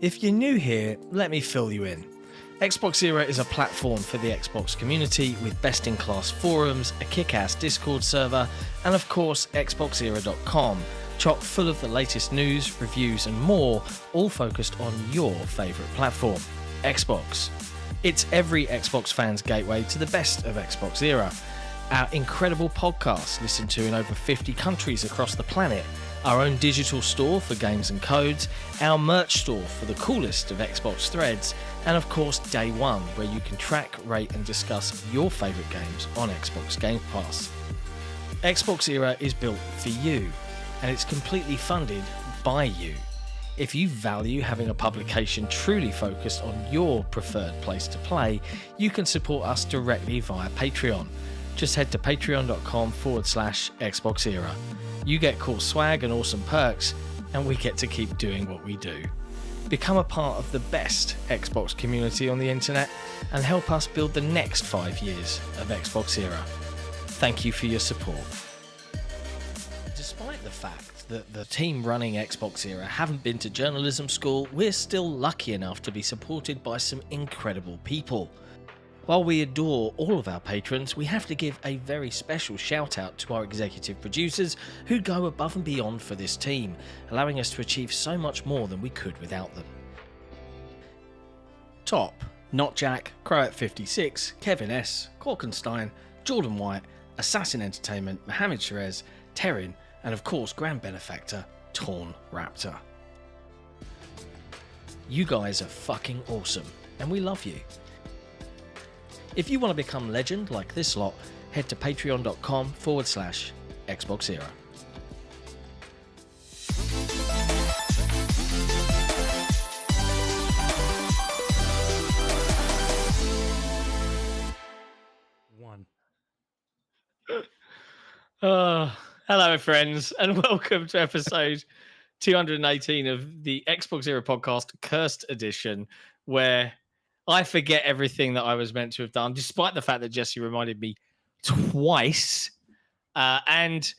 If you're new here, let me fill you in. XboxEra is a platform for the Xbox community with best-in-class forums, a kick-ass Discord server, and of course XboxEra.com, chock full of the latest news, reviews and more, all focused on your favourite platform, Xbox. It's every Xbox fan's gateway to the best of XboxEra. Our incredible podcast, listened to in over 50 countries across the planet, our own digital store for games and codes, our merch store for the coolest of Xbox threads, and of course Day One, where you can track, rate and discuss your favourite games on Xbox Game Pass. XboxEra is built for you, and it's completely funded by you. If you value having a publication truly focused on your preferred place to play, you can support us directly via Patreon. Just head to patreon.com/XboxEra. You get cool swag and awesome perks, and we get to keep doing what we do. Become a part of the best Xbox community on the internet and help us build the next 5 years of XboxEra. Thank you for your support. Despite the fact that the team running XboxEra haven't been to journalism school, we're still lucky enough to be supported by some incredible people. While we adore all of our patrons, we have to give a very special shout out to our executive producers who go above and beyond for this team, allowing us to achieve so much more than we could without them. Top, Not Jack, Croat56, Kevin S, Corkenstein, Jordan White, Assassin Entertainment, Mohammed Sherez, Terrin, and of course Grand Benefactor, Torn Raptor. You guys are fucking awesome, and we love you. If you want to become legend like this lot, head to patreon.com/XboxEra. Hello, friends, and welcome to episode 218 of the XboxEra Podcast, Cursed Edition, where I forget everything that I was meant to have done, despite the fact that Jesse reminded me twice, and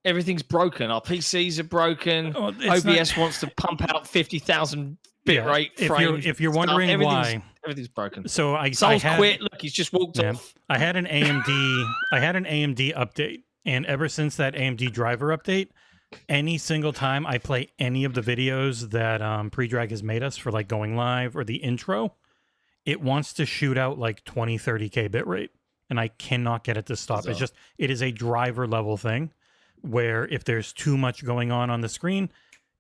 everything's broken. Our PCs are broken. OBS wants to pump out 50,000 bitrate frames. If you're wondering why, everything's broken. So I quit. Look, he's just walked off. I had an AMD update, and ever since that AMD driver update, any single time I play any of the videos that Predrag has made us for like going live or the intro, it wants to shoot out like 20-30K bitrate, and I cannot get it to stop. It is a driver level thing where if there's too much going on the screen,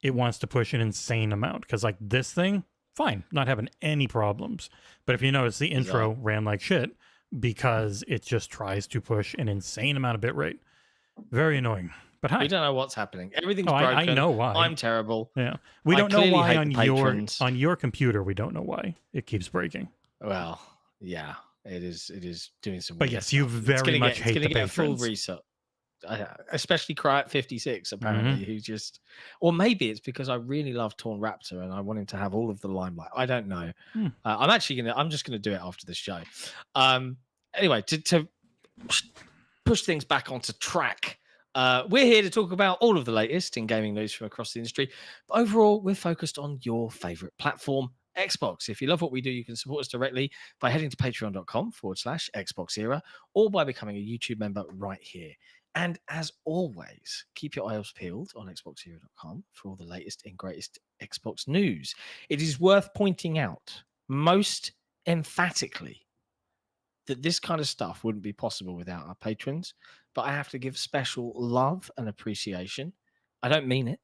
it wants to push an insane amount. Because like this thing, fine, not having any problems. But if you notice, the intro ran like shit because it just tries to push an insane amount of bitrate. Very annoying. But hi. We don't know what's happening. Everything's broken. I know why. I'm terrible. Yeah, we don't know why on your computer. We don't know why it keeps breaking. Well, yeah, it is doing some. But yes, you very much hate the patrons. Full reset, especially Croat56 apparently, who just, or maybe it's because I really love Torn Raptor and I want him to have all of the limelight. I don't know. I'm just gonna do it after the show. Anyway, to push things back onto track. We're here to talk about all of the latest in gaming news from across the industry. But overall, we're focused on your favorite platform, Xbox. If you love what we do, you can support us directly by heading to patreon.com/XboxEra or by becoming a YouTube member right here. And as always, keep your eyes peeled on XboxEra.com for all the latest and greatest Xbox news. It is worth pointing out, most emphatically, that this kind of stuff wouldn't be possible without our patrons, but I have to give special love and appreciation. I don't mean it,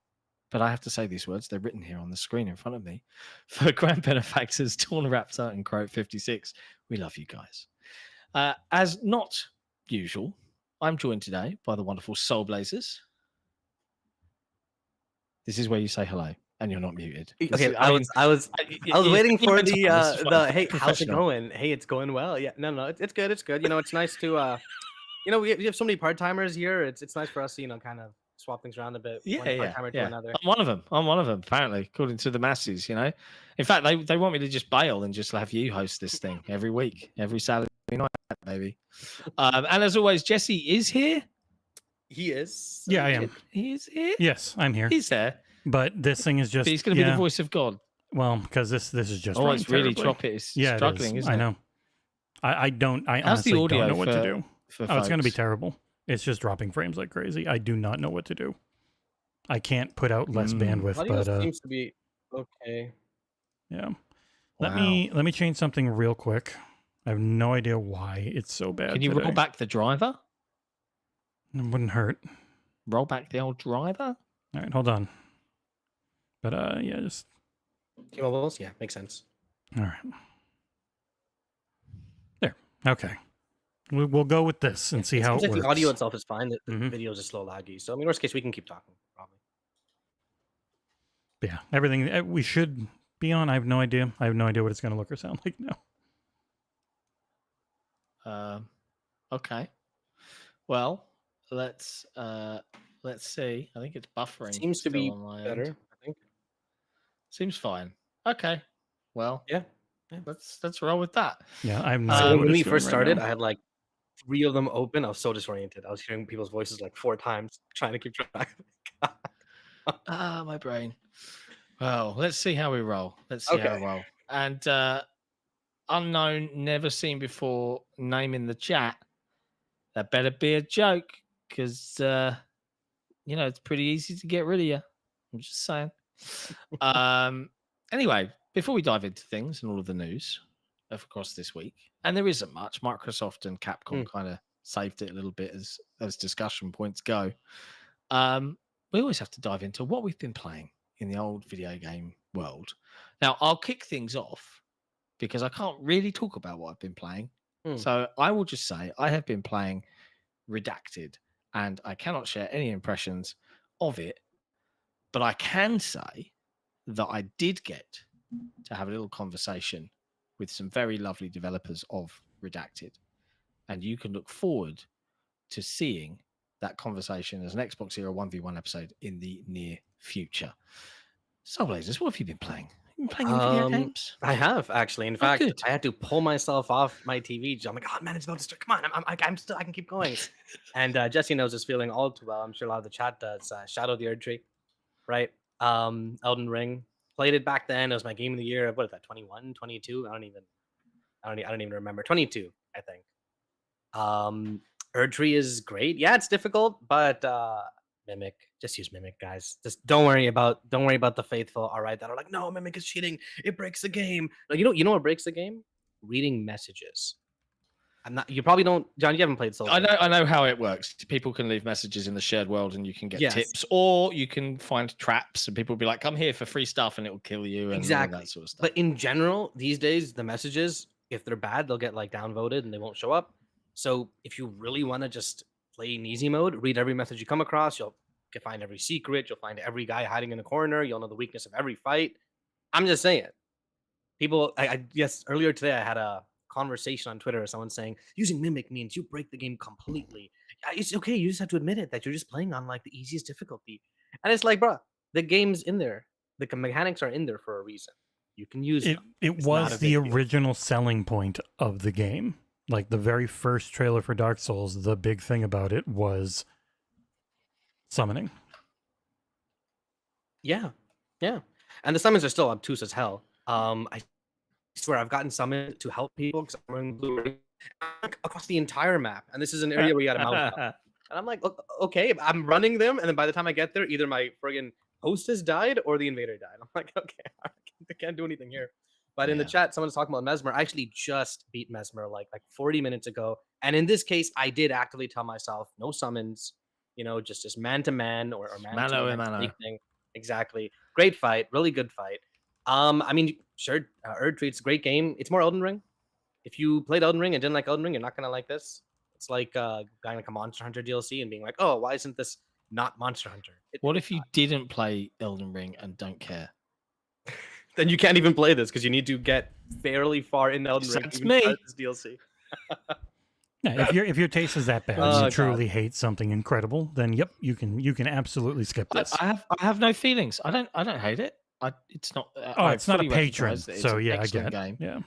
but I have to say these words. They're written here on the screen in front of me. For Grand Benefactors, Torn Raptor and Croat56, we love you guys. As not usual, I'm joined today by the wonderful Soul Blazers. This is where you say hello. And you're not muted. Okay, I was waiting for the hey, how's it going? Hey, it's going well. Yeah, no, it's good. It's good. You know, it's nice to we have so many part timers here. It's nice for us to kind of swap things around a bit. Part-timer to another. I'm one of them. Apparently, according to the masses. In fact, they want me to just bail and just have you host this thing every week, every Saturday night, maybe. And as always, Jesse is here. He is. Yeah, I am. He is here. Yes, I'm here. He's there. But this thing is just... But he's going to be the voice of God. Well, because this is just Oh, running it's really terribly. choppy. It's Yeah, struggling, it is. isn't it? I know. I How's the honestly audio don't know what to do. for Oh, it's going to be folks? terrible. It's just dropping frames like crazy. I do not know what to do. I can't put out less bandwidth, Audio but seems to be okay. yeah. Wow. Let me change something real quick. I have no idea why it's so bad. Can you roll back the driver? It wouldn't hurt. Roll back the old driver? All right, hold on. But yeah, just T-Mobiles? Yeah, makes sense. all right. There. Okay. We'll go with this and see how it Seems like works. the audio itself is fine. The Mhm. video is just slow laggy. So I mean, worst case, we can keep talking probably. Yeah, everything we should be on. I have no idea. I have no idea what it's going to look or sound like now. Okay. Well, let's see. I think it's buffering. Seems to still be on my end. better. I think. Seems fine. Okay. Well, Yeah. let's roll with that. Yeah, I have no So idea what when we it's doing first right started, now. I had like 3 of them open. I was so disoriented. I was hearing people's voices like 4 times, trying to keep track. My brain. Well, let's see how we roll. Let's see how we roll. And unknown, never seen before, name in the chat. That better be a joke, because it's pretty easy to get rid of you. I'm just saying. Anyway, before we dive into things and all of the news of across this week, and there isn't much. Microsoft and Capcom kind of saved it a little bit as discussion points go. We always have to dive into what we've been playing in the old video game world. Now, I'll kick things off because I can't really talk about what I've been playing. So I will just say I have been playing Redacted, and I cannot share any impressions of it, but I can say that I did get to have a little conversation with some very lovely developers of Redacted, and you can look forward to seeing that conversation as an XboxEra 1v1 episode in the near future. So, Blazers, what have you been playing? You been playing any video games? I have actually. In fact, good. I had to pull myself off my TV. I'm like, oh man, it's about to start. Come on, I'm still. I can keep going. And Jesse knows this feeling all too well. I'm sure a lot of the chat does. Shadow of the Erdtree, right? Elden Ring. Played it back then. It was my game of the year. What is that? 21, 22? I don't even remember. 22, I think. Erdtree is great. Yeah, it's difficult, but Mimic. Just use Mimic, guys. Just don't worry about the faithful. All right, that are like, no, Mimic is cheating. It breaks the game. No, you know what breaks the game? Reading messages. You probably don't, John. You haven't played Soul. I know how it works. People can leave messages in the shared world, and you can get tips, or you can find traps, and people will be like, "Come here for free stuff," and it will kill you. And exactly all that sort of stuff. But in general, these days, the messages, if they're bad, they'll get like downvoted and they won't show up. So if you really want to just play in easy mode, read every message you come across. You'll find every secret. You'll find every guy hiding in a corner. You'll know the weakness of every fight. I'm just saying. People, yes, earlier today I had a conversation on Twitter with someone saying using Mimic means you break the game completely. It's okay. You just have to admit it that you're just playing on like the easiest difficulty. And it's like, bro, the game's in there. The mechanics are in there for a reason. You can use it. It was the original selling point of the game. Like the very first trailer for Dark Souls, the big thing about it was summoning. Yeah. And the summons are still obtuse as hell. I swear I've gotten summoned to help people because I'm wearing blue ring across the entire map. And this is an area where you got a mouse up. And I'm like, okay, I'm running them. And then by the time I get there, either my friggin' host has died or the invader died. I'm like, okay, I can't do anything here. But in the chat, someone's talking about Mesmer. I actually just beat Mesmer like 40 minutes ago. And in this case, I did actively tell myself, no summons, just man to man or man to man thing. Exactly. Great fight. Really good fight. I mean, sure, Erdtree's a great game. It's more Elden Ring. If you played Elden Ring and didn't like Elden Ring, you're not going to like this. It's like going like a Monster Hunter DLC and being like, oh, why isn't this not Monster Hunter? What if you didn't play Elden Ring and don't care? Then you can't even play this because you need to get fairly far in Elden Ring. That's me. This DLC. Yeah, if your taste is that bad, and you truly hate something incredible, then yep, you can absolutely skip this. I have no feelings. I don't hate it. It's not. It's not a patron, so yeah, I get it. Game. Yeah.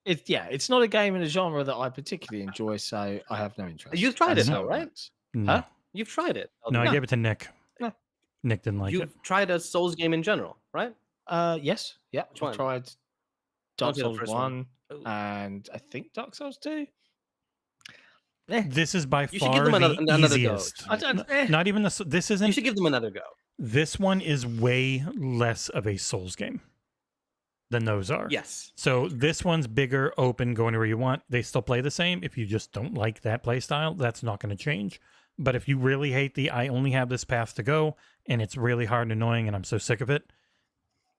It's not a game in a genre that I particularly enjoy, so I have no interest. You've tried it though, right? No. Huh? You've tried it. No, I gave it to Nick. No. Nick didn't like it. You've tried a Souls game in general, right? Yes, yeah. Which I one? tried I'll Dark say the Souls first 1 one. Ooh. and I think Dark Souls 2. This is by You should give far them the another go. easiest. I don't. Not even the. This You isn't. should give them another go. This one is way less of a Souls game than those are. Yes. So this one's bigger, open, going where you want. They still play the same. If you just don't like that play style, that's not going to change. But if you really hate I only have this path to go, and it's really hard and annoying, and I'm so sick of it,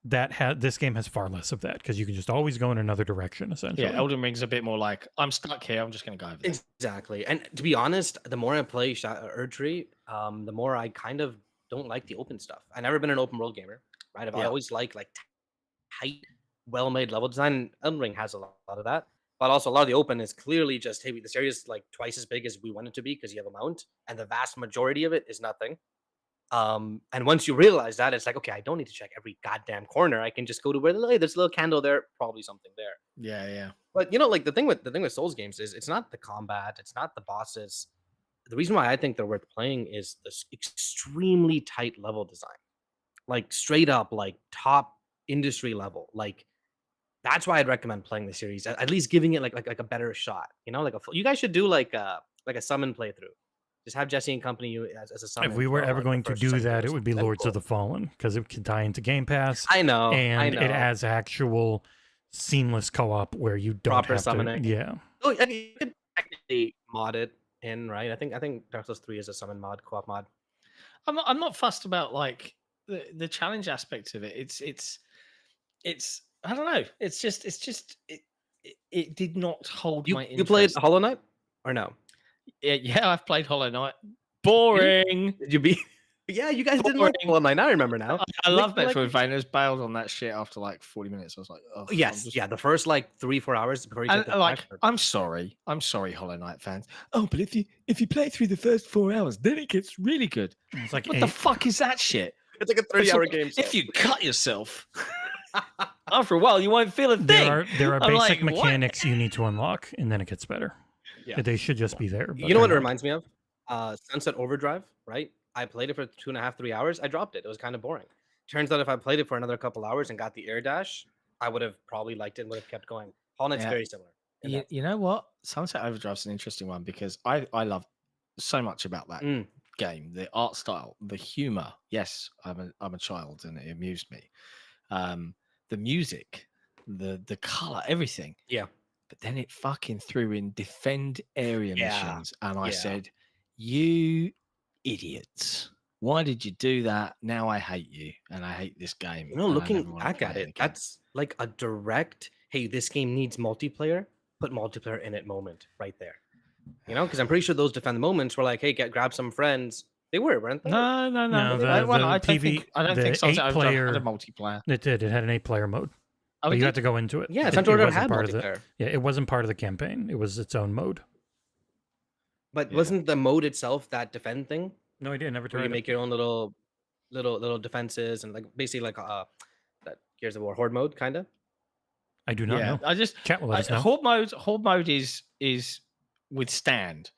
this game has far less of that because you can just always go in another direction, essentially. Yeah, Elden Ring's a bit more like, I'm stuck here, I'm just going to go over there. Exactly. And to be honest, the more I play Erdtree, the more I kind of don't like the open stuff. I've never been an open world gamer, right? I always like tight, well-made level design. Elden Ring has a lot of that. But also a lot of the open is clearly just, hey, this area is like twice as big as we want it to be because you have a mount, and the vast majority of it is nothing. And once you realize that, it's like, okay, I don't need to check every goddamn corner. I can just go to where there's a little candle there, probably something there. Yeah. But like the thing with Souls games is it's not the combat, it's not the bosses. The reason why I think they're worth playing is this extremely tight level design, like straight up, like top industry level. Like that's why I'd recommend playing the series. At least giving it like a better shot. You guys should do like a summon playthrough. Just have Jesse and company as a summon. If we were ever going to do that, it would be Lords of the Fallen because it could tie into Game Pass. I know, and it has actual seamless co-op where you don't proper have summoning. to. Yeah. Oh, you could technically mod it in, right? I think Dark Souls 3 is a summon mod, co-op mod. I'm not fussed about like the challenge aspect of it. It's I don't know. It's just it did not hold my interest. You played Hollow Knight or no? Yeah, I've played Hollow Knight. Boring. Did you beat? Yeah, you guys didn't like Hollow Knight. I remember now. I love Metroidvanias. Bailed on that shit after like 40 minutes. I was like, oh. Yes, the first like 3-4 hours before you get the like. I'm sorry, Hollow Knight fans. Oh, but if you play through the first 4 hours, then it gets really good. It's like what the fuck is that shit? It's like a 30-hour game. If you cut yourself, after a while, you won't feel a thing. There are basic mechanics you need to unlock, and then it gets better. Yeah. They should just be there. You know what it reminds me of? Sunset Overdrive, right? I played it for 2.5, 3 hours. I dropped it. It was kind of boring. Turns out if I played it for another couple hours and got the air dash, I would have probably liked it and would have kept going. Hollow Knight's very similar. You know what? Sunset Overdrive's an interesting one because I love so much about that game. The art style, the humor. Yes, I'm a child and it amused me. The music, the color, everything. Yeah. But then it fucking threw in defend area missions, and I said, "You idiots! Why did you do that? Now I hate you, and I hate this game." Looking back at it, that's like a direct, hey, this game needs multiplayer. Put multiplayer in it moment right there. Because I'm pretty sure those defend moments were like, hey, grab some friends. They weren't they? No. I don't think Sunset Overdrive had a multiplayer. It did. It had an 8-player mode. Oh, but you had to go into it. Yeah, Sunset Overdrive had multiplayer. It wasn't part of the campaign. It was its own mode. But wasn't the mode itself that defend thing? No idea. Never tried. Where you make your own little defenses and like basically like that Gears of War Horde mode kind of. I do not know. I just chat with us now. Horde mode is withstand.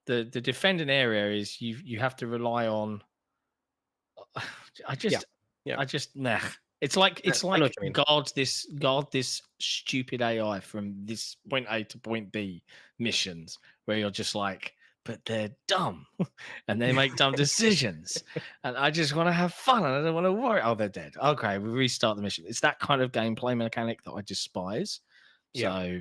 The defend an area is you have to rely on. I just nah. It's like guard this stupid AI from this point A to point B missions where you're just like, but they're dumb and they make dumb decisions, and I just want to have fun and I don't want to worry. Oh, they're dead. Okay, we restart the mission. It's that kind of gameplay mechanic that I despise. So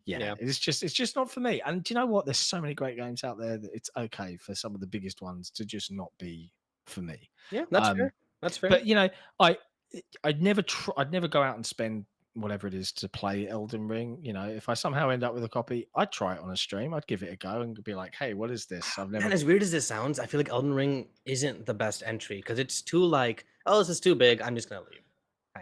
it's just not for me. And do you know what? There's so many great games out there that it's okay for some of the biggest ones to just not be for me. Yeah, that's fair. That's fair. But I'd never go out and spend whatever it is to play Elden Ring. If I somehow end up with a copy, I'd try it on a stream. I'd give it a go and be like, hey, what is this? I've never. And as weird as this sounds, I feel like Elden Ring isn't the best entry because it's too like, oh, this is too big. I'm just gonna leave.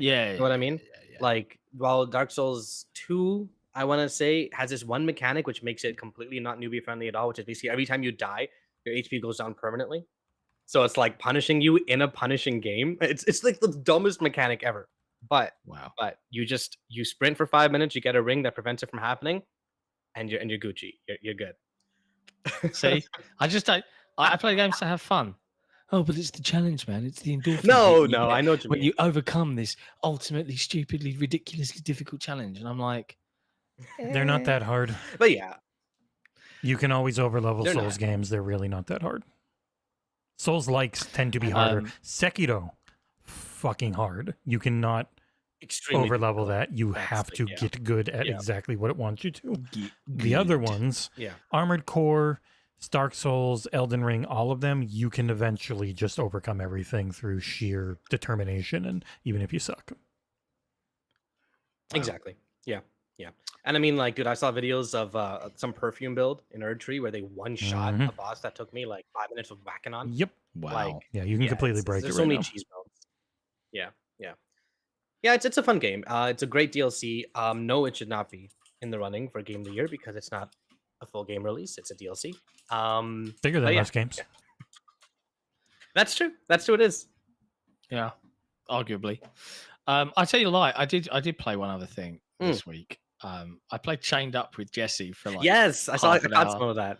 You know what I mean? Yeah. Like, while Dark Souls 2, I want to say, has this one mechanic which makes it completely not newbie friendly at all, which is basically every time you die, your HP goes down permanently. So it's like punishing you in a punishing game. It's like the dumbest mechanic ever. But But you sprint for 5 minutes, you get a ring that prevents it from happening, and you're Gucci. You're good. See, I play games to have fun. oh, but it's the challenge, man. It's the endorphin. No, I know what you when mean. you overcome this ultimately, stupidly, ridiculously difficult challenge. And I'm like, They're not that hard. But yeah, You can always overlevel They're Souls not. games. They're really not that hard. Souls likes tend to be harder. Sekiro, fucking hard. You cannot extremely overlevel difficult. that. You That's have the- to yeah. get good at Yeah. exactly what it wants you to. Get The other good. ones, Yeah. Armored Core, Dark Souls, Elden Ring, all of them, you can eventually just overcome everything through sheer determination, and even if you suck. Exactly. Yeah. And I mean, like, dude, I saw videos of some perfume build in Erdtree where they one-shot Mhm. a boss that took me like 5 minutes of whacking on. Yep. Wow. Like, Yeah, you can completely break it there's right so many now. cheese builds. Yeah. It's a fun game. It's a great DLC. No, it should not be in the running for Game of the Year because it's not a full game release. It's a DLC. Bigger but than yeah, most games. That's true. It is. Yeah, arguably. I tell you a lie. I did play one other thing this week. I played Chained Up with Jesse for like Yes, I saw half I an got hour. some of that.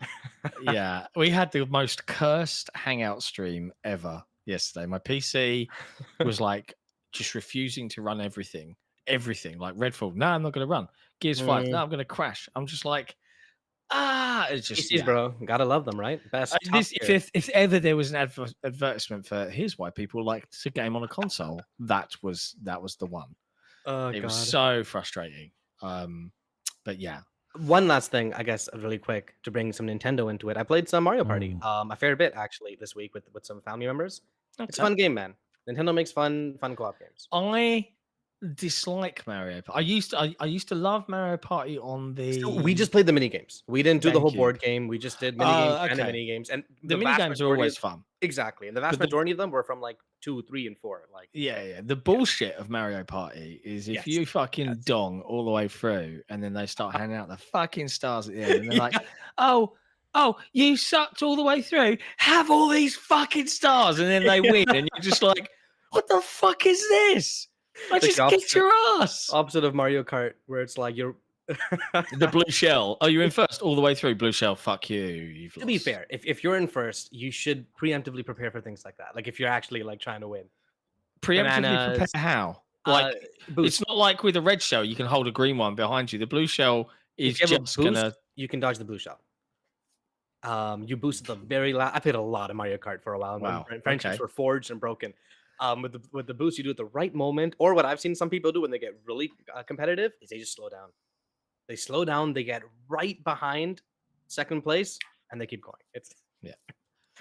Yeah, we had the most cursed hangout stream ever yesterday. My PC was like just refusing to run everything. Like Redfall, no, I'm not going to run. Gears 5, no, I'm going to crash. I'm just like, it's just PCs, bro. Gotta love them, right? Best. top tier. if ever there was an advertisement for here's why people like to game on a console, that was the one. Oh, It God. was so frustrating. But yeah, One last thing, I guess, really quick to bring some Nintendo into it. I played some Mario Party, a fair bit actually this week with some family members. It's a fun game, man. Nintendo makes fun co-op games. I dislike Mario. I used to love Mario Party on the. So we just played the mini games. We didn't do the whole GameCube. board game. We just did mini games and the okay. mini games. And the mini vast games are majority always of- fun. Exactly, and the vast But the- majority of them were from like 2, 3, and 4. Like, Yeah. The bullshit of Mario Party is if Yes, you fucking dong all the way through, and then they start handing out the fucking stars at the end, and they're like, oh, you sucked all the way through. Have all these fucking stars, and then they win, and you're just like, what the fuck is this? I Like the just kicked opposite- your ass. opposite of Mario Kart, where it's like you're. The blue shell. Oh, you're in first all the way through. Blue shell. Fuck you. You've To be lost. fair, if you're in first, you should preemptively prepare for things like that. Like if you're actually like trying to win. Preemptively Bananas. prepare how? Like Boost. it's not like with a red shell you can hold a green one behind you. The blue shell is If you have a just boost, gonna. you can dodge the blue shell. You boosted the very last. I played a lot of Mario Kart for a while. And Wow, when friendships okay. were forged and broken. With the boost, you do it at the right moment. Or what I've seen some people do when they get really competitive is they just slow down. They slow down. They get right behind second place, and they keep going. It's Yeah.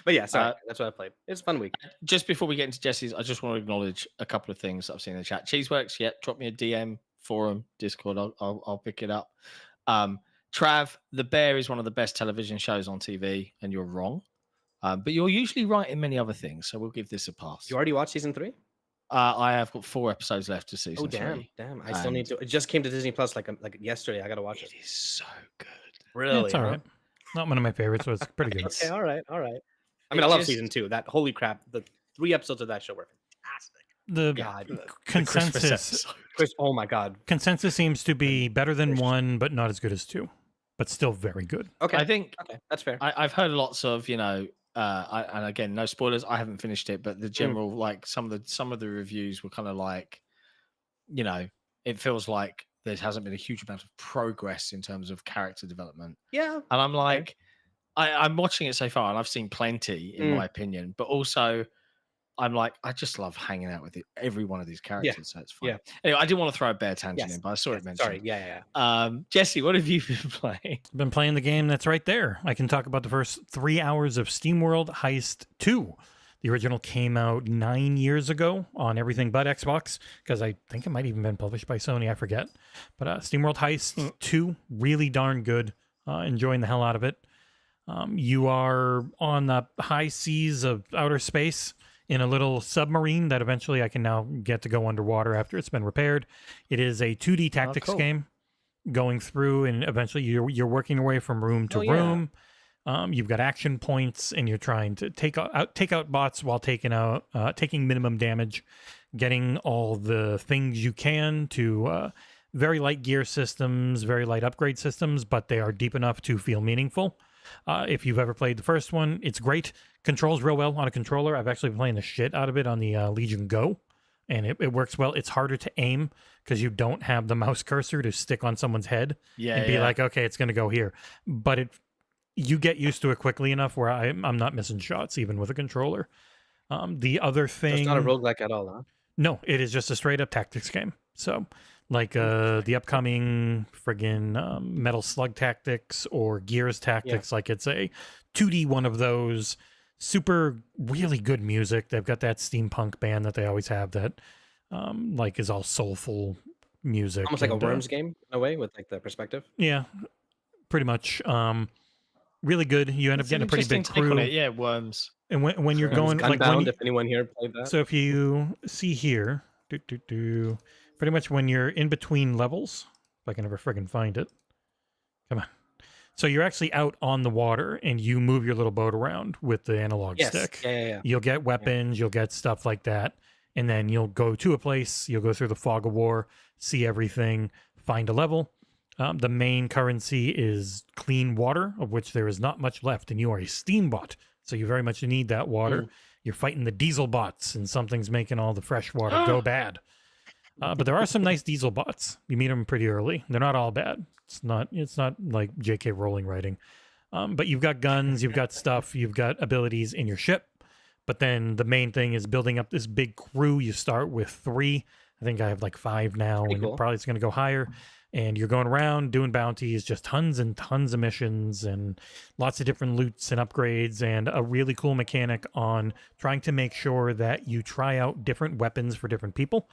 But yeah, sorry, that's what I played. It's a fun week. Just before we get into Jesse's, I just want to acknowledge a couple of things that I've seen in the chat. Cheeseworks, yeah, drop me a DM, forum, Discord. I'll pick it up. Trav, The Bear is one of the best television shows on TV, and you're wrong. But you're usually right in many other things, so we'll give this a pass. You already watched season 3? I have got 4 episodes left to season Oh damn, 3. damn! I still need to. It just came to Disney Plus like yesterday. I gotta watch it. It is so good. Really? Yeah, it's all huh? right. Not one of my favorites, but it's pretty good. Okay, all right. I mean, It I love just- season 2. That holy crap! The 3 episodes of that show were fantastic. The God, consensus oh my god. consensus seems to be better than 1, but not as good as 2, but still very good. Okay, I think okay, that's fair. I've heard lots of, and again, no spoilers. I haven't finished it, but the general, like some of the reviews were kind of like, it feels like there hasn't been a huge amount of progress in terms of character development. Yeah, And I'm like, I'm watching it so far, and I've seen plenty, in my opinion. But also, I'm like, I just love hanging out with every one of these characters, so it's fun. Yeah. Anyway, I didn't want to throw a bear tangent Yes, in, but I saw it mentioned. Sorry, yeah. Jesse, what have you been playing? I've been playing the game that's right there. I can talk about the first 3 hours of SteamWorld Heist 2. The original came out 9 years ago on everything but Xbox, because I think it might even been published by Sony, I forget. But SteamWorld Heist 2, really darn good. Enjoying the hell out of it. You are on the high seas of outer space in a little submarine that eventually I can now get to go underwater after it's been repaired. It is a 2D tactics cool. game going through, and eventually you're working your way from room to room. You've got action points, and you're trying to take out bots while taking minimum damage, getting all the things you can to very light gear systems, very light upgrade systems, but they are deep enough to feel meaningful. If you've ever played the first one, it's great. Controls real well on a controller. I've actually been playing the shit out of it on the Legion Go, and it works well. It's harder to aim because you don't have the mouse cursor to stick on someone's head and be like, okay, it's going to go here. But you get used to it quickly enough where I'm not missing shots even with a controller. The other thing... It's not a roguelike at all, huh? No, it is just a straight up tactics game. So, like the upcoming friggin' Metal Slug Tactics or Gears Tactics, like it's a 2D one of those. Super, really good music. They've got that steampunk band that they always have that like is all soulful music. Almost like a Worms game in a way with like the perspective. Yeah, pretty much. Really good. You end up getting a pretty big crew. Yeah, Worms. And when you're going, like, if anyone here played that. So if you see here, pretty much when you're in between levels, if I can ever friggin' find it. Come on. So you're actually out on the water and you move your little boat around with the analog stick. Yeah. You'll get weapons, you'll get stuff like that. And then you'll go to a place, you'll go through the fog of war, see everything, find a level. The main currency is clean water, of which there is not much left, and you are a steambot, so you very much need that water. You're fighting the diesel bots, and something's making all the fresh water go bad. But there are some nice diesel bots. You meet them pretty early. They're not all bad. It's not like J.K. Rowling writing. But you've got guns, you've got stuff, you've got abilities in your ship. But then the main thing is building up this big crew. You start with 3. I think I have like 5 now, and probably it's going to go higher. And you're going around doing bounties, just tons and tons of missions and lots of different loots and upgrades, and a really cool mechanic on trying to make sure that you try out different weapons for different people.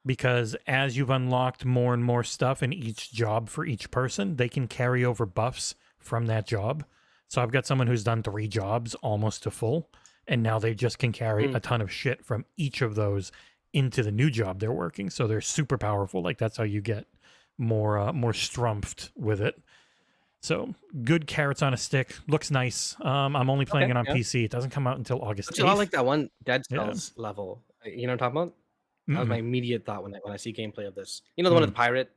Because as you've unlocked more and more stuff in each job for each person, they can carry over buffs from that job. So I've got someone who's done 3 jobs almost to full, and now they just can carry a ton of shit from each of those into the new job they're working. So they're super powerful. Like, that's how you get more strumphed with it. So good carrots on a stick. Looks nice. I'm only playing it on PC. It doesn't come out until August 8th. I like that one Dead Cells level. You know what I'm talking about? That was my immediate thought when I see gameplay of this. You know the one with the pirate?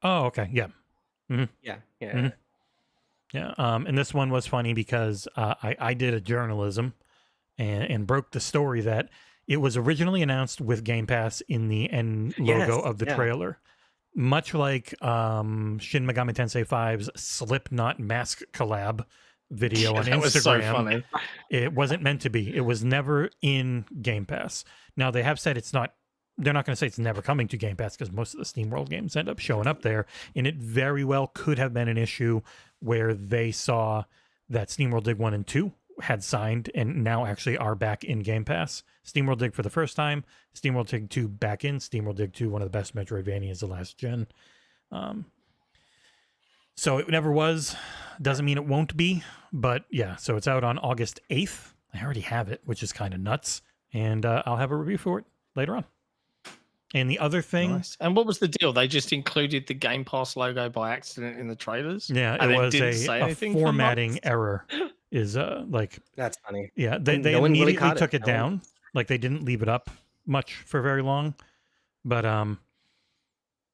Oh, okay. Yeah. Yeah. Yeah. And this one was funny because I did a journalism and broke the story that it was originally announced with Game Pass in the end logo of the trailer. Much like Shin Megami Tensei 5's Slipknot mask collab video on Instagram. Was so funny. It wasn't meant to be. It was never in Game Pass. Now, they have said it's not... They're not going to say it's never coming to Game Pass because most of the SteamWorld games end up showing up there. And it very well could have been an issue where they saw that SteamWorld Dig 1 and 2 had signed and now actually are back in Game Pass. SteamWorld Dig for the first time, SteamWorld Dig 2 back in, SteamWorld Dig 2, one of the best Metroidvanias of last gen. So it never was. Doesn't mean it won't be, but yeah, so it's out on August 8th. I already have it, which is kind of nuts, and I'll have a review for it later on. And the other thing... Nice. And what was the deal? They just included the Game Pass logo by accident in the trailers? Yeah, it was a formatting error. Is like... That's funny. Yeah, they immediately took it down. Like, they didn't leave it up much for very long. But,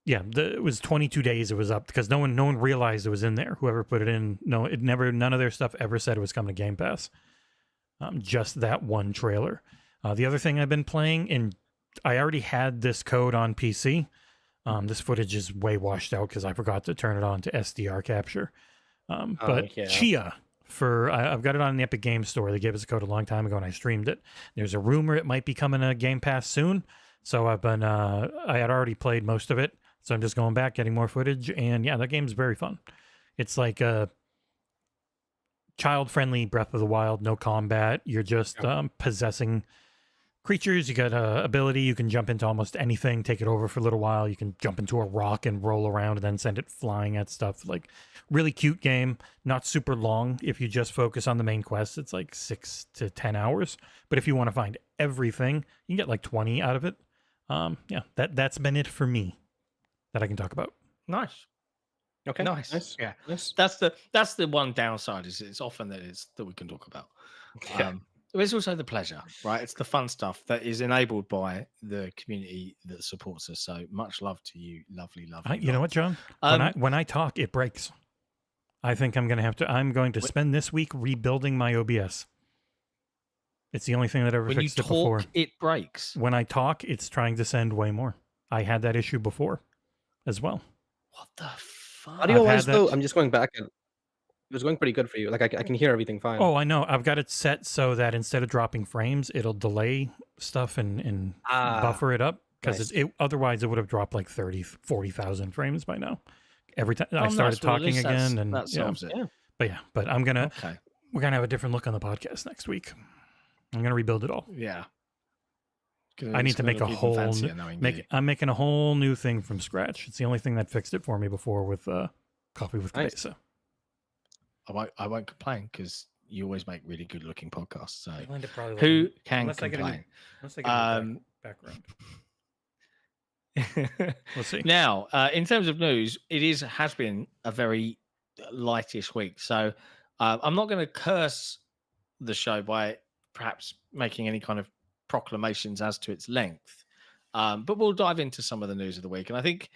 yeah, it was 22 days it was up because no one realized it was in there. Whoever put it in, none of their stuff ever said it was coming to Game Pass. Just that one trailer. The other thing I've been playing, and I already had this code on PC. This footage is way washed out because I forgot to turn it on to SDR capture. Chia... I've got it on the Epic Games Store. They gave us a code a long time ago, and I streamed it. There's a rumor it might be coming to Game Pass soon. So I had already played most of it, so I'm just going back, getting more footage, and yeah, that game's very fun. It's like a child-friendly Breath of the Wild, no combat. You're just possessing creatures. You got ability. You can jump into almost anything, take it over for a little while. You can jump into a rock and roll around and then send it flying at stuff. Like, really cute game. Not super long. If you just focus on the main quest, it's like 6 to 10 hours. But if you want to find everything, you can get like 20 out of it. Yeah, that's been it for me that I can talk about. Nice. Okay. Nice. Yeah. Nice. That's the one downside is it's often that we can talk about. It's also the pleasure, right? It's the fun stuff that is enabled by the community that supports us. So much love to you, lovely. You know what, John? When I talk, it breaks. I think I'm going to spend this week rebuilding my OBS. It's the only thing that ever fixed it before. When you talk, it breaks. When I talk, it's trying to send way more. I had that issue before as well. What the fuck? Audio-wise, though, I'm just going back and it was going pretty good for you. Like I can hear everything fine. Oh, I know. I've got it set so that instead of dropping frames, it'll delay stuff and buffer it up. Because otherwise it would have dropped like 40,000 frames by now. Every time I started talking again, and that solves it. But we're gonna have a different look on the podcast next week. I'm gonna rebuild it all. Yeah. I need to make a whole. I'm making a whole new thing from scratch. It's the only thing that fixed it for me before with Coffee with Cabeza. I won't complain because you always make really good looking podcasts. So who can complain? Unless I get a background. We'll see. Now, in terms of news, it has been a very lightish week. So I'm not going to curse the show by perhaps making any kind of proclamations as to its length. But we'll dive into some of the news of the week. And I think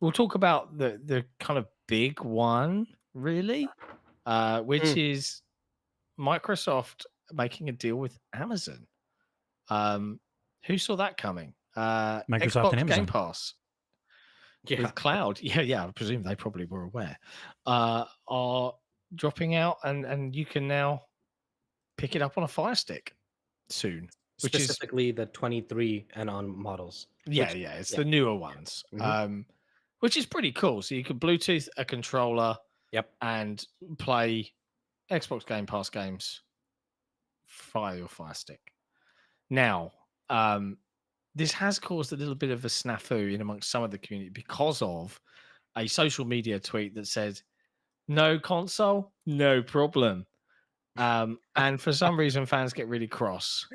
we'll talk about the kind of big one, really, which is Microsoft making a deal with Amazon. Who saw that coming? Microsoft Xbox and Amazon. Game Pass with Cloud. Yeah, I presume they probably were aware. Are dropping out, and you can now pick it up on a Fire Stick soon. Specifically the 23 and on models. It's the newer ones. Which is pretty cool. So you can Bluetooth a controller and play Xbox Game Pass games via your Fire Stick. Now, this has caused a little bit of a snafu in amongst some of the community because of a social media tweet that said, "No console, no problem." And for some reason, fans get really cross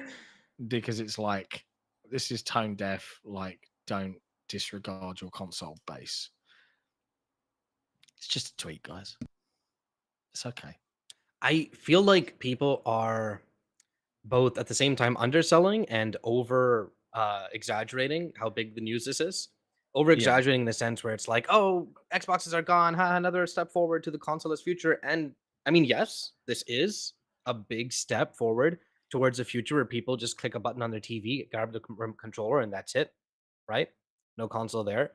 because it's like, this is tone deaf. Like, don't disregard your console base. It's just a tweet, guys. It's okay. I feel like people are both at the same time underselling and over exaggerating how big the news this is. Over exaggerating in the sense where it's like, oh, Xboxes are gone, another step forward to the console's future. And I mean, yes, this is a big step forward towards a future where people just click a button on their TV, grab the controller, and that's it, right? No console there.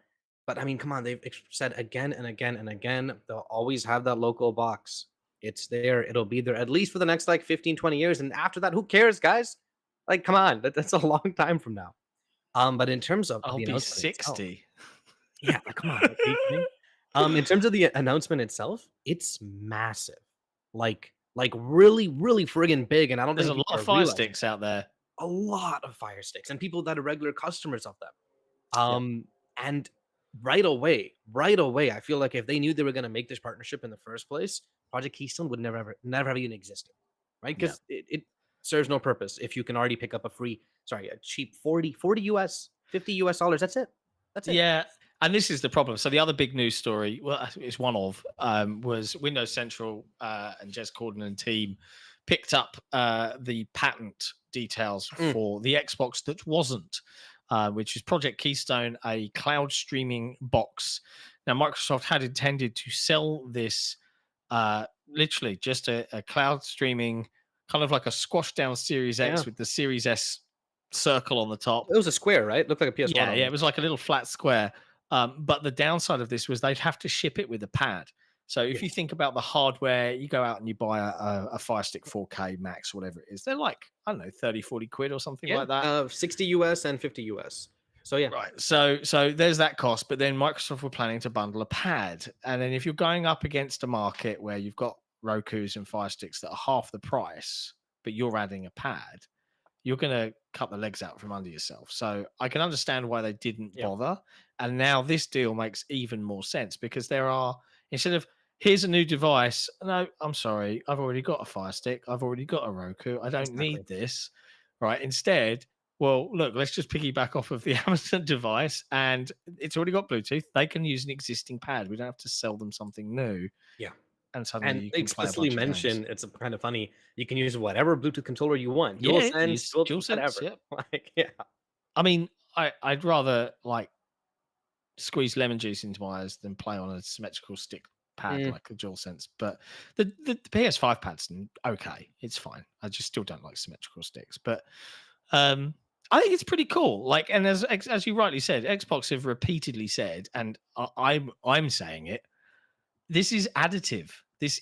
But I mean, come on, they've said again and again and again, they'll always have that local box. It's there. It'll be there at least for the next like 15, 20 years. And after that, who cares, guys? Like, come on, that's a long time from now. But in terms of I'll be 60. Yeah, come on. In terms of the announcement itself, it's massive. Like really, really friggin' big. And I don't There's think a lot of Fire Sticks out there. A lot of Fire Sticks and people that are regular customers of them. And right away, I feel like if they knew they were going to make this partnership in the first place, Project Keystone would never have even existed, right? Because it serves no purpose if you can already pick up a cheap 40 US, $50 US. That's it. Yeah. And this is the problem. So the other big news story, well, it's one of, was Windows Central and Jez Corden and team picked up the patent details for the Xbox that wasn't, which is Project Keystone, a cloud streaming box. Now, Microsoft had intended to sell this literally just a cloud streaming, kind of like a squashed down Series X with the Series S circle on the top. It was a square, right? It looked like a PS1. Yeah, it was like a little flat square. But the downside of this was they'd have to ship it with a pad. So if you think about the hardware, you go out and you buy a Fire Stick 4K Max, whatever it is. They're like, I don't know, 30, 40 quid or something like that. 60 US and 50 US. So yeah. Right. So there's that cost. But then Microsoft were planning to bundle a pad. And then if you're going up against a market where you've got Rokus and Fire Sticks that are half the price, but you're adding a pad, you're going to cut the legs out from under yourself. So I can understand why they didn't bother. And now this deal makes even more sense because there are, instead of, here's a new device. No, I'm sorry. I've already got a Fire Stick. I've already got a Roku. I don't need this. Right. Instead, well, look, let's just piggyback off of the Amazon device and it's already got Bluetooth. They can use an existing pad. We don't have to sell them something new. Yeah. And suddenly and you they can play explicitly mention it's kind of funny. You can use whatever Bluetooth controller you want. DualSense, whatever. I mean, I'd rather like squeeze lemon juice into my eyes than play on a symmetrical stick pad like a DualSense, but the PS5 pad's okay. It's fine. I just still don't like symmetrical sticks, but I think it's pretty cool. Like, and as you rightly said, Xbox have repeatedly said, and I'm saying it. This is additive. This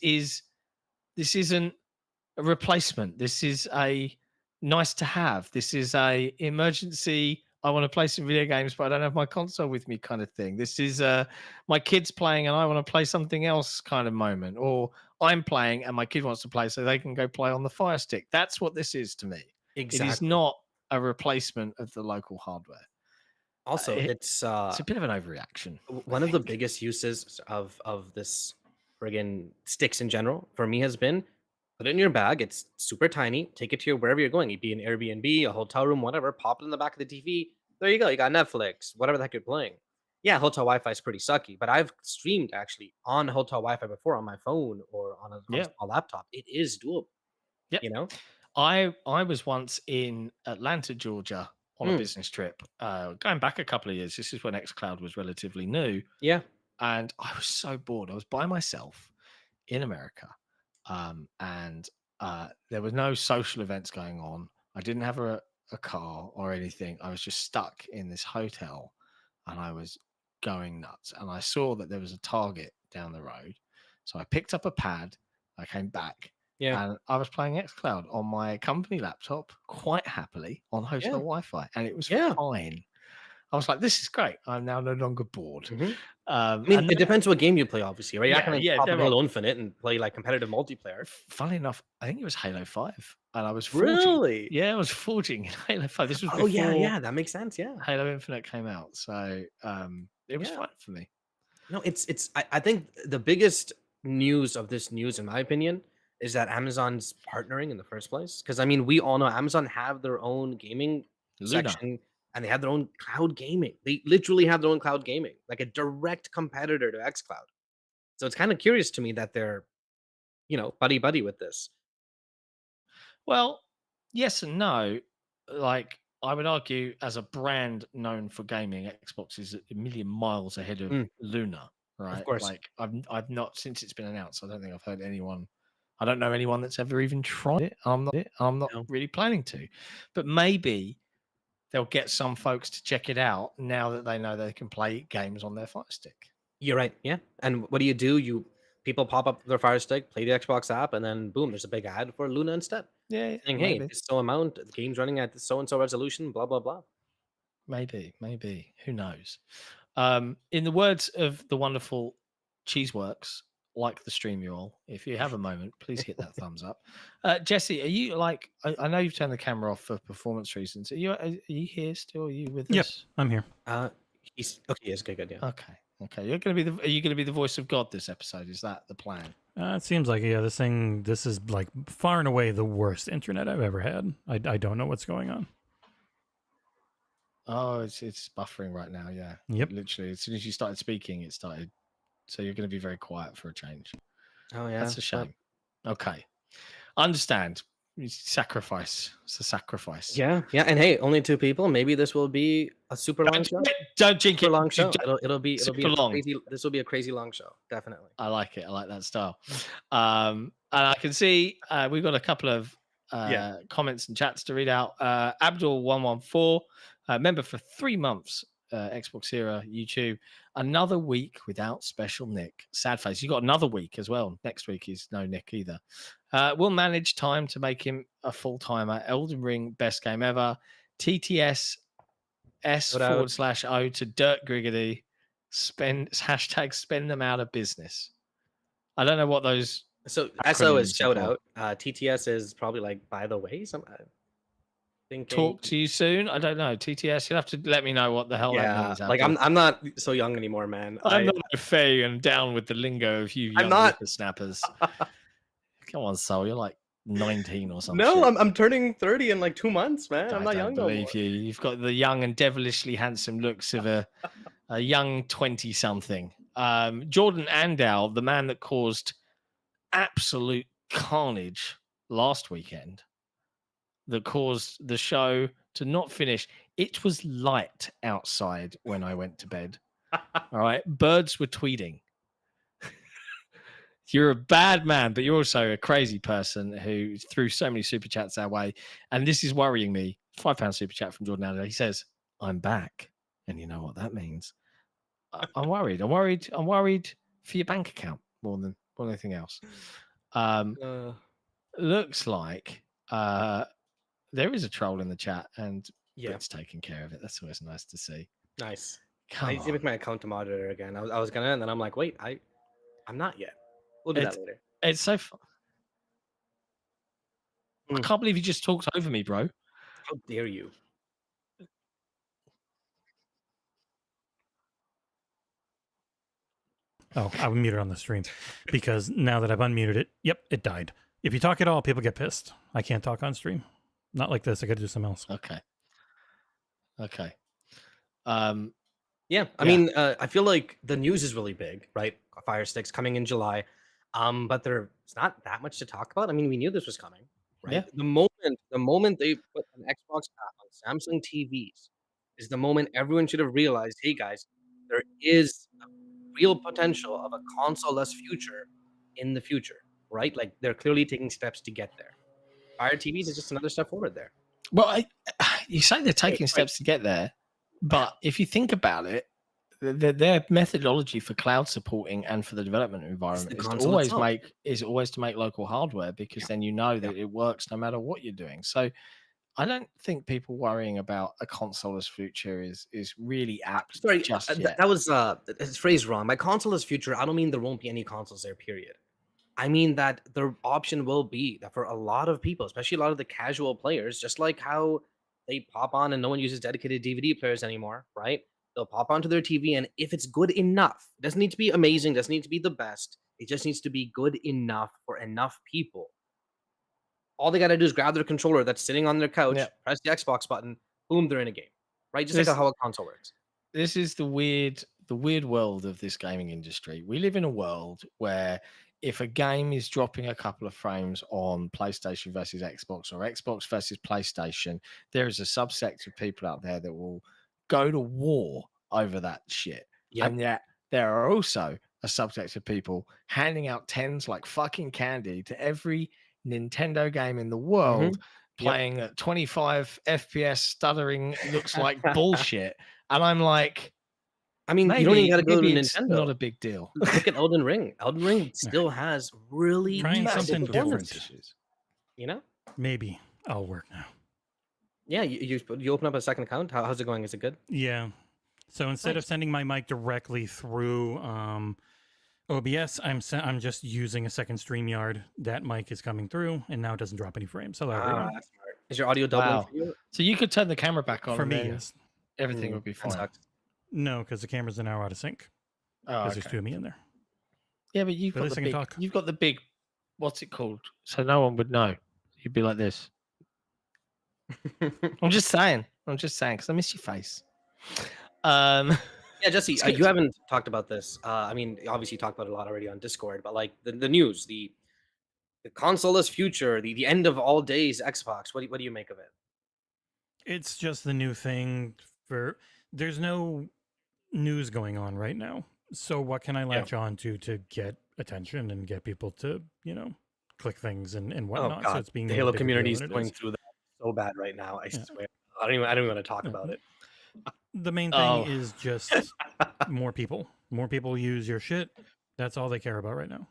isn't a replacement. This is a nice to have. This is a emergency. I want to play some video games, but I don't have my console with me kind of thing. This is my kid's playing and I want to play something else kind of moment. Or I'm playing and my kid wants to play so they can go play on the Fire Stick. That's what this is to me. Exactly. It is not a replacement of the local hardware. Also, it's a bit of an overreaction. One of the biggest uses of this friggin' sticks in general for me has been put it in your bag. It's super tiny. Take it to wherever you're going. It'd be an Airbnb, a hotel room, whatever. Pop it in the back of the TV. There you go. You got Netflix, whatever the heck you're playing. Yeah, hotel Wi-Fi is pretty sucky, but I've streamed actually on hotel Wi-Fi before on my phone or on a small laptop. It is doable. Yeah, you know. I was once in Atlanta, Georgia, on a business trip, going back a couple of years. This is when Xcloud was relatively new. Yeah, and I was so bored. I was by myself in America. And there were no social events going on. I didn't have a car or anything. I was just stuck in this hotel and I was going nuts. And I saw that there was a Target down the road. So I picked up a pad. I came back. Yeah. And I was playing Xcloud on my company laptop quite happily on hotel Wi-Fi. And it was fine. I was like, this is great. I'm now no longer bored. Mm-hmm. I mean, it depends what game you play, obviously, right? Yeah, pop Halo Infinite and play like competitive multiplayer. Funnily enough, I think it was Halo 5. And I was forging. Really? Yeah, I was forging in Halo 5. This was before that makes sense. Yeah. Halo Infinite came out. So it was fun for me. No, I think the biggest news of this news, in my opinion, is that Amazon's partnering in the first place. Because I mean, we all know Amazon have their own gaming section. And they have their own cloud gaming. They literally have their own cloud gaming, like a direct competitor to Xcloud. So it's kind of curious to me that they're, buddy with this. Well, yes and no. Like, I would argue, as a brand known for gaming, Xbox is a million miles ahead of Luna, right? Of course. Like, I've not, since it's been announced, I don't think I've heard anyone. I don't know anyone that's ever even tried it. I'm not really planning to, but maybe they'll get some folks to check it out now that they know they can play games on their Fire Stick. You're right. Yeah. And what do? People pop up their Fire Stick, play the Xbox app, and then boom, there's a big ad for Luna instead. Yeah. Saying, hey, this so amount, the game's running at this so-and-so resolution, blah, blah, blah. Maybe. Who knows? In the words of the wonderful Cheeseworks, like the stream you all, if you have a moment, please hit that thumbs up. Jesse, are you like, I know you've turned the camera off for performance reasons. Are you here still? Are you with us? Yep, I'm here. He's okay. Yes, good, yeah. Okay. Are you going to be the voice of God this episode? Is that the plan? It seems like, this is like far and away the worst internet I've ever had. I don't know what's going on. Oh, it's buffering right now. Yeah. Yep. Literally, as soon as you started speaking, it started. So you're going to be very quiet for a change. Oh yeah, that's a shame. Okay, I understand. Sacrifice. It's a sacrifice. Yeah. And hey, only 2 people. Maybe this will be a super long show. Don't jinx it. Long show. It'll be long. This will be a crazy long show. Definitely. I like it. I like that style. And I can see we've got a couple of comments and chats to read out. Abdul114, member for 3 months. XboxEra YouTube. Another week without special Nick. Sad face. You got another week as well. Next week is no Nick either. We'll manage time to make him a full timer. Elden Ring, best game ever. TTS S/O to Dirt Griggity. Spend them out of business. I don't know what those. So SO is shout out. TTS is probably like by the way. Talk to you soon. I don't know. TTS, you'll have to let me know what the hell that means. Like I'm not so young anymore, man. I'm not fey and down with the lingo of you young whippersnappers. Come on, Sol, you're like 19 or something. No, I'm turning 30 in like 2 months, man. I'm not young no more. I believe you. You've got the young and devilishly handsome looks of a young 20-something. Jordan Andal, the man that caused absolute carnage last weekend, that caused the show to not finish. It was light outside when I went to bed. All right. Birds were tweeting. You're a bad man, but you're also a crazy person who threw so many super chats our way. And this is worrying me. £5 super chat from Jordan Allen. He says, I'm back. And you know what that means. I'm worried. I'm worried for your bank account more than anything else. Looks like there is a troll in the chat, and it's taking care of it. That's always nice to see. Nice. Come I need to make my account a moderator again. I was gonna, and then I'm like, wait, I'm not yet. We'll do that later. It's so fun. I can't believe you just talked over me, bro. How dare you? Oh, I muted on the stream because now that I've unmuted it, it died. If you talk at all, people get pissed. I can't talk on stream. Not like this. I got to do something else. Okay. Yeah, I mean, I feel like the news is really big, right? Fire Stick's coming in July, but there's not that much to talk about. I mean, we knew this was coming, right? Yeah. The moment they put an Xbox app on Samsung TVs is the moment everyone should have realized, hey guys, there is a real potential of a console-less future in the future, right? Like they're clearly taking steps to get there. Fire TVs is just another step forward there. Well, you say they're taking steps to get there, but if you think about it, their methodology for cloud supporting and for the development environment is always to make local hardware, because then you know that it works no matter what you're doing. So I don't think people worrying about a console-less future is really apt. Sorry, just yet. that was it's phrased wrong. By console-less future, I don't mean there won't be any consoles there, period. I mean that the option will be that for a lot of people, especially a lot of the casual players, just like how they pop on and no one uses dedicated DVD players anymore, right? They'll pop onto their TV, and if it's good enough, it doesn't need to be amazing, doesn't need to be the best. It just needs to be good enough for enough people. All they got to do is grab their controller that's sitting on their couch, press the Xbox button, boom, they're in a game, right? Just like how a console works. This is the weird world of this gaming industry. We live in a world where if a game is dropping a couple of frames on PlayStation versus Xbox, or Xbox versus PlayStation, there is a subsect of people out there that will go to war over that shit. And yet there are also a subset of people handing out tens like fucking candy to every Nintendo game in the world, playing at 25 FPS, stuttering, looks like bullshit. And I'm like, I mean, you don't even got to go to it's Nintendo. Not a big deal. Look at Elden Ring. Elden Ring still has really something different. Issues. You know? Maybe I'll work now. Yeah, you open up a second account. How's it going? Is it good? Yeah. So instead of sending my mic directly through OBS, I'm just using a second StreamYard. That mic is coming through, and now it doesn't drop any frames. Hello, everyone. That's smart. Is your audio doubling for you? So you could turn the camera back on. For me, yes. Everything would be fine. No, because the cameras are now out of sync. Because there's two of me in there. Yeah, but you've got the big, what's it called? So no one would know. You'd be like this. I'm just saying, because I miss your face. Yeah, Jesse, you haven't talked about this. I mean, obviously you talked about it a lot already on Discord, but like the news, the console-less future, the end of all days Xbox. What do you make of it? It's just the new thing there's no news going on right now. So what can I latch on to get attention and get people to, click things and whatnot? Oh, God. So it's being the Halo community is going through that so bad right now. I swear. I don't even want to talk about it. The main thing is just more people. More people use your shit. That's all they care about right now.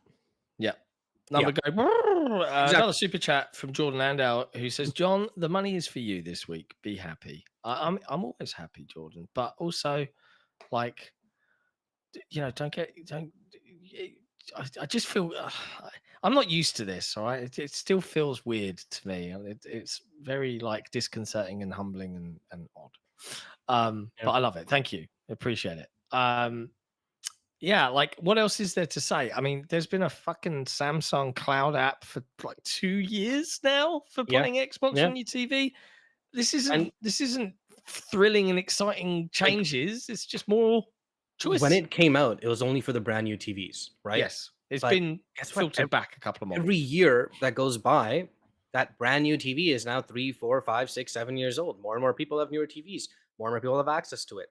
Yeah. Another super chat from Jordan Landau, who says, John, the money is for you this week. Be happy. I'm always happy, Jordan, but also like, I just feel I'm not used to this. All right. It still feels weird to me. It's very like disconcerting and humbling and odd. But I love it. Thank you. I appreciate it. Yeah, like what else is there to say? I mean, there's been a fucking Samsung Cloud app for like 2 years now for playing Xbox on your TV. This isn't thrilling and exciting changes. It's just more choice. When it came out, it was only for the brand new TVs, right? Yes, it's been filtered back a couple of months. Every year that goes by, that brand new TV is now 3, 4, 5, 6, 7 years old. More and more people have newer TVs. More and more people have access to it.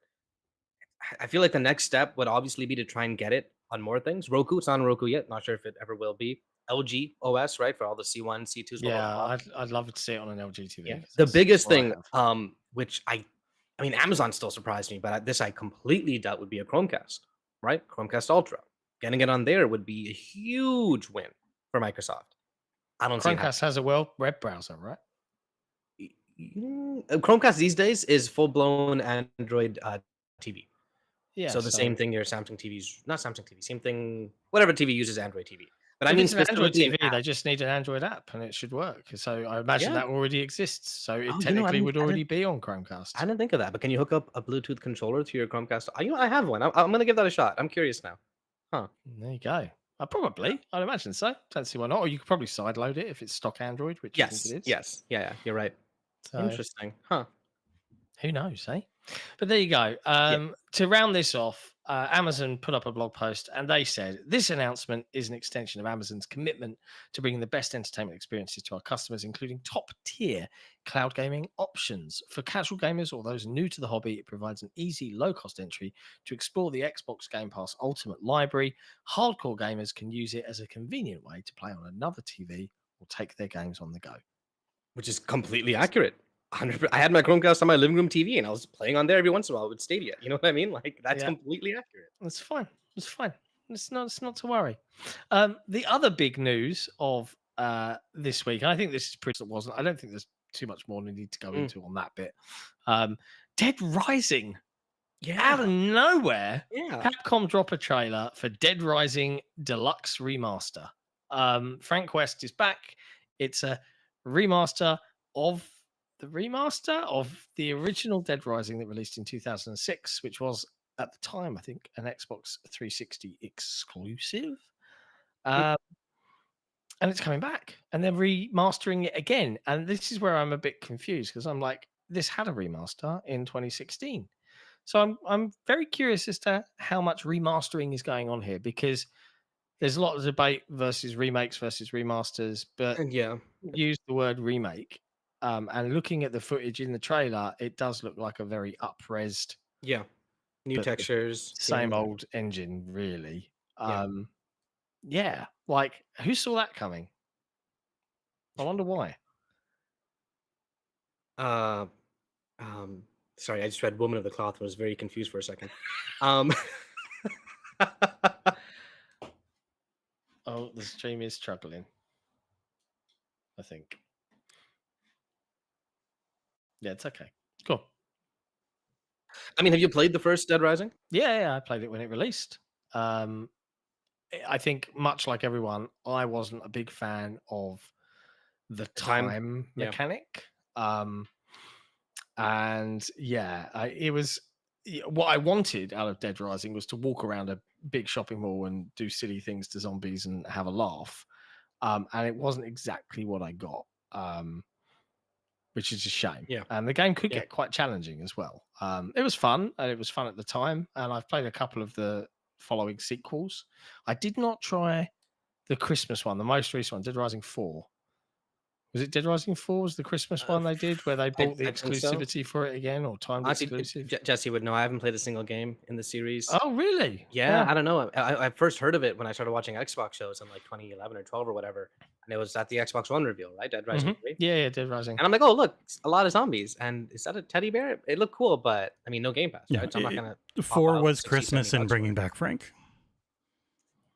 I feel like the next step would obviously be to try and get it on more things. Roku, it's not on Roku yet. Not sure if it ever will be. LG OS, right, for all the C1, C2s. Yeah, I'd love to see it on an LG TV. Yeah. The biggest thing, which I mean, Amazon still surprised me, but this I completely doubt would be a Chromecast, right? Chromecast Ultra. Getting it on there would be a huge win for Microsoft. I don't see Chromecast has a web browser, right? Chromecast these days is full-blown Android TV. Yeah. So the same thing your Samsung TVs, not Samsung TV, same thing, whatever TV uses Android TV. But I mean, it's an Android specifically TV, they just need an Android app and it should work. So I imagine Yeah. that already exists. So it Oh, technically would already be on Chromecast. I didn't think of that, but can you hook up a Bluetooth controller to your Chromecast? I have one. I'm going to give that a shot. I'm curious now. Huh. There you go. Probably. I'd imagine so. Don't see why not. Or you could probably sideload it if it's stock Android, which I think it is. Yes. Yeah, you're right. So, interesting. Huh. Who knows, eh? But there you go. To round this off, Amazon put up a blog post and they said this announcement is an extension of Amazon's commitment to bringing the best entertainment experiences to our customers, including top tier cloud gaming options. For casual gamers or those new to the hobby, it provides an easy, low cost entry to explore the Xbox Game Pass Ultimate Library. Hardcore gamers can use it as a convenient way to play on another TV or take their games on the go. Which is completely accurate. 100%. I had my Chromecast on my living room TV and I was playing on there every once in a while with Stadia. You know what I mean? Like that's completely accurate. That's fine. It's fine. It's not to worry. The other big news of this week, and I think this is pretty. It wasn't. I don't think there's too much more we need to go into on that bit. Dead Rising. Out of nowhere, Capcom drop a trailer for Dead Rising Deluxe Remaster. Frank West is back. It's a remaster of the original Dead Rising that released in 2006, which was at the time, I think, an Xbox 360 exclusive. And it's coming back and they're remastering it again. And this is where I'm a bit confused because I'm like, this had a remaster in 2016. So I'm very curious as to how much remastering is going on here because there's a lot of debate versus remakes versus remasters, but use the word remake. And looking at the footage in the trailer, it does look like a very up-resed. Yeah. New textures. Same old engine, really. Yeah. Like, who saw that coming? I wonder why. Sorry, I just read Woman of the Cloth and was very confused for a second. Oh, the stream is struggling, I think. Yeah, it's okay. Cool. I mean, have you played the first Dead Rising? Yeah, I played it when it released. I think much like everyone, I wasn't a big fan of the time mechanic. It was what I wanted out of Dead Rising was to walk around a big shopping mall and do silly things to zombies and have a laugh. And it wasn't exactly what I got. Which is a shame. Yeah. And the game could get quite challenging as well. It was fun, and it was fun at the time. And I've played a couple of the following sequels. I did not try the Christmas one, the most recent one, Dead Rising 4. Was it Dead Rising 4 was the Christmas one they did where they bought the exclusivity for it again or timed exclusive? Jesse would know. I haven't played a single game in the series. Oh, really? Yeah, I don't know. I first heard of it when I started watching Xbox shows in like 2011 or 12 or whatever. And it was at the Xbox One reveal, right? Dead Rising 3? Yeah, Dead Rising. And I'm like, oh, look, a lot of zombies. And is that a teddy bear? It looked cool, but I mean, no Game Pass, right? So I'm not going to. 4 was Christmas and bringing back Frank.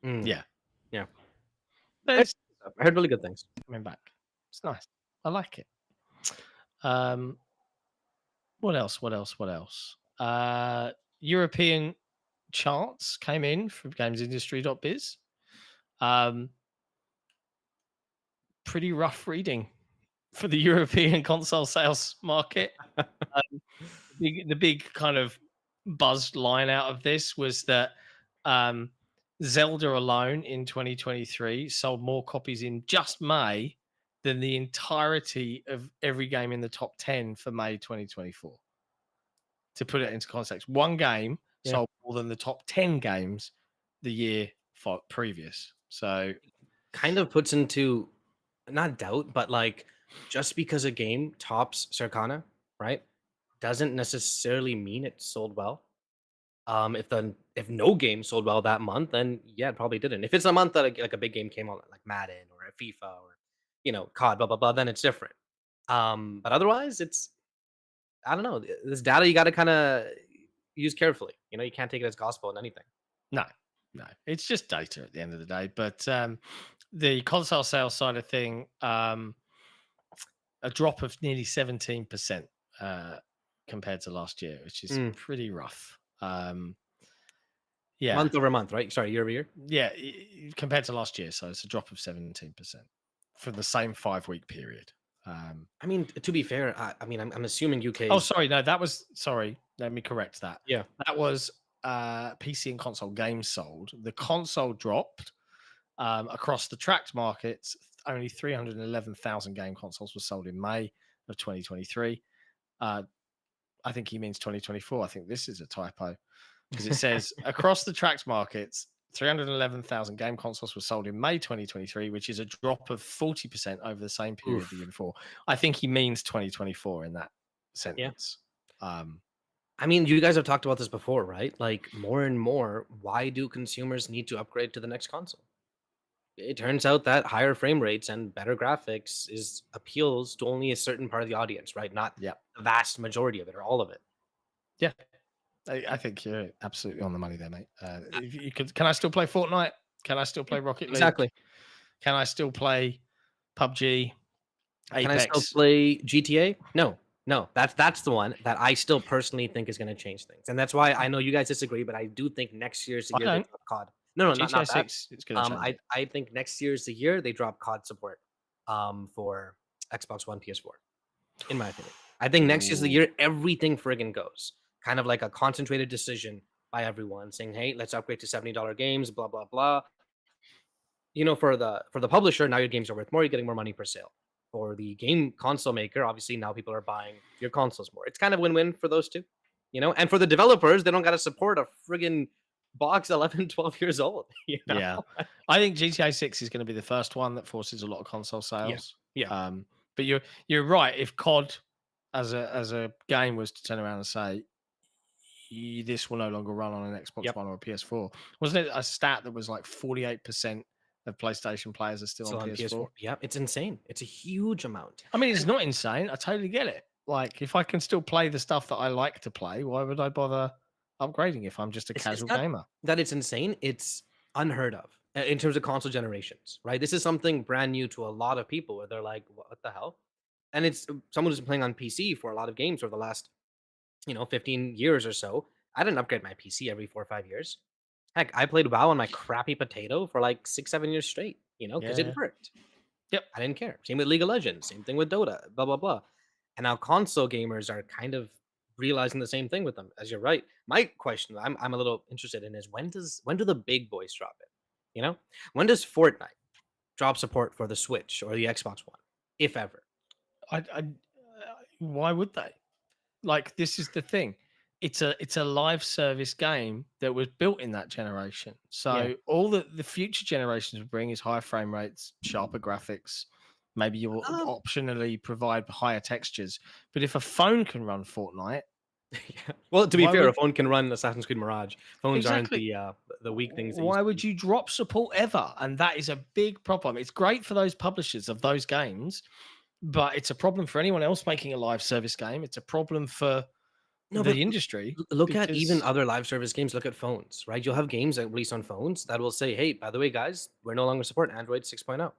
Yeah. I heard really good things. Coming back. It's nice. I like it. What else? European charts came in from gamesindustry.biz. Pretty rough reading for the European console sales market. The big kind of buzzed line out of this was that Zelda alone in 2023 sold more copies in just May than the entirety of every game in the top 10 for May 2024. To put it into context, one game sold more than the top 10 games the year previous. So kind of puts into not doubt, but like just because a game tops Circana, right, doesn't necessarily mean it sold well. If the if no game sold well that month, then yeah, it probably didn't. If it's a month that like a big game came out, like Madden or a FIFA or COD, blah blah blah, then it's different. But otherwise, it's I don't know. This data you got to kind of use carefully. You can't take it as gospel in anything. No, it's just data at the end of the day. But the console sales side of thing, a drop of nearly 17% compared to last year, which is pretty rough. Yeah, month over month, right? Sorry, year over year. Yeah, compared to last year, so it's a drop of 17% for the same 5-week period. I mean, to be fair, I'm assuming UK. Oh, sorry, no, that was sorry. Let me correct that. Yeah, that was PC and console games sold. The console dropped across the tracked markets. Only 311,000 game consoles were sold in May of 2023. I think he means 2024. I think this is a typo because it says across the tracked markets, 311,000 game consoles were sold in May 2023, which is a drop of 40% over the same period the year before. I think he means 2024 in that sentence. Yeah. I mean, you guys have talked about this before, right? Like more and more, why do consumers need to upgrade to the next console? It turns out that higher frame rates and better graphics appeals to only a certain part of the audience, right? Not the vast majority of it or all of it. Yeah. I think you're absolutely on the money there, mate. If you can I still play Fortnite? Can I still play Rocket League? Exactly. Can I still play PUBG? Apex? Can I still play GTA? No. That's the one that I still personally think is going to change things, and that's why I know you guys disagree, but I do think next year's the year they drop COD. No, not that. 6, it's going to change. I think next year's the year they drop COD support for Xbox One, PS4. In my opinion, I think next year's the year everything friggin' goes. Kind of like a concentrated decision by everyone saying, hey, let's upgrade to $70 games, blah, blah, blah. For the publisher, now your games are worth more, you're getting more money per sale. For the game console maker, obviously now people are buying your consoles more. It's kind of win-win for those two, and for the developers, they don't got to support a friggin' box 11, 12 years old. Yeah. I think GTA 6 is going to be the first one that forces a lot of console sales. Yeah. But you're right. If COD as a game was to turn around and say, this will no longer run on an Xbox One or a PS4. Wasn't it a stat that was like 48% of PlayStation players are still on PS4? Yeah, it's insane. It's a huge amount. I mean, it's not insane. I totally get it. Like, if I can still play the stuff that I like to play, why would I bother upgrading if I'm just a casual gamer? That it's insane. It's unheard of in terms of console generations, right? This is something brand new to a lot of people where they're like, what the hell? And it's someone who's been playing on PC for a lot of games over the last 15 years or so. I didn't upgrade my PC every 4 or 5 years. Heck, I played WoW on my crappy potato for like 6-7 years straight, because it worked. Yep. I didn't care. Same with League of Legends. Same thing with Dota, blah, blah, blah. And now console gamers are kind of realizing the same thing with them, as you're right. My question I'm a little interested in is when do the big boys drop it? When does Fortnite drop support for the Switch or the Xbox One, if ever? Why would they? Like, this is the thing. It's a live service game that was built in that generation. So all the future generations will bring is higher frame rates, sharper graphics. Maybe you'll optionally provide higher textures. But if a phone can run Fortnite, well, to be fair, a phone can run Assassin's Creed Mirage. Phones aren't the weak things. Why would you drop support ever? And that is a big problem. It's great for those publishers of those games, but it's a problem for anyone else making a live service game. It's a problem for the industry. Look at even other live service games. Look at phones, right? You'll have games that release on phones that will say, hey, by the way, guys, we're no longer supporting Android 6.0.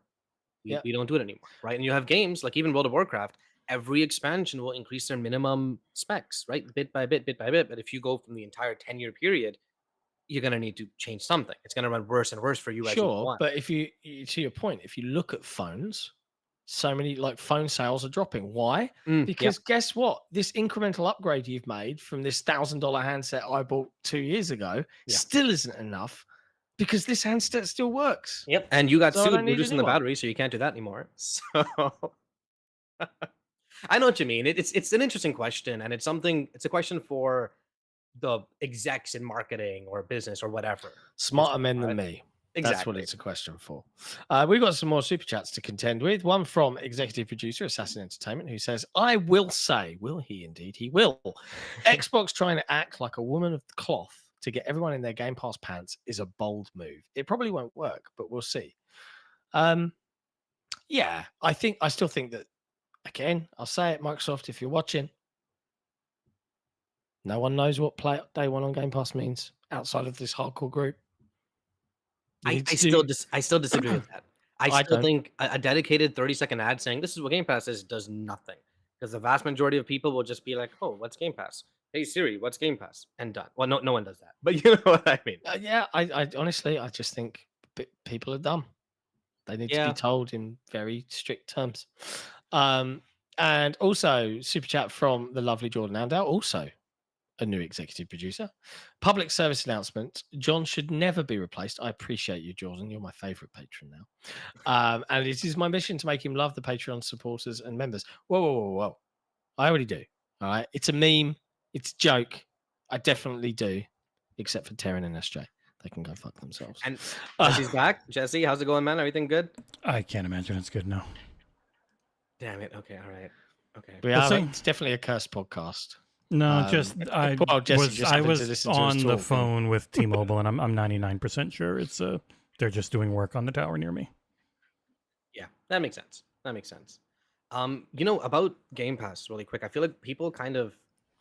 We don't do it anymore, right? And you have games like even World of Warcraft. Every expansion will increase their minimum specs, right? Bit by bit. But if you go from the entire 10-year period, you're going to need to change something. It's going to run worse and worse for you as you go on. But to your point, if you look at phones, so many phone sales are dropping. Why? Because guess what? This incremental upgrade you've made from this $1,000 handset I bought 2 years ago still isn't enough because this handset still works. Yep. And you got sued reducing the battery, so you can't do that anymore. So I know what you mean. It's an interesting question, and it's a question for the execs in marketing or business or whatever. Smarter men than me. Exactly. That's what it's a question for. We've got some more super chats to contend with. One from executive producer Assassin Entertainment, who says, I will say, will he indeed? He will. Xbox trying to act like a woman of the cloth to get everyone in their Game Pass pants is a bold move. It probably won't work, but we'll see. Yeah, I still think that, again, I'll say it, Microsoft, if you're watching, no one knows what play day one on Game Pass means outside of this hardcore group. I still disagree with that. I still think a dedicated 30-second ad saying this is what Game Pass is does nothing, because the vast majority of people will just be like, "Oh, what's Game Pass? Hey Siri, what's Game Pass?" and done. Well, no one does that, but you know what I mean. Yeah, I honestly, I just think people are dumb. They need to be told in very strict terms. And also, super chat from the lovely Jordan Andau, also a new executive producer. Public service announcement: John should never be replaced. I appreciate you, Jordan. You're my favorite patron now. And it is my mission to make him love the Patreon supporters and members. Whoa. I already do. All right. It's a meme. It's a joke. I definitely do, except for Terran and SJ. They can go fuck themselves. And Jesse's back. Jesse, how's it going, man? Everything good? I can't imagine it's good now. Damn it. Okay. All right. Okay. It's definitely a cursed podcast. No, I was on the phone with T-Mobile, and I'm 99% sure it's they're just doing work on the tower near me. Yeah, that makes sense. About Game Pass, really quick, I feel like people kind of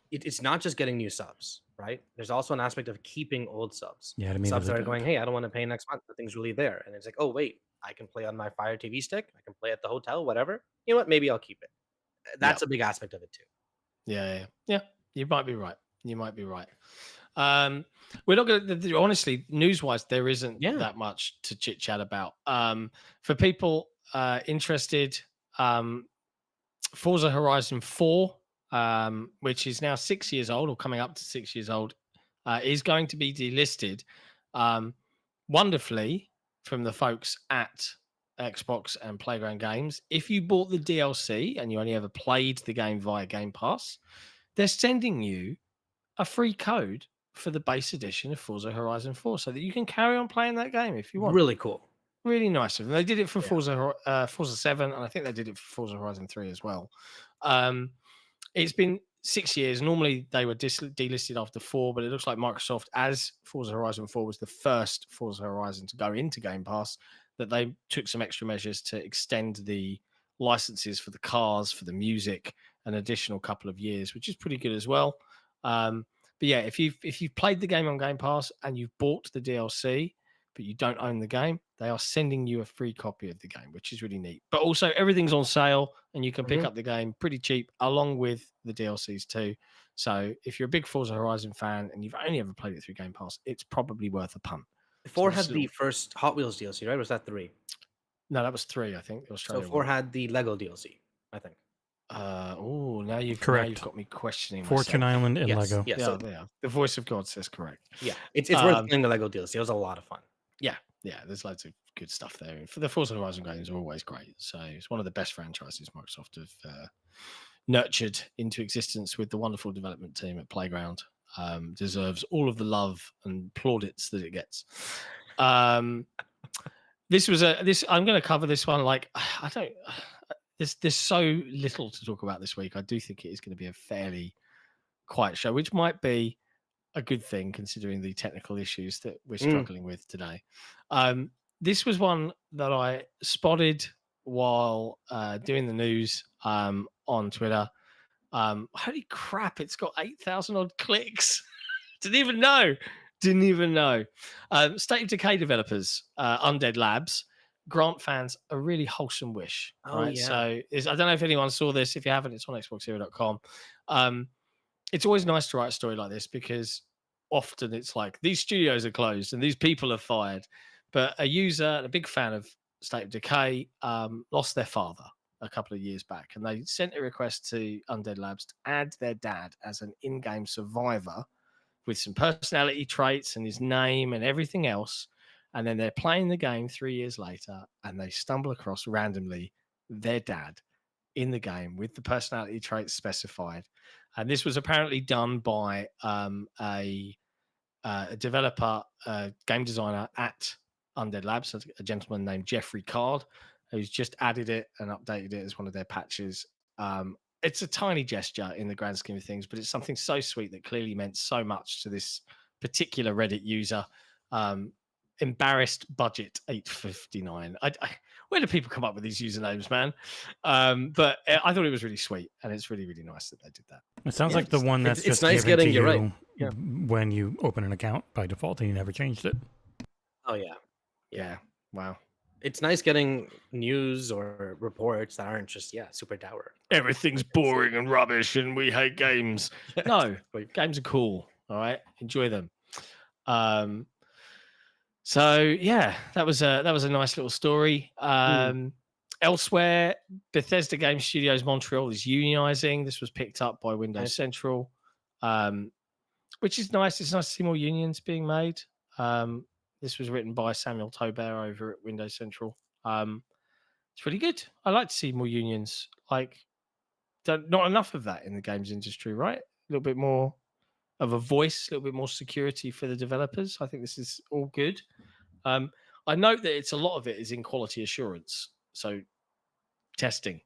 it's not just getting new subs, right? There's also an aspect of keeping old subs. Yeah, to me, subs that are going, hey, I don't want to pay next month. Nothing's really there, and it's like, oh wait, I can play on my Fire TV stick. I can play at the hotel, whatever. You know what? Maybe I'll keep it. That's a big aspect of it too. Yeah. You might be right. We're not going to, honestly, news-wise, there isn't that much to chit-chat about. For people interested, Forza Horizon 4, which is now 6 years old, or coming up to 6 years old, is going to be delisted wonderfully from the folks at Xbox and Playground Games. If you bought the DLC and you only ever played the game via Game Pass, they're sending you a free code for the base edition of Forza Horizon 4 so that you can carry on playing that game if you want. Really cool. Really nice of them. They did it for Forza 7, and I think they did it for Forza Horizon 3 as well. It's been 6 years. Normally, they were delisted after 4, but it looks like Microsoft, as Forza Horizon 4 was the first Forza Horizon to go into Game Pass, that they took some extra measures to extend the licenses for the cars, for the music, an additional couple of years, which is pretty good as well. But yeah, if you've played the game on Game Pass and you've bought the DLC, but you don't own the game, they are sending you a free copy of the game, which is really neat. But also, everything's on sale, and you can pick up the game pretty cheap, along with the DLCs too. So if you're a big Forza Horizon fan and you've only ever played it through Game Pass, it's probably worth a punt. 4 had the first Hot Wheels DLC, right? Or was that 3? No, that was 3, I think. So 4 had the Lego DLC, I think. Now you've got me questioning Fortune myself. Island and Lego. Yeah, so the voice of God says correct. Yeah, it's worth playing the Lego DLC. It was a lot of fun. Yeah, there's loads of good stuff there. And for the Forza Horizon games are always great. So it's one of the best franchises Microsoft have nurtured into existence with the wonderful development team at Playground. Deserves all of the love and plaudits that it gets. I'm going to cover this one. Like, there's so little to talk about this week. I do think it is going to be a fairly quiet show, which might be a good thing considering the technical issues that we're struggling with today. This was one that I spotted while doing the news on Twitter. Holy crap, it's got 8,000 odd clicks. Didn't even know. State of Decay developers, Undead Labs, grant fans a really wholesome wish. Right? Yeah. So I don't know if anyone saw this. If you haven't, it's on XboxEra.com. It's always nice to write a story like this because often it's like these studios are closed and these people are fired. But a user, a big fan of State of Decay, lost their father a couple of years back, and they sent a request to Undead Labs to add their dad as an in-game survivor with some personality traits and his name and everything else. And then they're playing the game 3 years later and they stumble across randomly their dad in the game with the personality traits specified. And this was apparently done by a developer, game designer at Undead Labs, a gentleman named Jeffrey Card, who's just added it and updated it as one of their patches. It's a tiny gesture in the grand scheme of things, but it's something so sweet that clearly meant so much to this particular Reddit user. Embarrassed budget 859. Where do people come up with these usernames, man? But I thought it was really sweet, and it's really, really nice that they did that. It sounds like the one that's it's just nice given getting to you you right. Yeah. when you open an account by default and you never changed it. Oh yeah. Yeah. Wow. It's nice getting news or reports that aren't just super dour. Everything's boring and rubbish, and we hate games. No, games are cool. All right, enjoy them. So yeah, that was a nice little story. Elsewhere, Bethesda Game Studios Montreal is unionizing. This was picked up by Windows Central, which is nice. It's nice to see more unions being made. This was written by Samuel Tobert over at Windows Central. It's really good. I like to see more unions. Like, not enough of that in the games industry, right? A little bit more of a voice, a little bit more security for the developers. I think this is all good. I note that a lot of it is in quality assurance. So testing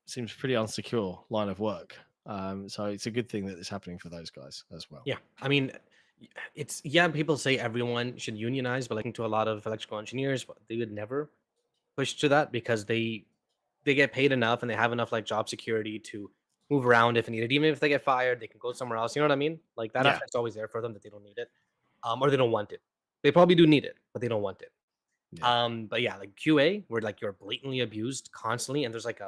seems pretty unsecure line of work. So it's a good thing that it's happening for those guys as well. Yeah. I mean, people say everyone should unionize, but like to a lot of electrical engineers, they would never push to that because they get paid enough and they have enough like job security to move around if needed. Even if they get fired, they can go somewhere else. You know what I mean? Like that aspect's always there for them, that they don't need it, or they don't want it. They probably do need it, but they don't want it. Yeah. But yeah, like QA, where like you're blatantly abused constantly, and there's like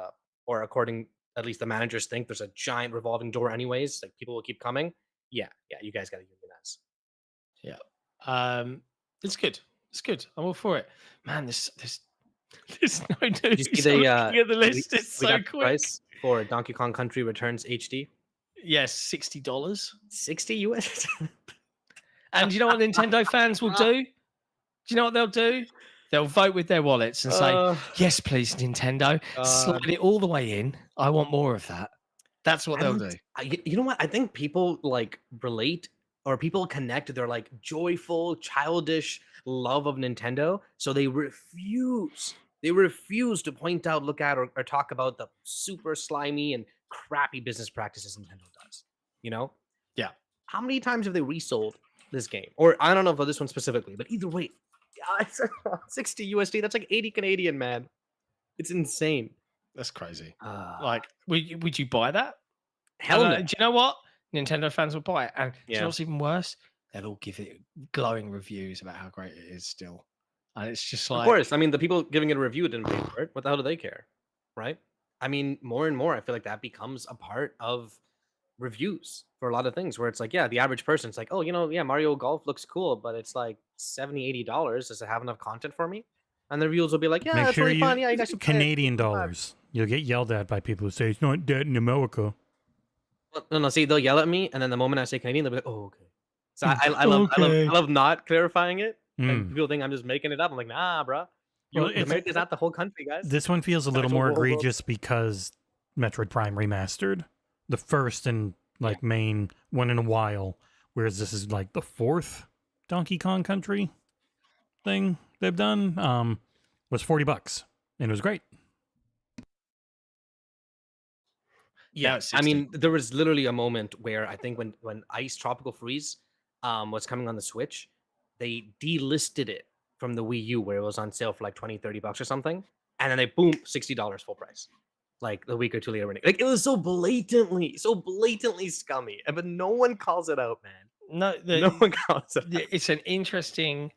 or according at least the managers think there's a giant revolving door anyways. Like people will keep coming. Yeah, you guys got to unionize. Yeah, it's good. It's good. I'm all for it, man. There's no news. Did you see the list? It's so got quick. Price for Donkey Kong Country Returns HD. Yes, $60. $60 US. And you know what Nintendo fans will do? Do you know what they'll do? They'll vote with their wallets and say, "Yes, please, Nintendo, slide it all the way in. I want more of that." That's what they'll do. You know what? I think people like relate, or people connect to their like joyful, childish love of Nintendo. So they refuse to point out, look at, or talk about the super slimy and crappy business practices Nintendo does. You know? Yeah. How many times have they resold this game? Or I don't know for this one specifically, but either way, it's $60 USD. That's like 80 Canadian, man. It's insane. That's crazy. Like, would you buy that? Hell no. Do you know what? Nintendo fans will buy it. And do you know Yeah. what's even worse? They'll all give it glowing reviews about how great it is still. And it's just like... Of course. I mean, the people giving it a review didn't pay for it. What the hell do they care? Right? I mean, more and more, I feel like that becomes a part of reviews for a lot of things, where it's like, yeah, the average person's like, oh, you know, yeah, Mario Golf looks cool, but it's like $70, $80. Does it have enough content for me? And the reviews will be like, yeah, Make that's sure really fun. Yeah, you guys should play it. Canadian dollars. You'll get yelled at by people who say it's not dead in America. Well, no, see, they'll yell at me, and then the moment I say Canadian, they'll be like, oh, okay. So I love not clarifying it. And people think I'm just making it up. I'm like, nah, bro. America's not the whole country, guys. This one feels a little more egregious because Metroid Prime Remastered, the first and main one in a while, whereas this is like the fourth Donkey Kong Country thing they've done, was $40, and it was great. Yeah, I mean, there was literally a moment where I think when Ice Tropical Freeze was coming on the Switch, they delisted it from the Wii U, where it was on sale for like $20-$30 or something, and then they boom, $60 full price, like a week or two later. Like it was so blatantly scummy, but no one calls it out, man. No one calls it out. It's an interesting.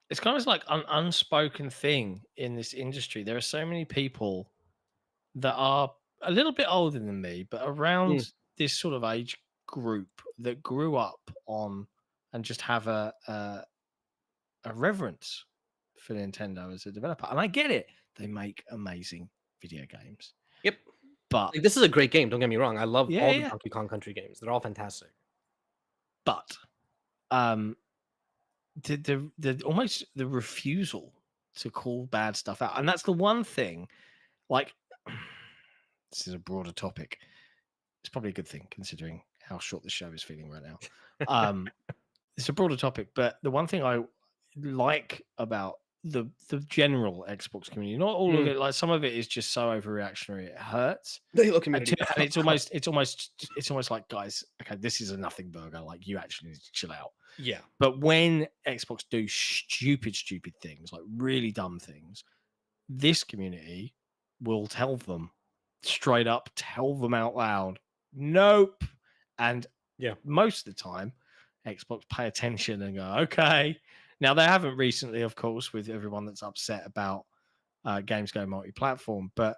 It's kind of like an unspoken thing in this industry. There are so many people that are a little bit older than me, but around this sort of age group that grew up on and just have a reverence for Nintendo as a developer. And I get it. They make amazing video games. Yep. But this is a great game. Don't get me wrong. I love all the Donkey Kong Country games. They're all fantastic. But the almost the refusal to call bad stuff out. And that's the one thing, like, this is a broader topic. It's probably a good thing considering how short the show is feeling right now. It's a broader topic, but the one thing I like about the general Xbox community, not all of it. Like some of it is just so overreactionary, it hurts. The Halo community, and it's almost like, guys, okay, this is a nothing burger. Like you actually need to chill out. Yeah. But when Xbox do stupid things, like really dumb things, this community will tell them straight up, tell them out loud, nope. And most of the time, Xbox pay attention and go, okay. Now they haven't recently, of course, with everyone that's upset about games going multi-platform, but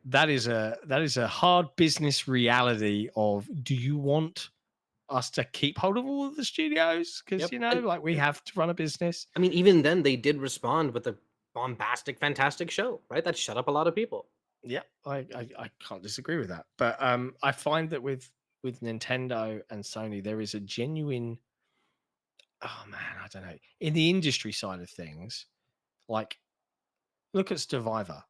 that is a hard business reality of, do you want us to keep hold of all of the studios? Because like we have to run a business. I mean, even then they did respond with a bombastic, fantastic show, right? That shut up a lot of people. Yeah, I can't disagree with that. But I find that with Nintendo and Sony, there is a genuine, oh man, I don't know, in the industry side of things, like look at Survivor.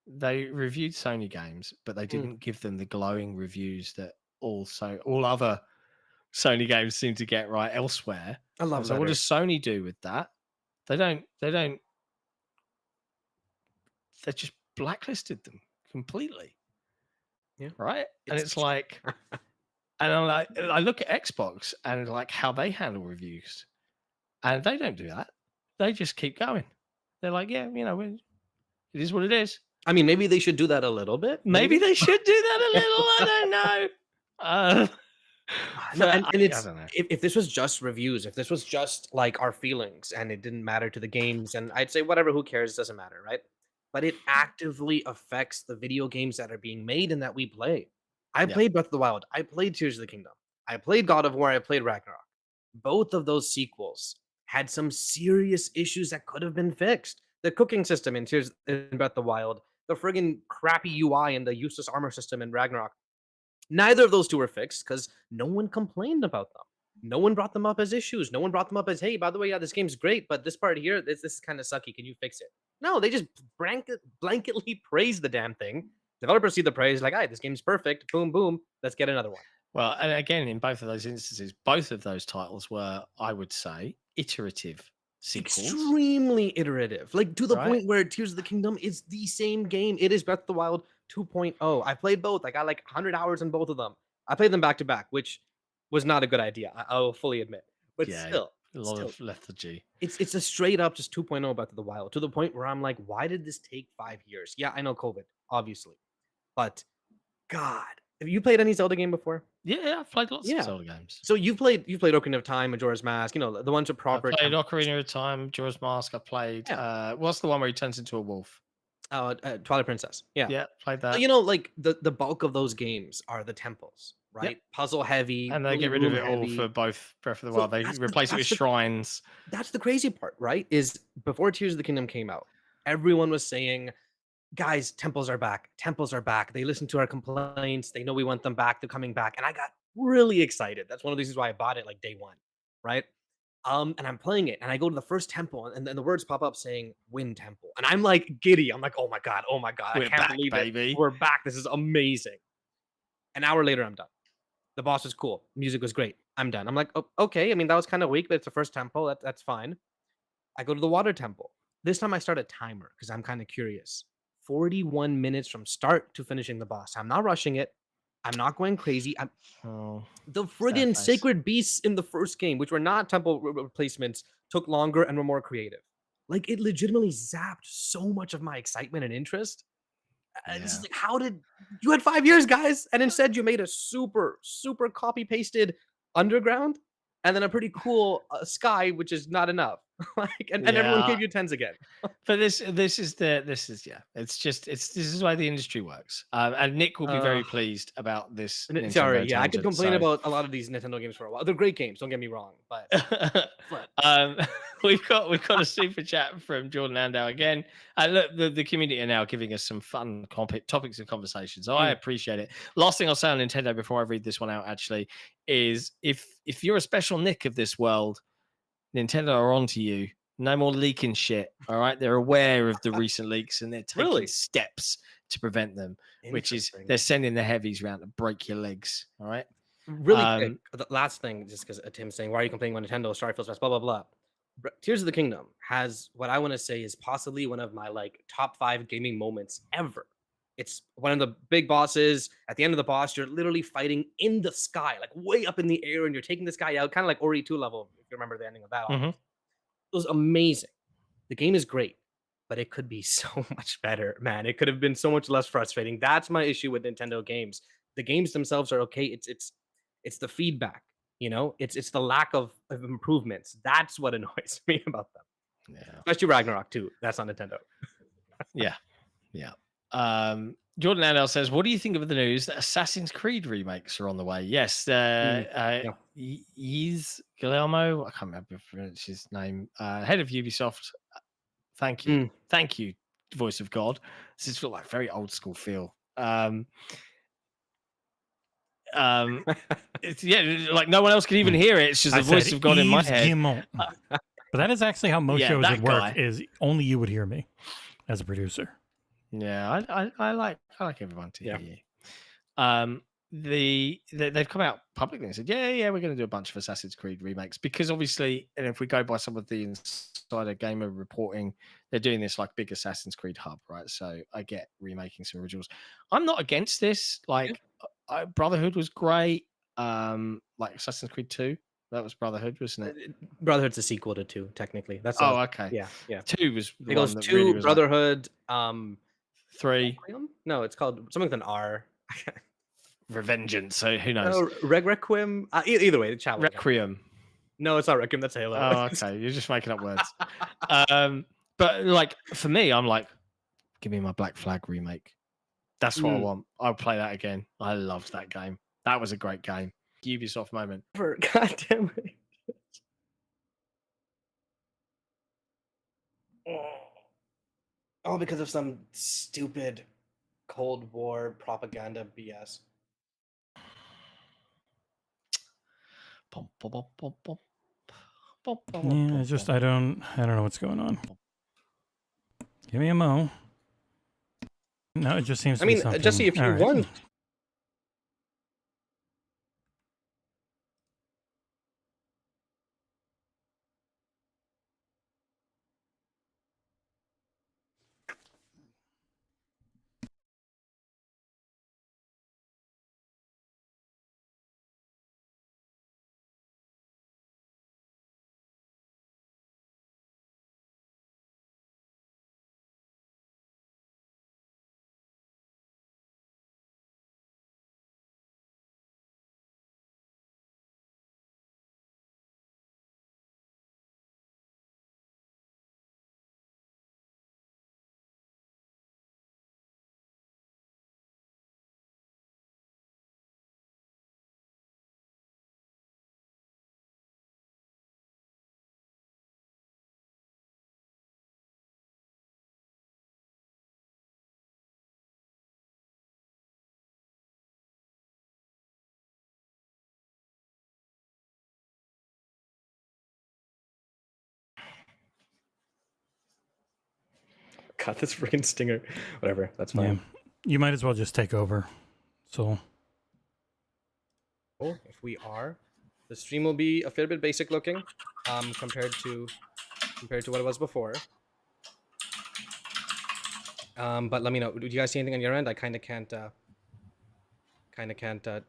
They reviewed Sony games, but they didn't give them the glowing reviews that all other Sony games seem to get right elsewhere. I love that. So what does Sony do with that? They just blacklisted them completely. Yeah. Right? And it's like, and I'm like, I look at Xbox and like how they handle reviews, and they don't do that. They just keep going. They're like, yeah, it is what it is. I mean, maybe they should do that a little bit. Maybe they should do that a little. I don't know. It's, if this was just reviews, if this was just like our feelings and it didn't matter to the games, and I'd say whatever, who cares, it doesn't matter, right? But it actively affects the video games that are being made and that we play. I played Breath of the Wild. I played Tears of the Kingdom. I played God of War. I played Ragnarok. Both of those sequels had some serious issues that could have been fixed. The cooking system in Breath of the Wild, the friggin' crappy UI and the useless armor system in Ragnarok. Neither of those two were fixed because no one complained about them. No one brought them up as issues. No one brought them up as, hey, by the way, this game's great, but this part here, this is kind of sucky. Can you fix it? No, they just blanketly praise the damn thing. Developers see the praise, like, hey, this game's perfect. Boom, boom. Let's get another one. Well, and again, in both of those instances, both of those titles were, I would say, iterative sequels. Extremely iterative. Like, to the point where Tears of the Kingdom is the same game. It is Breath of the Wild 2.0. I played both. I got like 100 hours in both of them. I played them back to back, which was not a good idea. I'll fully admit. But still. A lot of lethargy. It's a straight up just 2.0 Breath of the Wild, to the point where I'm like, why did this take 5 years? Yeah, I know COVID, obviously. But God, have you played any Zelda game before? Yeah, I've played lots of Zelda games. So you've played Ocarina of Time, Majora's Mask, the ones with proper. I played Ocarina of Time, Majora's Mask. I played what's the one where he turns into a wolf? Twilight Princess. Yeah, played that. Like the bulk of those games are the temples, right? Puzzle heavy, and they get rid of it all for both Breath of the Wild. They replace it with shrines. That's the crazy part, right? Is before Tears of the Kingdom came out, everyone was saying, guys, temples are back. Temples are back. They listen to our complaints. They know we want them back. They're coming back. And I got really excited. That's one of the reasons why I bought it like day one, right? And I'm playing it, and I go to the first temple, and then the words pop up saying "Wind Temple," and I'm like giddy. I'm like, "Oh my god! I can't believe it! We're back! This is amazing!" An hour later, I'm done. The boss was cool. Music was great. I'm done. I'm like, oh, okay. I mean, that was kind of weak, but it's the first temple. That's fine. I go to the water temple. This time, I start a timer because I'm kind of curious. 41 minutes from start to finishing the boss. I'm not rushing it. I'm not going crazy. The friggin' sacred beasts in the first game, which were not temple replacements, took longer and were more creative. Like, it legitimately zapped so much of my excitement and interest. It's just like, how did you had 5 years, guys, and instead you made a super copy pasted underground and then a pretty cool sky, which is not enough. And everyone gave you 10s again. But this is this is why the industry works. And Nick will be very pleased about this. Sorry, I could complain about a lot of these Nintendo games for a while. They're great games, don't get me wrong, but we've got a super chat from Jordan Landau again. Look, the community are now giving us some fun topics of conversation, so I appreciate it. Last thing I'll say on Nintendo before I read this one out actually is if you're a special Nick of this world, Nintendo are onto you. No more leaking shit. All right, they're aware of the recent leaks and they're taking steps to prevent them. Which is they're sending the heavies around to break your legs. All right. Really quick. The last thing, just because Tim's saying, "Why are you complaining about Nintendo? Starfield's best." Blah blah blah. Tears of the Kingdom has what I want to say is possibly one of my like top 5 gaming moments ever. It's one of the big bosses. At the end of the boss, you're literally fighting in the sky, like way up in the air, and you're taking this guy out, kind of like Ori 2 level, if you remember the ending of that. It was amazing. The game is great, but it could be so much better, man. It could have been so much less frustrating. That's my issue with Nintendo games. The games themselves are okay. It's the feedback, it's the lack of improvements. That's what annoys me about them. Yeah. Especially Ragnarok too. That's on Nintendo. Yeah. Jordan Adel says, what do you think of the news that Assassin's Creed remakes are on the way? Yes. He's Guillermo. I can't remember his name. Head of Ubisoft. Thank you. Thank you, voice of God. This is feel like very old school feel. It's, like no one else can even hear it. It's just the voice of God in my head. But that is actually how most shows would work. Is only you would hear me as a producer. Yeah, I like everyone to hear you. They've come out publicly and said, yeah, we're going to do a bunch of Assassin's Creed remakes because obviously, and if we go by some of the insider gamer reporting, they're doing this like big Assassin's Creed hub, right? So I get remaking some originals. I'm not against this. Like Brotherhood was great. Like Assassin's Creed 2. That was Brotherhood, wasn't it? Brotherhood's a sequel to 2, technically. That's okay. Yeah. 2 was it goes 2 really was Brotherhood. 3. No, it's called something with an R. Revengeance. So who knows? No, Requiem. Either way, the chat. Requiem. No, it's not Requiem. That's Halo. Oh, okay. You're just making up words. But like for me, I'm like, give me my Black Flag remake. That's what I want. I'll play that again. I loved that game. That was a great game. Ubisoft moment. God damn it. Oh, because of some stupid Cold War propaganda BS. Yeah, just I don't know what's going on. Give me a mo. No, it just seems to be something. Jesse, if you want. God, this freaking stinger. Whatever, that's fine. Yeah. You might as well just take over. So, if we are, the stream will be a fair bit basic looking, compared to what it was before. But let me know. Do you guys see anything on your end? I kind of can't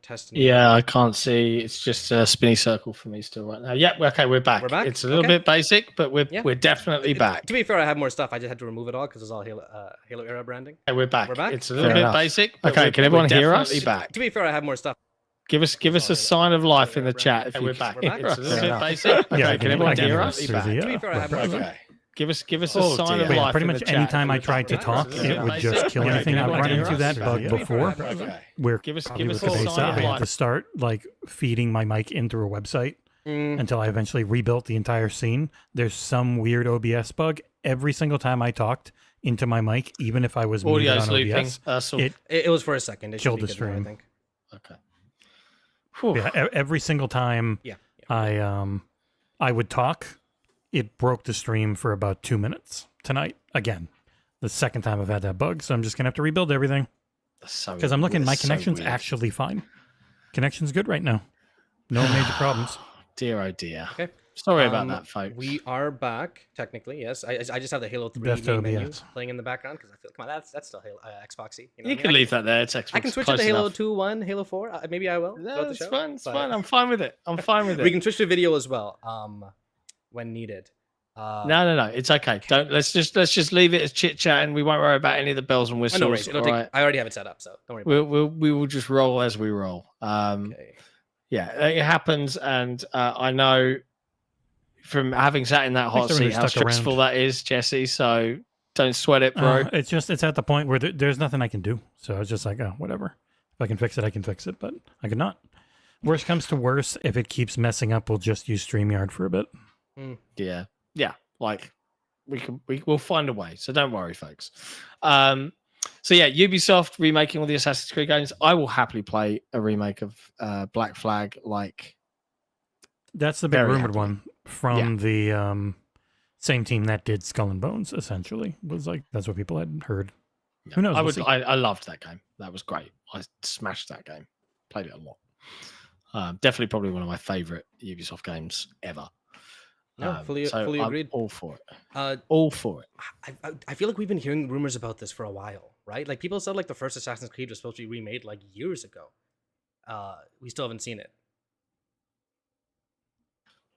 test. Yeah, I can't see. It's just a spinny circle for me still right now. Yeah, okay, we're back. We're back. It's a little bit basic, but we're definitely back. To be fair, I have more stuff. I just had to remove it all because it's all Halo era branding. Okay, we're back. We're back. It's a little bit basic. Okay, can everyone hear us? Back. To be fair, I have more stuff. Give us a sign of life in the chat if we're back. It's a little bit basic. Okay, can everyone hear us? To be fair, I have more stuff. Give us a sign of life. Pretty much any time I tried to talk, it would just kill anything. I've run into that bug before. Where give us a sign of I had life. to start like feeding my mic in through a website until I eventually rebuilt the entire scene. There's some weird OBS bug. Every single time I talked into my mic, even if I was muted on OBS, it was for a second. It killed the stream. I think. Okay. Yeah, every single time I would talk, it broke the stream for about 2 minutes tonight. Again, the second time I've had that bug, so I'm just gonna have to rebuild everything. Because I'm looking, my connection's actually fine. Connection's good right now. No major problems. Dear, oh dear. Okay. Sorry about that, folks. We are back, technically. Yes, I just have the Halo 3 Best main menu OBS. playing in the background because I feel, come on, that's still Halo Xboxy. You know You what I can mean? leave that there. It's Xbox. I can switch it to Halo 2, 1, Halo 4. Maybe I will. No, throughout the it's show, fine. It's but- fine. I'm fine with it. I'm fine with it. We can switch to video as well, when needed. No. It's okay. Don't. Let's just leave it as chit chat, and we won't worry about any of the bells and I whistles. know, Rage. It'll all take, right? I already have it set up, so don't worry about it. We will just roll as we roll. Okay. Yeah, it happens, and I know from having sat in that hot Thanks, everyone seat who how stuck around. stressful that is, Jesse. So don't sweat it, bro. It's at the point where there's nothing I can do. So it's just like, oh, whatever. If I can fix it, I can fix it, but I could not. Worst comes to worst, if it keeps messing up, we'll just use StreamYard for a bit. Yeah. Like we'll find a way. So don't worry, folks. So yeah, Ubisoft remaking all the Assassin's Creed games. I will happily play a remake of Black Flag. Like That's the big Very rumored happy. one from the same team that did Skull and Bones. Essentially, was like that's what people had heard. yeah, Who knows? We'll see. I loved that game. That was great. I smashed that game. Played it a lot. Definitely, probably one of my favorite Ubisoft games ever. No, fully I'm agreed. All for it. All for it. I feel like we've been hearing rumors about this for a while, right? Like people said, like the first Assassin's Creed was supposed to be remade like years ago. We still haven't seen it.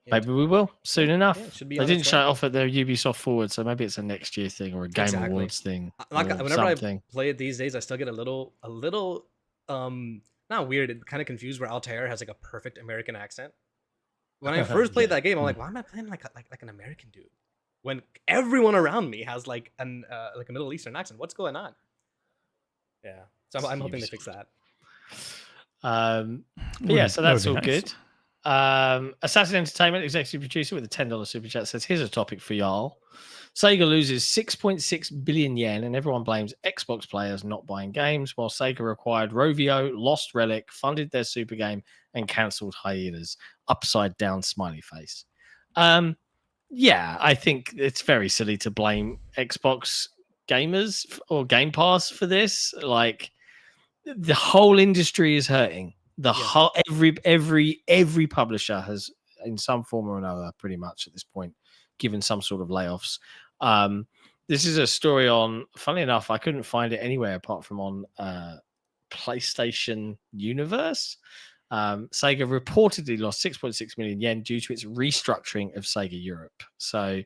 Maybe we will soon enough. Yeah, it should be They on didn't its show way. it off at their Ubisoft Forward, so maybe it's a next year thing or a Game Exactly. Awards thing. Like or whenever something. I play it these days, I still get a little not weird, it kind of confused where Altair has like a perfect American accent. When I first played Yeah. that game, I'm like, why am I playing like an American dude? When everyone around me has like a Middle Eastern accent. What's going on? Yeah. So I'm hoping they fix that. But yeah, so That would that's be all nice. good. Assassin Entertainment executive producer with a $10 super chat says, "Here's a topic for y'all. Sega loses 6.6 billion yen, and everyone blames Xbox players not buying games, while Sega acquired Rovio, Lost Relic, funded their super game, and cancelled Hyenas. Upside down smiley face." Yeah, I think it's very silly to blame Xbox gamers or Game Pass for this. Like, the whole industry is hurting. The whole every publisher has, in some form or another, pretty much at this point, given some sort of layoffs. This is a story on. Funnily enough, I couldn't find it anywhere apart from on PlayStation Universe. Sega reportedly lost 6.6 million yen due to its restructuring of Sega Europe. So,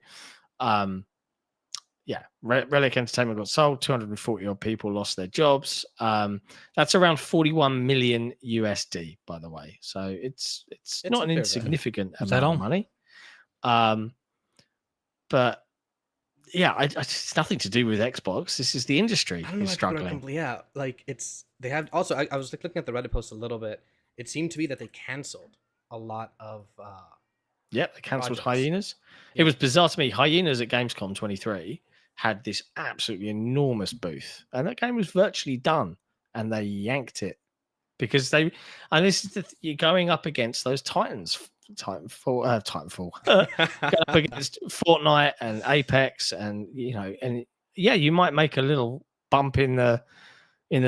yeah, Relic Entertainment got sold. 240 odd people lost their jobs. That's around 41 million USD, by the way. So it's not an a fair insignificant Is that amount all? of money. But yeah, it's nothing to do with Xbox. This is the industry I don't know is why people are struggling. yeah, like they have also. I was like looking at the Reddit post a little bit. It seemed to be that they canceled a lot of. Yep, they cancelled projects. Hyenas. Yeah. It was bizarre to me. Hyenas at Gamescom 23 had this absolutely enormous booth, and that game was virtually done, and they yanked it because they. And this is you're going up against those Titanfall. Going up against Fortnite and Apex, and you might make a little bump in the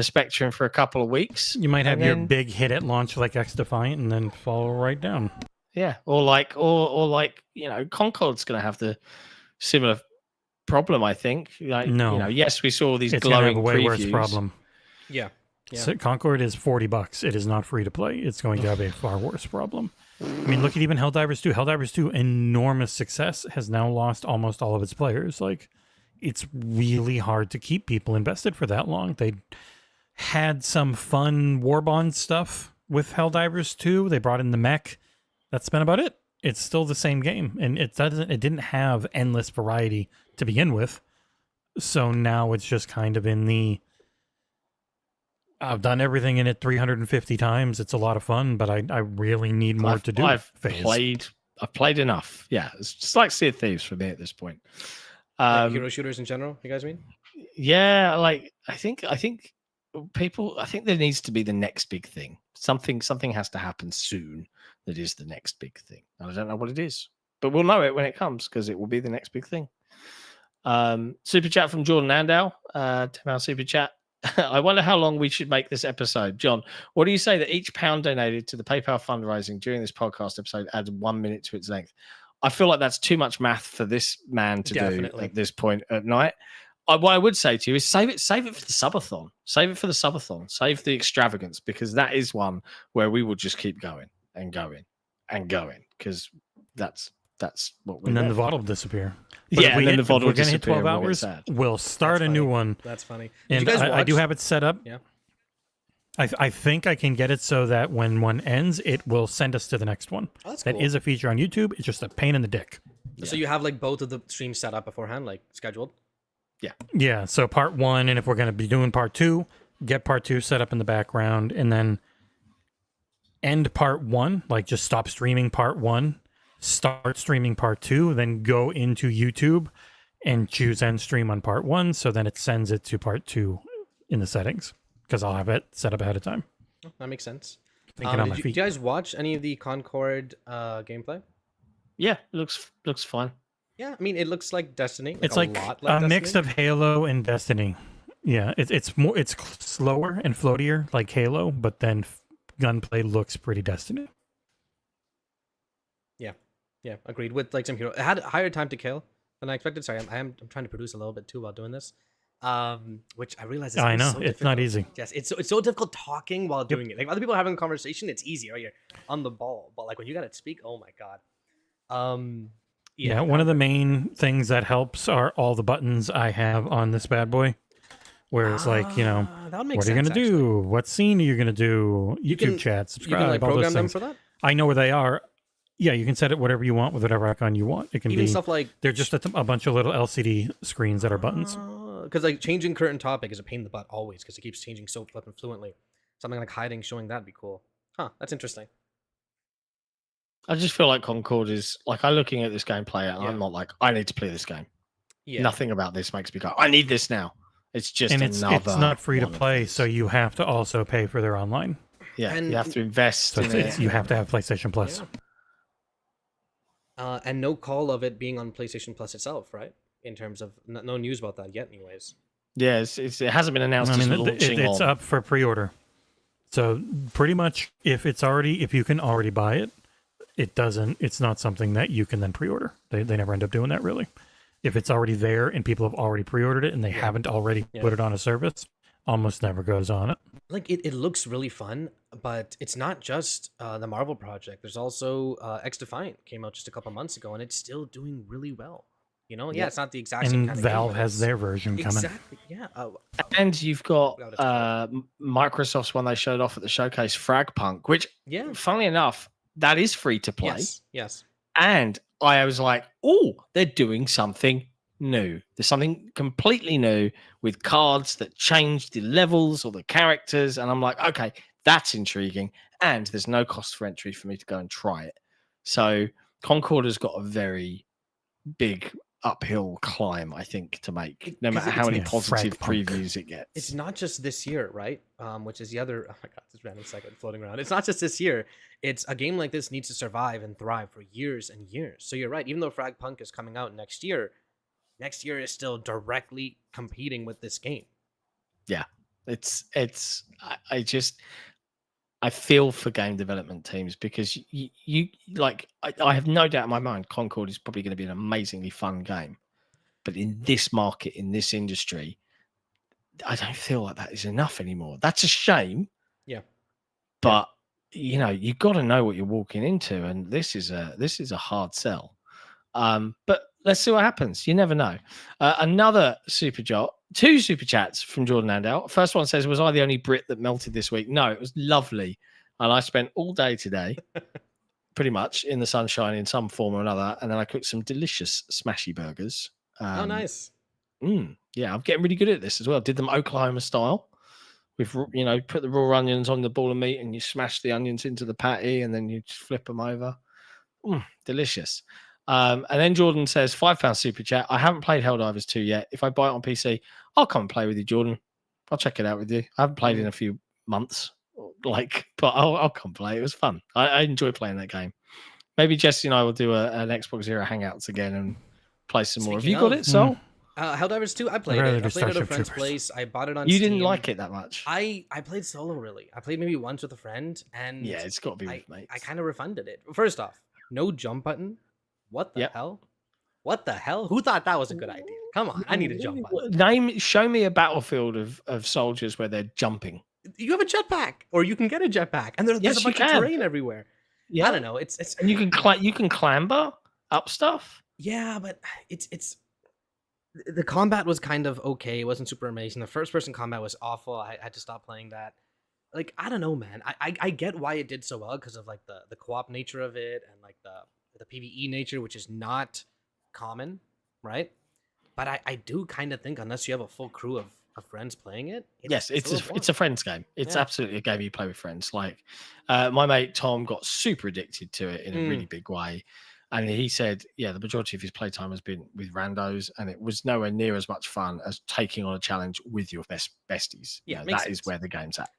spectrum for a couple of weeks. You might have and your then- big hit at launch like X Defiant and then fall right down. Yeah, or like Concord's going to have the similar problem. I think. Like, No. Yes, we saw these It's going to have glowing a way previews. worse problem. Yeah. So Concord is $40. It is not free to play. It's going to have a far worse problem. I mean, look at even Helldivers 2. Helldivers 2, enormous success, has now lost almost all of its players. Like, it's really hard to keep people invested for that long. They had some fun Warbond stuff with Helldivers 2. They brought in the mech. That's been about it. It's still the same game, and it didn't have endless variety to begin with. So now it's just kind of in the I've done everything in it 350 times. It's a lot of fun, but I really need more to do. I've phase. played enough. Yeah, it's just like Sea of Thieves for me at this point. Like hero shooters in general, you guys mean? Yeah, like I think there needs to be the next big thing. Something has to happen soon that is the next big thing. And I don't know what it is, but we'll know it when it comes because it will be the next big thing. Super chat from Jordan Landau, £10 super chat. I wonder how long we should make this episode. John, what do you say that each pound donated to the PayPal fundraising during this podcast episode adds 1 minute to its length? I feel like that's too much math for this man to do Definitely. at this point at night. What I would say to you is save it for the subathon. Save it for the subathon. Save the extravagance, because that is one where we will just keep going and going and going, because that's what we And then want. the VOD will disappear. Yeah, and then the VOD will we're gonna hit disappear 12 and we'll get hours. sad. We'll start a new one. That's funny. And you guys I do watch- have it set up. Yeah. I think I can get it so that when one ends, it will send us to the next one. Oh, that's That cool. is a feature on YouTube. It's just a pain in the dick. So you have like both of the streams set up beforehand, like scheduled? Yeah, so part 1, and if we're going to be doing part 2, get part 2 set up in the background, and then end part 1, like just stop streaming part 1, start streaming part 2, then go into YouTube and choose end stream on part 1, so then it sends it to part 2 in the settings, because I'll have it set up ahead of time. Oh, that makes sense. Thinking on my Did feet. you guys watch any of the Concord gameplay? Yeah, looks fine. Yeah, I mean, it looks like Destiny. It's a like lot a mix Destiny. of Halo and Destiny. Yeah, it's slower and floatier like Halo, but then gunplay looks pretty Destiny. Yeah, agreed. With like some hero, it had a higher time to kill than I expected. Sorry, I'm trying to produce a little bit too while doing this. Which I realize is I know so it's not difficult. easy. Yes, it's so difficult talking while doing it. Like other people are having a conversation, it's easier. You're on the ball, but like when you gotta speak, oh my god. Yeah, one of the main things that helps are all the buttons I have on this bad boy, where it's like, that would make what are you sense, gonna do? What scene are you gonna do? YouTube can- chat, You subscribe, can like all those program them things. for that. I know where they are. Yeah, you can set it whatever you want with whatever icon you want. It can Even be. stuff like They're just a bunch of little LCD screens that are buttons. because like changing current topic is a pain in the butt always because it keeps changing so flippin' fluently. Something like hiding, showing that'd be cool. Huh, that's interesting. I just feel like Concord is like, I'm looking at this gameplay and Yeah. I'm not like, I need to play this game. Yeah. Nothing about this makes me go, I need this now. It's just And it's another not free to one of play, these. so you have to also pay for their online. Yeah, And- you have to invest So in it. you have to have PlayStation Plus. Yeah. And no call of it being on PlayStation Plus itself, right? In terms of no news about that yet, anyways. Yeah, it hasn't been announced. I mean, it's launching it's on. up for pre-order. So pretty much, if you can already buy it, it's not something that you can then pre-order. They never end up doing that really. If it's already there and people have already pre-ordered it and they haven't already put it on a service, almost never goes on it. Like it looks really fun, but it's not just the Marvel project. There's also X Defiant came out just a couple months ago, and it's still doing really well. You know, yeah, it's not the exact same And kind of Valve game, but has it's- their version coming. Exactly. Yeah. And you've got Forgot what it's Microsoft's one they showed off at the showcase, Fragpunk, which, Yeah. funnily enough, that is free to play. Yes. Yes. And I was like, oh, they're doing something new. There's something completely new with cards that change the levels or the characters. And I'm like, okay, that's intriguing. And there's no cost for entry for me to go and try it. So Concord has got a very big uphill climb, I think, to make, no matter how many yeah, positive Fragpunk. previews it gets. It's not just this year, right? Which is the other. Oh my god, this random segment floating around. It's not just this year. It's a game like this needs to survive and thrive for years and years. So you're right. Even though Fragpunk is coming out next year is still directly competing with this game. Yeah, I feel for game development teams because you like, I have no doubt in my mind Concord is probably going to be an amazingly fun game, but in this market, in this industry, I don't feel like that is enough anymore. That's a shame. Yeah. But you know, you got to know what you're walking into, and this is a hard sell. But let's see what happens. You never know. Another two super chats from Jordan Andel. First one says, was I the only Brit that melted this week? No, it was lovely. And I spent all day today, pretty much in the sunshine in some form or another. And then I cooked some delicious smashy burgers. Oh, nice. Yeah, I'm getting really good at this as well. Did them Oklahoma style. With, you know, put the raw onions on the ball of meat and you smash the onions into the patty and then you just flip them over. Delicious. And then Jordan says, £5 super chat. I haven't played Helldivers 2 yet. If I buy it on PC, I'll come and play with you, Jordan. I'll check it out with you. I haven't played in a few months, but I'll come play. It was fun. I enjoy playing that game. Maybe Jesse and I will do an XboxEra Hangouts again and play some more. Have you got it, Sol? Helldivers 2, I played rather it. do I played it at a Starship friend's Troopers. place. I bought it on You Steam. didn't like it that much. I played solo, really. I played maybe once with a friend, and Yeah, it's got to be I, with mates. I kind of refunded it. First off, no jump button, What the hell? What the hell? Who thought that was a good idea? Come on, I need to jump on. Show me a battlefield of soldiers where they're jumping. You have a jetpack, or you can get a jetpack, and there's a bunch of terrain everywhere. Yeah, I don't know. It's and you can clamber up stuff. Yeah, but it's the combat was kind of okay. It wasn't super amazing. The first person combat was awful. I had to stop playing that. Like, I don't know, man. I get why it did so well because of like the co-op nature of it and like the PvE nature, which is not common, right? But I do kind of think unless you have a full crew of friends playing it, it's a friends game. It's absolutely a game you play with friends. Like my mate Tom got super addicted to it in a really big way. And he said, the majority of his playtime has been with randos, and it was nowhere near as much fun as taking on a challenge with your besties. Yeah, that is where the game's at.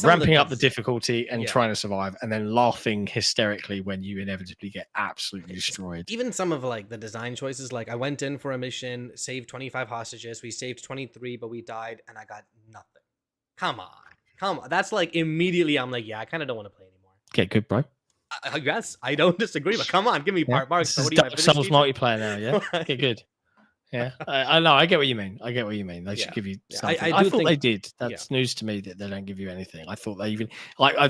Ramping up the difficulty and trying to survive, and then laughing hysterically when you inevitably get absolutely destroyed. Even some of like the design choices, like I went in for a mission, saved 25 hostages, we saved 23, but we died, and I got nothing. Come on. That's like immediately I'm like, I kind of don't want to play anymore. Get good, bro. I guess I don't disagree, but come on, give me part marks. This is Dark Souls multiplayer now, yeah. Get good. Yeah, I know. I get what you mean. They should give you something. I thought they did. That's news to me that they don't give you anything. I thought they even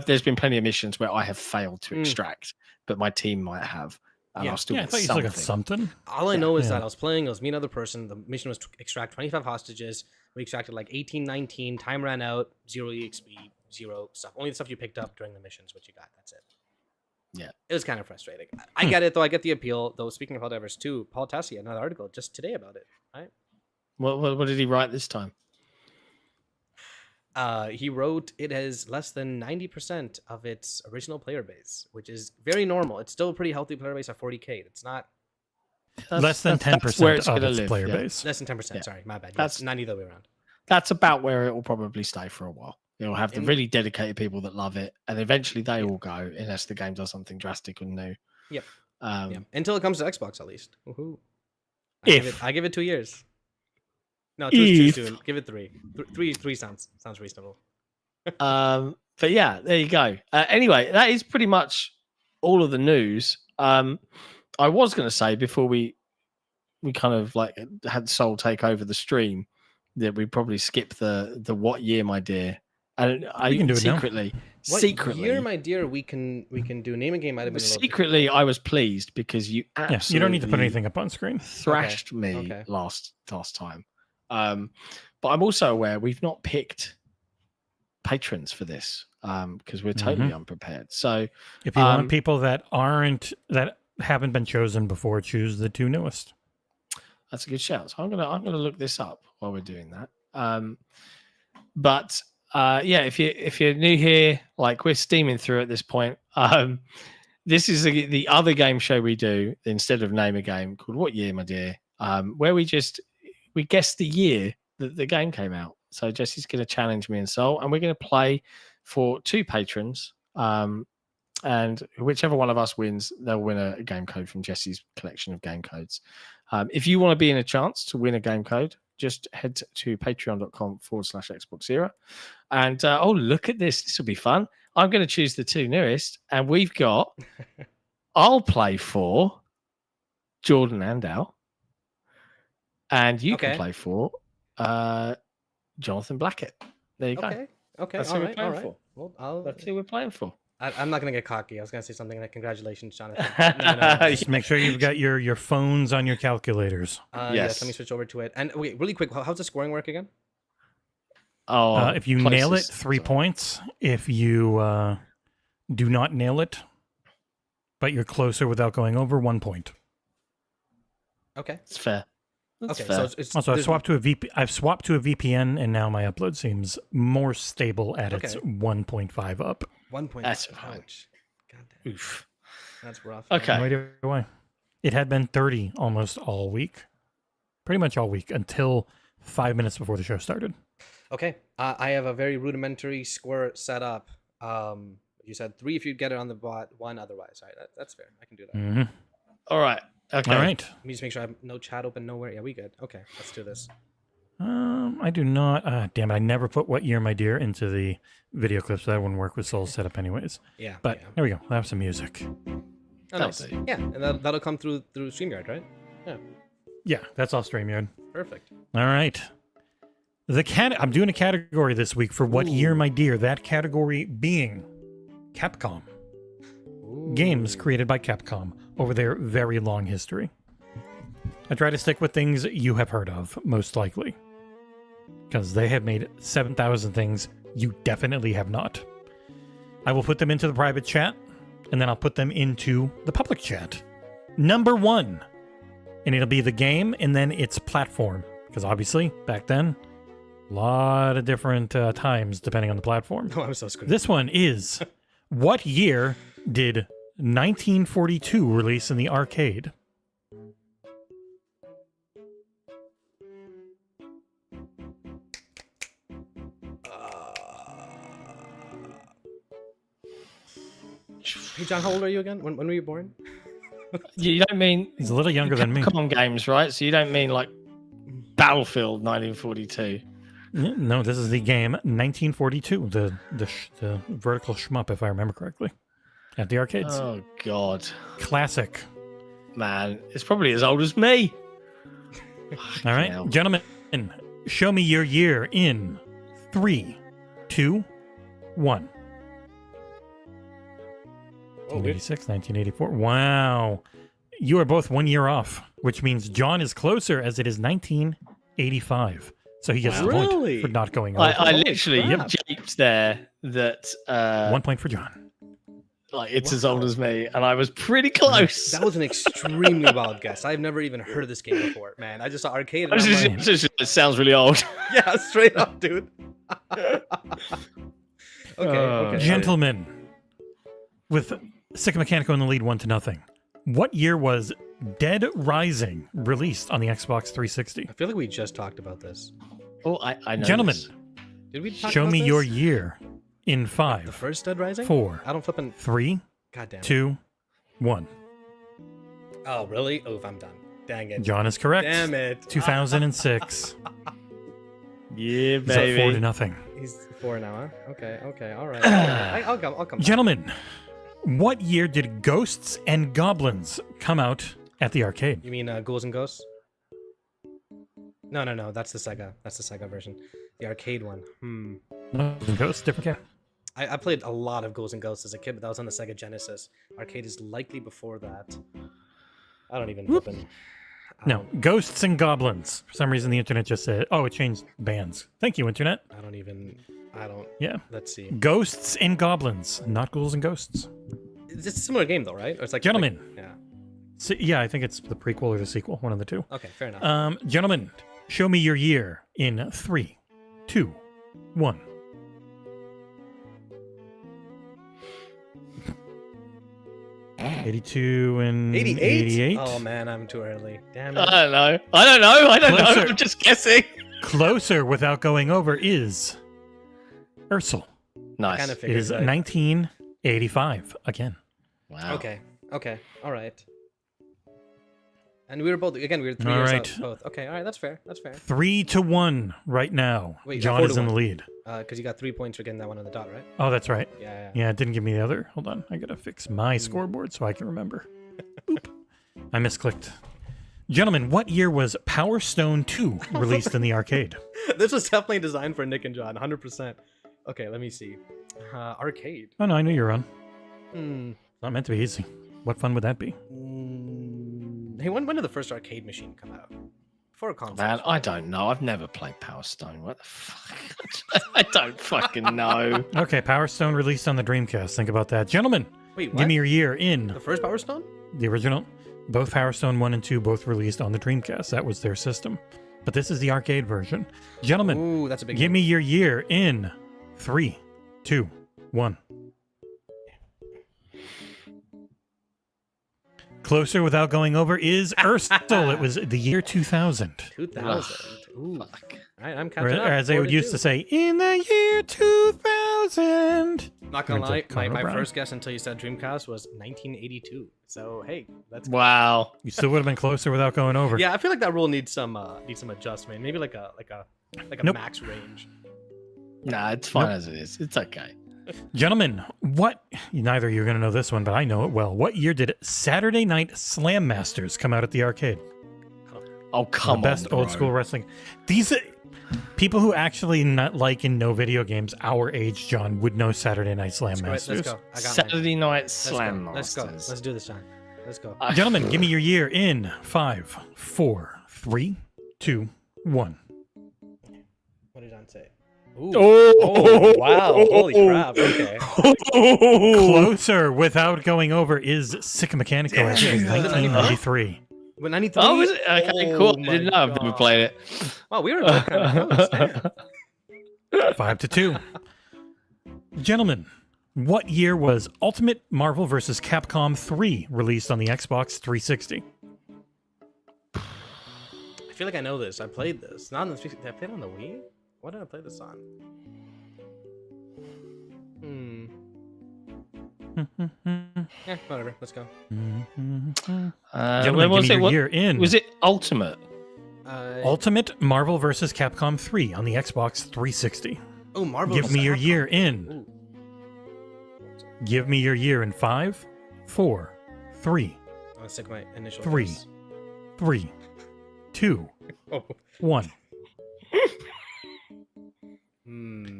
there's been plenty of missions where I have failed to extract, but my team might have. And I'll still get something. All I know is that I was playing. It was me and another person. The mission was to extract 25 hostages. We extracted like 18, 19. Time ran out. 0 EXP, 0 stuff. Only the stuff you picked up during the missions, what you got. That's it. Yeah, it was kind of frustrating. I get it though. I get the appeal though. Speaking of Helldivers 2, Paul Tassi had another article just today about it. Right? What did he write this time? He wrote it has less than 90% of its original player base, which is very normal. It's still a pretty healthy player base at 40K. It's not less than 10% of its player base. Less than 10%. Yeah. Sorry, my bad. That's 90 the other way around. That's about where it will probably stay for a while. You'll have the really dedicated people that love it, and eventually they all go unless the game does something drastic and new. Yep. Until it comes to Xbox, at least. Woohoo! I give it 2 years. No, 2 is too soon. Give it 3. 3 sounds reasonable. But yeah, there you go. Anyway, that is pretty much all of the news. I was going to say before we kind of like had Soul take over the stream that we probably skip the what year, my dear. And I can do it secretly. What year, my dear? We can do name a game. Might have been secretly. I was pleased because you absolutely you don't need to put anything up on screen. Thrashed me last time. But I'm also aware we've not picked patrons for this because we're totally unprepared. So if you want people that haven't been chosen before, choose the 2 newest. That's a good shout. So I'm gonna look this up while we're doing that. But if you're new here, like we're steaming through at this point. This is the other game show we do instead of name a game called What Year, My Dear, where we guess the year that the game came out. So Jesse's going to challenge me and Soul, and we're going to play for 2 patrons. And whichever one of us wins, they'll win a game code from Jesse's collection of game codes. If you want to be in a chance to win a game code, just head to patreon.com/XboxEra. And look at this. This will be fun. I'm going to choose the 2 newest. And we've got, I'll play for Jordan Andau. And you can play for Jonathan Blackett. There you go. Okay. That's who we're playing for. Well, that's who we're playing for. I'm not going to get cocky. I was going to say something like, congratulations, Jonathan. No. Just make sure you've got your phones on your calculators. Yes, let me switch over to it. And wait, really quick, how's the scoring work again? If you nail it, 3 points. If you do not nail it, but you're closer without going over, 1 point. Okay. It's fair. Fair. So also, I've swapped to a VPN, and now my upload seems more stable at its 1.5 up. 1.5. That's fine. God damn. Oof. That's rough. Okay. No idea why. It had been 30 almost all week. Pretty much all week until 5 minutes before the show started. Okay. I have a very rudimentary score set up. You said 3 if you get it on the bot, 1 otherwise. All right, that's fair. I can do that. Mm-hmm. All right. Okay. All right. Let me just make sure I have no chat open nowhere. Yeah, we good. Okay, let's do this. I do not. Damn it! I never put What Year, My Dear into the video clip, so that wouldn't work with Soul's setup anyways. Yeah. But there we go. I have some music. Oh, That'll nice. do. Yeah, and that'll come through StreamYard, right? Yeah. Yeah, that's all StreamYard. Perfect. All right. I'm doing a category this week for what year, my dear. That category being Capcom. Ooh. Games created by Capcom over their very long history. I try to stick with things you have heard of, most likely. Because they have made 7,000 things you definitely have not. I will put them into the private chat, and then I'll put them into the public chat. Number 1. And it'll be the game, and then its platform. Because obviously, back then, a lot of different times depending on the platform. Oh, I'm so screwed. This one is, what year did 1942 release in the arcade? Hey, John, how old are you again? When were you born? You don't mean He's a little younger than me. Capcom games, right? So you don't mean like Battlefield 1942. No, this is the game 1942, the vertical shmup, if I remember correctly, at the arcades. Oh God, Classic. man, it's probably as old as me. All right, hell. gentlemen, show me your year in 3, 2, 1. Oh, weird. 1986, 1984. Wow. You are both 1 year off, which means John is closer as it is 1985. So he gets the Really? point for not going over. I literally crap. japed there that 1 point for John. like it's as old as me, and I was pretty close. That was an extremely wild guess. I've never even heard of this game before, man. I just saw arcade. And I'm like, It sounds really old. yeah, straight up, dude. Okay. Gentlemen, with Sick Mechanico in the lead 1-0. What year was Dead Rising released on the Xbox 360? I feel like we just talked about this. Oh, I know. Gentlemen, this. Did we talk show about me this? your year in The 5, first Dead Rising? 4, I don't flipping. 3, Goddamn. 2, 1. Oh, really? Oh, I'm done. Dang it. John is correct. Damn it. 2006. Yeah, He's up 4 to baby. nothing. He's 4 now, huh? Okay. All right. I'll come. Back. Gentlemen, what year did Ghosts and Goblins come out at the arcade? You mean Ghouls and Ghosts? No. That's the Sega. That's the Sega version. The arcade one. Ghouls and Ghosts, different game. I played a lot of Ghouls and Ghosts as a kid, but that was on the Sega Genesis. Arcade is likely before that. I don't even flipping. No, Ghosts and Goblins. For some reason, the internet just said, "Oh, it changed bands." Thank you, internet. I don't. Yeah, Let's see. Ghosts and Goblins, not Ghouls and Ghosts. It's a similar game though, right? Or it's like Gentlemen. yeah. So, yeah, I think it's the prequel or the sequel, one of the two. Okay, fair enough. Gentlemen, show me your year in 3, 2, 1. '82 and 88. Oh man, I'm too early. Damn it. I don't know. Closer. I'm just guessing. Closer without going over is Aarsal. Nice. Kind of It figured is that. 1985 again. Wow. Okay. All right. And we were 3 All years right. out both. Okay, all right, that's fair. 3-1 right now. Wait, you got John is in 4-1. the lead. Because you got 3 points for getting that one on the dot, right? Oh, that's right. Yeah. Yeah, it didn't give me the other. Hold on. I got to fix my scoreboard so I can remember. Oop. I misclicked. Gentlemen, what year was Power Stone 2 released in the arcade? This was definitely designed for Nick and John, 100%. Okay, let me see. Arcade. Oh, no, I knew you were on. Hmm. It's not meant to be easy. What fun would that be? Hey, when did the first arcade machine come out? Before console. Man, I don't know. I've never played Power Stone. What the fuck? I don't fucking know. Okay, Power Stone released on the Dreamcast. Think about that. Gentlemen, Wait, what? give me your year in The first Power Stone? the original. Both Power Stone 1 and 2 both released on the Dreamcast. That was their system. But this is the arcade version. Gentlemen, Ooh, that's a big give one. me your year in 3, 2, 1. Closer without going over is Aarsal. It was the year 2000. 2000. Ooh. Fuck. All right, I'm Or counting up. as they would used to say, in the year 2000. Not gonna Went lie, to my Conor Brown. first guess until you said Dreamcast was 1982. So hey, that's Wow. You still would have been closer without going over. yeah. I feel like that rule needs some adjustment. Maybe like a Nope. max range. Nah, it's fine Nope. as it is. It's okay. Gentlemen, neither of you are going to know this one, but I know it well. What year did Saturday Night Slam Masters come out at the arcade? Oh, come on, best old school wrestling. These people who actually not like and know video games our age, John, would know Saturday Night Slam Masters. Let's go. I got Saturday Night Slam Let's go. Masters. Let's do this, John. Let's go. Gentlemen, give me your year in 5, 4, 3, 2, 1. What did John say? Ooh. Oh, wow. Holy crap. Okay. Closer without going over is Sick Mechanical in 1993. When 93? Oh, was it? Okay, cool. I didn't know. I've never played it. Wow, we were both kind of close. 5-2. Gentlemen, what year was Ultimate Marvel vs. Capcom 3 released on the Xbox 360? I feel like I know this. I played this. Not on the 360. Did I play it on the Wii? What did I play this on? Yeah, whatever. Let's go. Gentlemen, give me your year in. Was it Ultimate? Ultimate Marvel vs. Capcom 3 on the Xbox 360. Oh, Marvel. Give me your year in. Give me your year in 5, 4, 3, I'll stick my initial 3, guess. 3, 2, Oh. 1.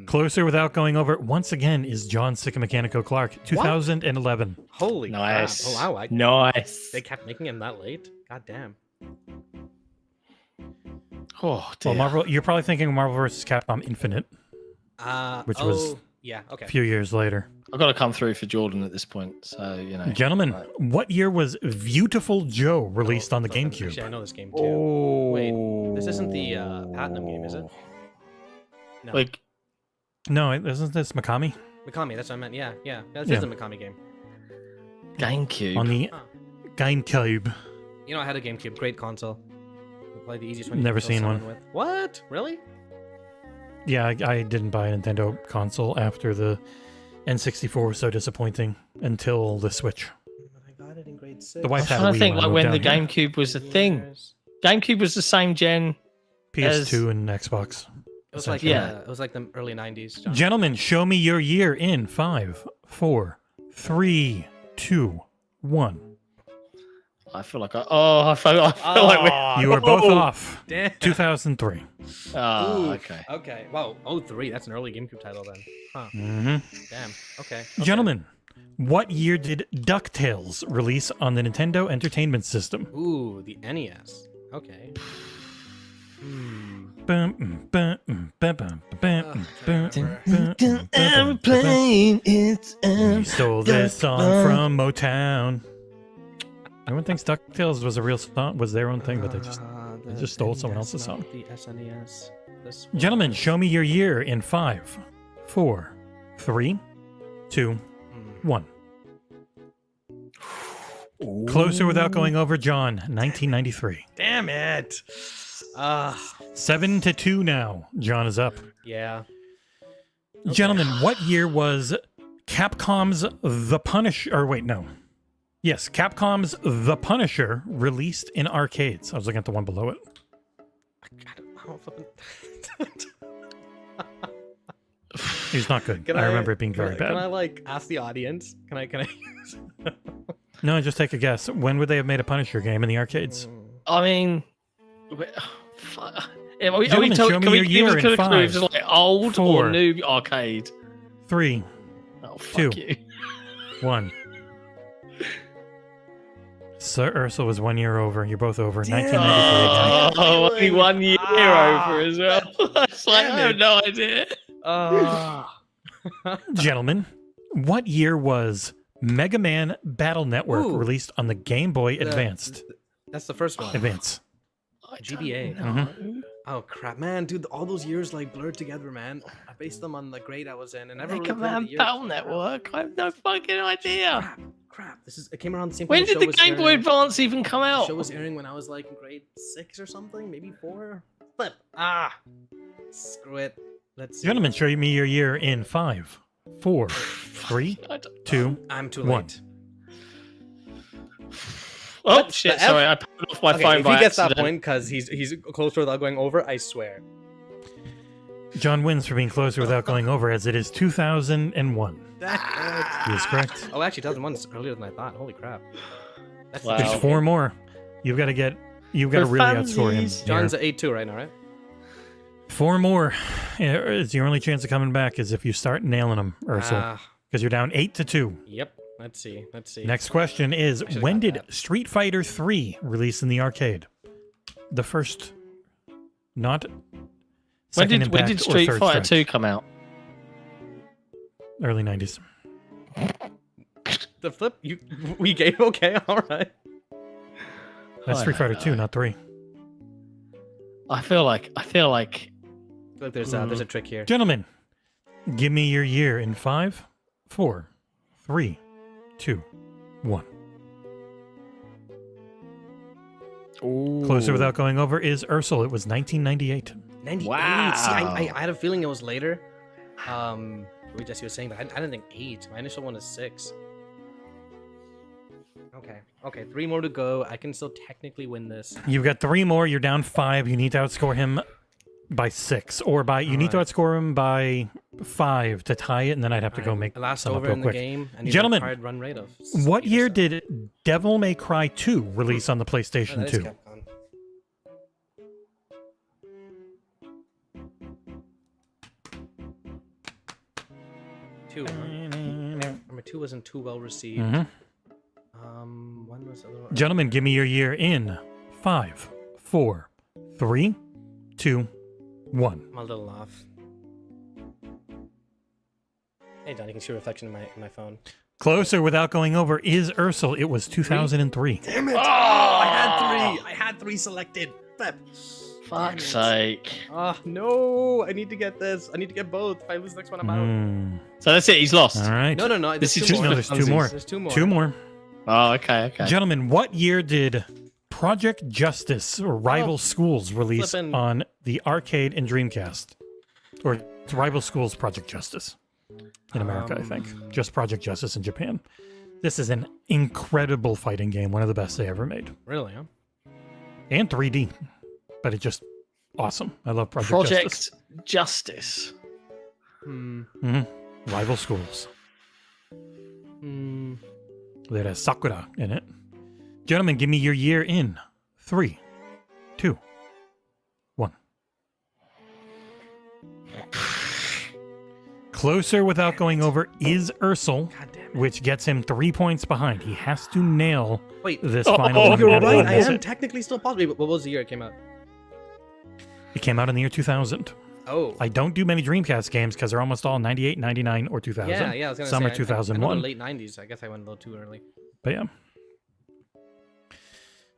Closer without going over it once again is John Sicka Mechanico Clark, 2011. Holy Nice. crap. Oh, wow. Nice. They kept making him that late? God damn. Oh, dear. Well, Marvel, you're probably thinking Marvel vs. Capcom Infinite, which was yeah, okay. a few years later. I've got to come through for Jordan at this point, so, you know. Gentlemen, what year was Beautiful Joe released on the GameCube? Actually, I know this game too. Oh. Wait, this isn't the Platinum game, is it? No. Like, No, isn't this Mikami? Mikami, that's what I meant. Yeah. This Yeah. is the Mikami game. GameCube. On the GameCube. You know, I had a GameCube. Great console. Probably the easiest one you Never can kill seen one. someone with. What? Really? Yeah, I didn't buy a Nintendo console after the N64 was so disappointing until the Switch. But I got it in grade 6. The wife had I'm a trying to Wii think, when I like, moved when the down here. GameCube was a thing. GameCube was the same gen. PS2 and Xbox. It was like Yeah. it was like the early 90s. John. Gentlemen, show me your year in 5, 4, 3, 2, 1. I feel like I feel like You are both off. Damn. 2003. Oh, okay. Okay. Wow. 03. That's an early GameCube title then. Huh. Mm-hmm. Damn. Okay. Gentlemen, what year did DuckTales release on the Nintendo Entertainment System? Ooh, the NES. Okay. Airplane, it's You stole this song from Motown. Everyone thinks DuckTales was a real song, was their own thing, but they just stole someone else's song. The SNES. This Gentlemen, show me your year in 5, 4, 3, 2, 1. Closer without going over, John. 1993. Damn it. 7-2 now. John is up. Yeah. Gentlemen, what year was Capcom's The Punisher? Or wait, no. Yes, Capcom's The Punisher released in arcades. I was looking at the one below it. I don't fucking... It's not good. I remember it being very bad. Can I like ask the audience? Can I? No, just take a guess. When would they have made a Punisher game in the arcades? I mean, fuck. Are we Gentlemen, show me can your we year give in us a clue 5, if it's like old 4, or new arcade? 3, Oh, fuck 2. you. 1. Sir Aarsal was 1 year over. You're both over. 1993. Oh, only 1 year over as well. It's like, I have no idea. Gentlemen, what year was Mega Man Battle Network released on the Game Boy Advanced? That's the first one. Advance. GBA. Mhm. Oh crap, man, dude! All those years like blurred together, man. I based them on the grade I was in, and never Mega really played Man the years. Battle Network? I have no fucking idea. Crap! It came around the same. When time did the Game Boy Advance even come The out? show was airing when I was like in grade 6 or something, maybe 4. Flip. Screw it. Let's see. Gentlemen, show me your year in 5, 4, 3, 2, I'm too 1. late. Oh What shit! the F? Sorry, I put off my Okay, phone if by he gets that accident. point because he's closer without going over, I swear. John wins for being closer without going over, as it is 2001. He is correct. Oh, actually, 2001 is earlier than I thought. Holy crap. That's Wow. There's 4 more. You've got to really outscore him. John's here. at 8-2 right now, right? 4 more. It's your only chance of coming back is if you start nailing them, Aarsal. Because you're down 8-2. Yep. Let's see. Next question is, when did Street Fighter 3 release in the arcade? The first, not When second did Impact or Street Third Fighter Strike. 2 come out? Early 90s. The flip? We gave? Okay, all right. That's Street Fighter 2, not 3. I feel like Look, there's a trick here. Gentlemen, give me your year in 5, 4, 3, 2, 1. Closer without going over is Aarsal. It was 1998. 98. Wow. See, I had a feeling it was later. What Jesse was saying, but I didn't think 8. My initial one is 6. Okay, 3 more to go. I can still technically win this. You've got 3 more. You're down 5. You need to outscore him by 6, or you need to outscore him by 5 to tie it, and then I'd have to go make the last some up over real in quick. the game. And Gentlemen, run rate of what 8 or year 7. did Devil May Cry 2 release on the Oh, PlayStation that is 2? Capcom. Two. Number 2 wasn't too well received. Mhm. One was a little. Gentlemen, give me your year in 5, 4, 3, 2, 1. I'm a little off. Hey, John, you can see a reflection in my phone. Closer without going over is Aarsal. It was 2003. Damn it! I had 3 selected. Flip. fuck's sake. Oh no! I need to get this. I need to get both. If I lose the next one, I'm out. So that's it. He's lost. All right. No. This is There's just two more. there's 2 more. There's 2 more. 2 more. Oh, okay. Gentlemen, what year did Project Justice or Rival Schools release flippin'. on the arcade and Dreamcast? Or it's Rival Schools Project Justice in America, I think. Just Project Justice in Japan. This is an incredible fighting game, one of the best they ever made. Really? Huh? And 3D, but it's just awesome. I love Project Justice. Justice. Rival Schools. That has Sakura in it. Gentlemen, give me your year in 3, 2, 1. Closer without going over is Aarsal, God damn it. which gets him 3 points behind. He has to nail Wait. this final one. You're and right. win I this. am technically still positive. What was the year it came out? It came out in the year 2000. Oh. I don't do many Dreamcast games because they're almost all 98, 99, or 2000. Yeah. I was gonna Some say, are 2001. I know the late 90s. I guess I went a little too early. But yeah.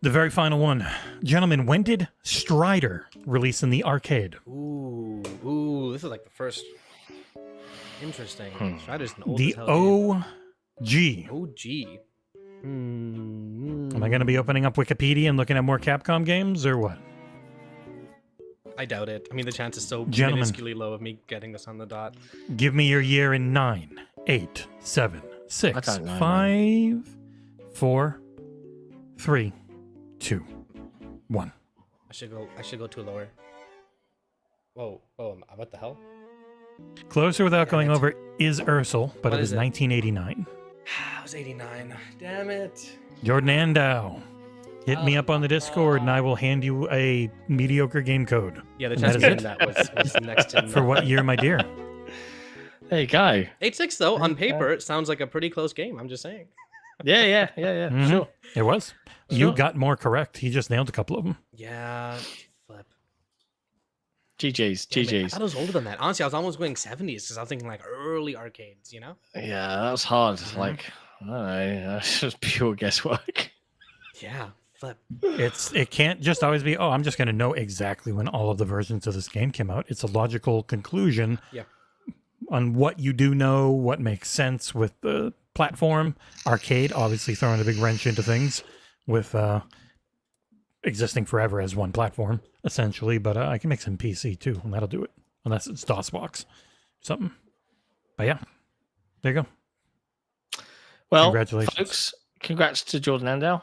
The very final one. Gentlemen, when did Strider release in the arcade? Ooh. This is like the first. Interesting. Strider's an old The as hell game. OG. OG. Am I going to be opening up Wikipedia and looking at more Capcom games or what? I doubt it. I mean, the chance is so Gentlemen. minusculely low of me getting this on the dot. Give me your year in 9, 8, 7, 6, I don't know, 5, 4, 3, 2, 1. I should go too lower. Whoa, what the hell? Closer without going over is Aarsal, but What it was is it? 1989. I was 89. Damn it. Jordan Andow. Hit me up on the Discord and I will hand you a mediocre game code. Yeah, the And chance of that is getting that was next to For what year, my dear? There you go. 8-6 though, on paper, it sounds like a pretty close game. I'm just saying. Yeah. Mhm. Sure. It was. You Sure. got more correct. He just nailed a couple of them. Yeah, flip. GG's. Damn it. I GG's. thought it was older than that. Honestly, I was almost going 70s because I was thinking like early arcades, you know? Yeah, that was hard. Like, I don't know. That's just pure guesswork. Yeah, flip. It can't just always be, I'm just going to know exactly when all of the versions of this game came out. It's a logical conclusion on what you do know, what makes sense with the platform. Arcade, obviously throwing a big wrench into things with existing forever as one platform, essentially. But I can make some PC too, and that'll do it. Unless it's DOSBox. Something. But yeah, there you go. Well, Congratulations. folks, congrats to Jordan Andow.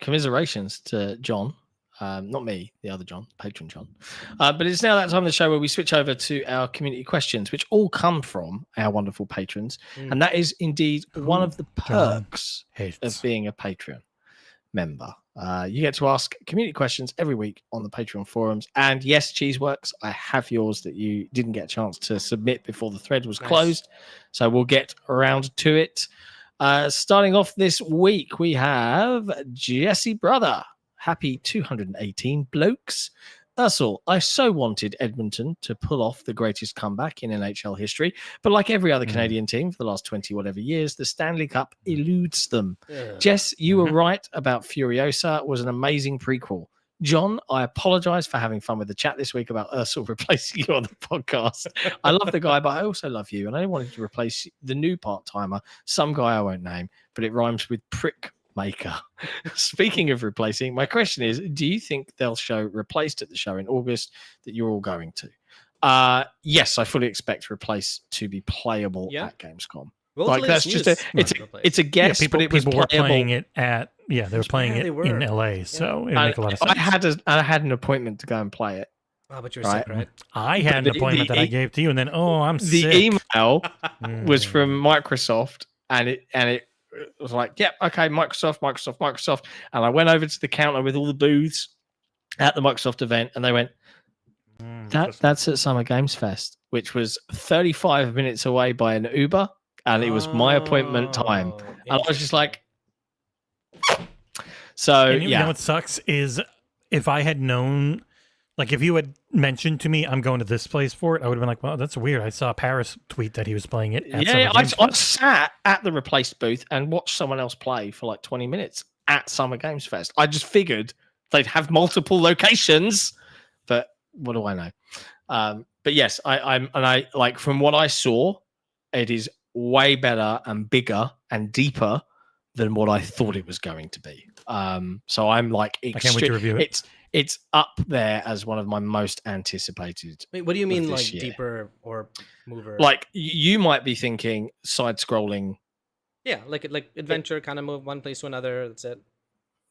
Commiserations to John. Not me, the other John, patron John. But it's now that time of the show where we switch over to our community questions, which all come from our wonderful patrons. And that is indeed one of the perks of being a Patreon member. You get to ask community questions every week on the Patreon forums. And yes, Cheeseworks, I have yours that you didn't get a chance to submit before the thread was closed. So we'll get around to it. Starting off this week, we have Jesse Brother. Happy 218 blokes. Aarsal, I so wanted Edmonton to pull off the greatest comeback in NHL history, but like every other Canadian team for the last 20 whatever years, the Stanley Cup eludes them. Jess, you were right about Furiosa. It was an amazing prequel. John, I apologize for having fun with the chat this week about Aarsal replacing you on the podcast. I love the guy, but I also love you, and I wanted to replace the new part-timer, some guy I won't name, but it rhymes with prick maker. Speaking of replacing, my question is, do you think they'll show Replaced at the show in August that you're all going to? Yes, I fully expect Replace to be playable at Gamescom. Like that's just it's a guess, but it was people were playing it at they were playing it in LA, so it make a lot of sense. I had an appointment to go and play it. Oh, but you were sick, right? I had an appointment that I gave to you, and then I'm sick. The email was from Microsoft, and it was like, yep, okay, Microsoft. And I went over to the counter with all the booths at the Microsoft event, and they went, that's at Summer Games Fest, which was 35 minutes away by an Uber, and it was my appointment time. And I was just like, so, you know what sucks is if I had known, like if you had mentioned to me, I'm going to this place for it, I would have been like, well, that's weird. I saw Paris tweet that he was playing it. I sat at the Replaced booth and watched someone else play for like 20 minutes at Summer Games Fest. I just figured they'd have multiple locations, but what do I know? But yes, I like from what I saw, it is way better and bigger and deeper than what I thought it was going to be. So I'm like, I can't wait to review it. It's up there as one of my most anticipated. Wait, what do you mean, like year. Deeper or mover? Like you might be thinking side-scrolling. Yeah, like adventure, kind of move one place to another. That's it.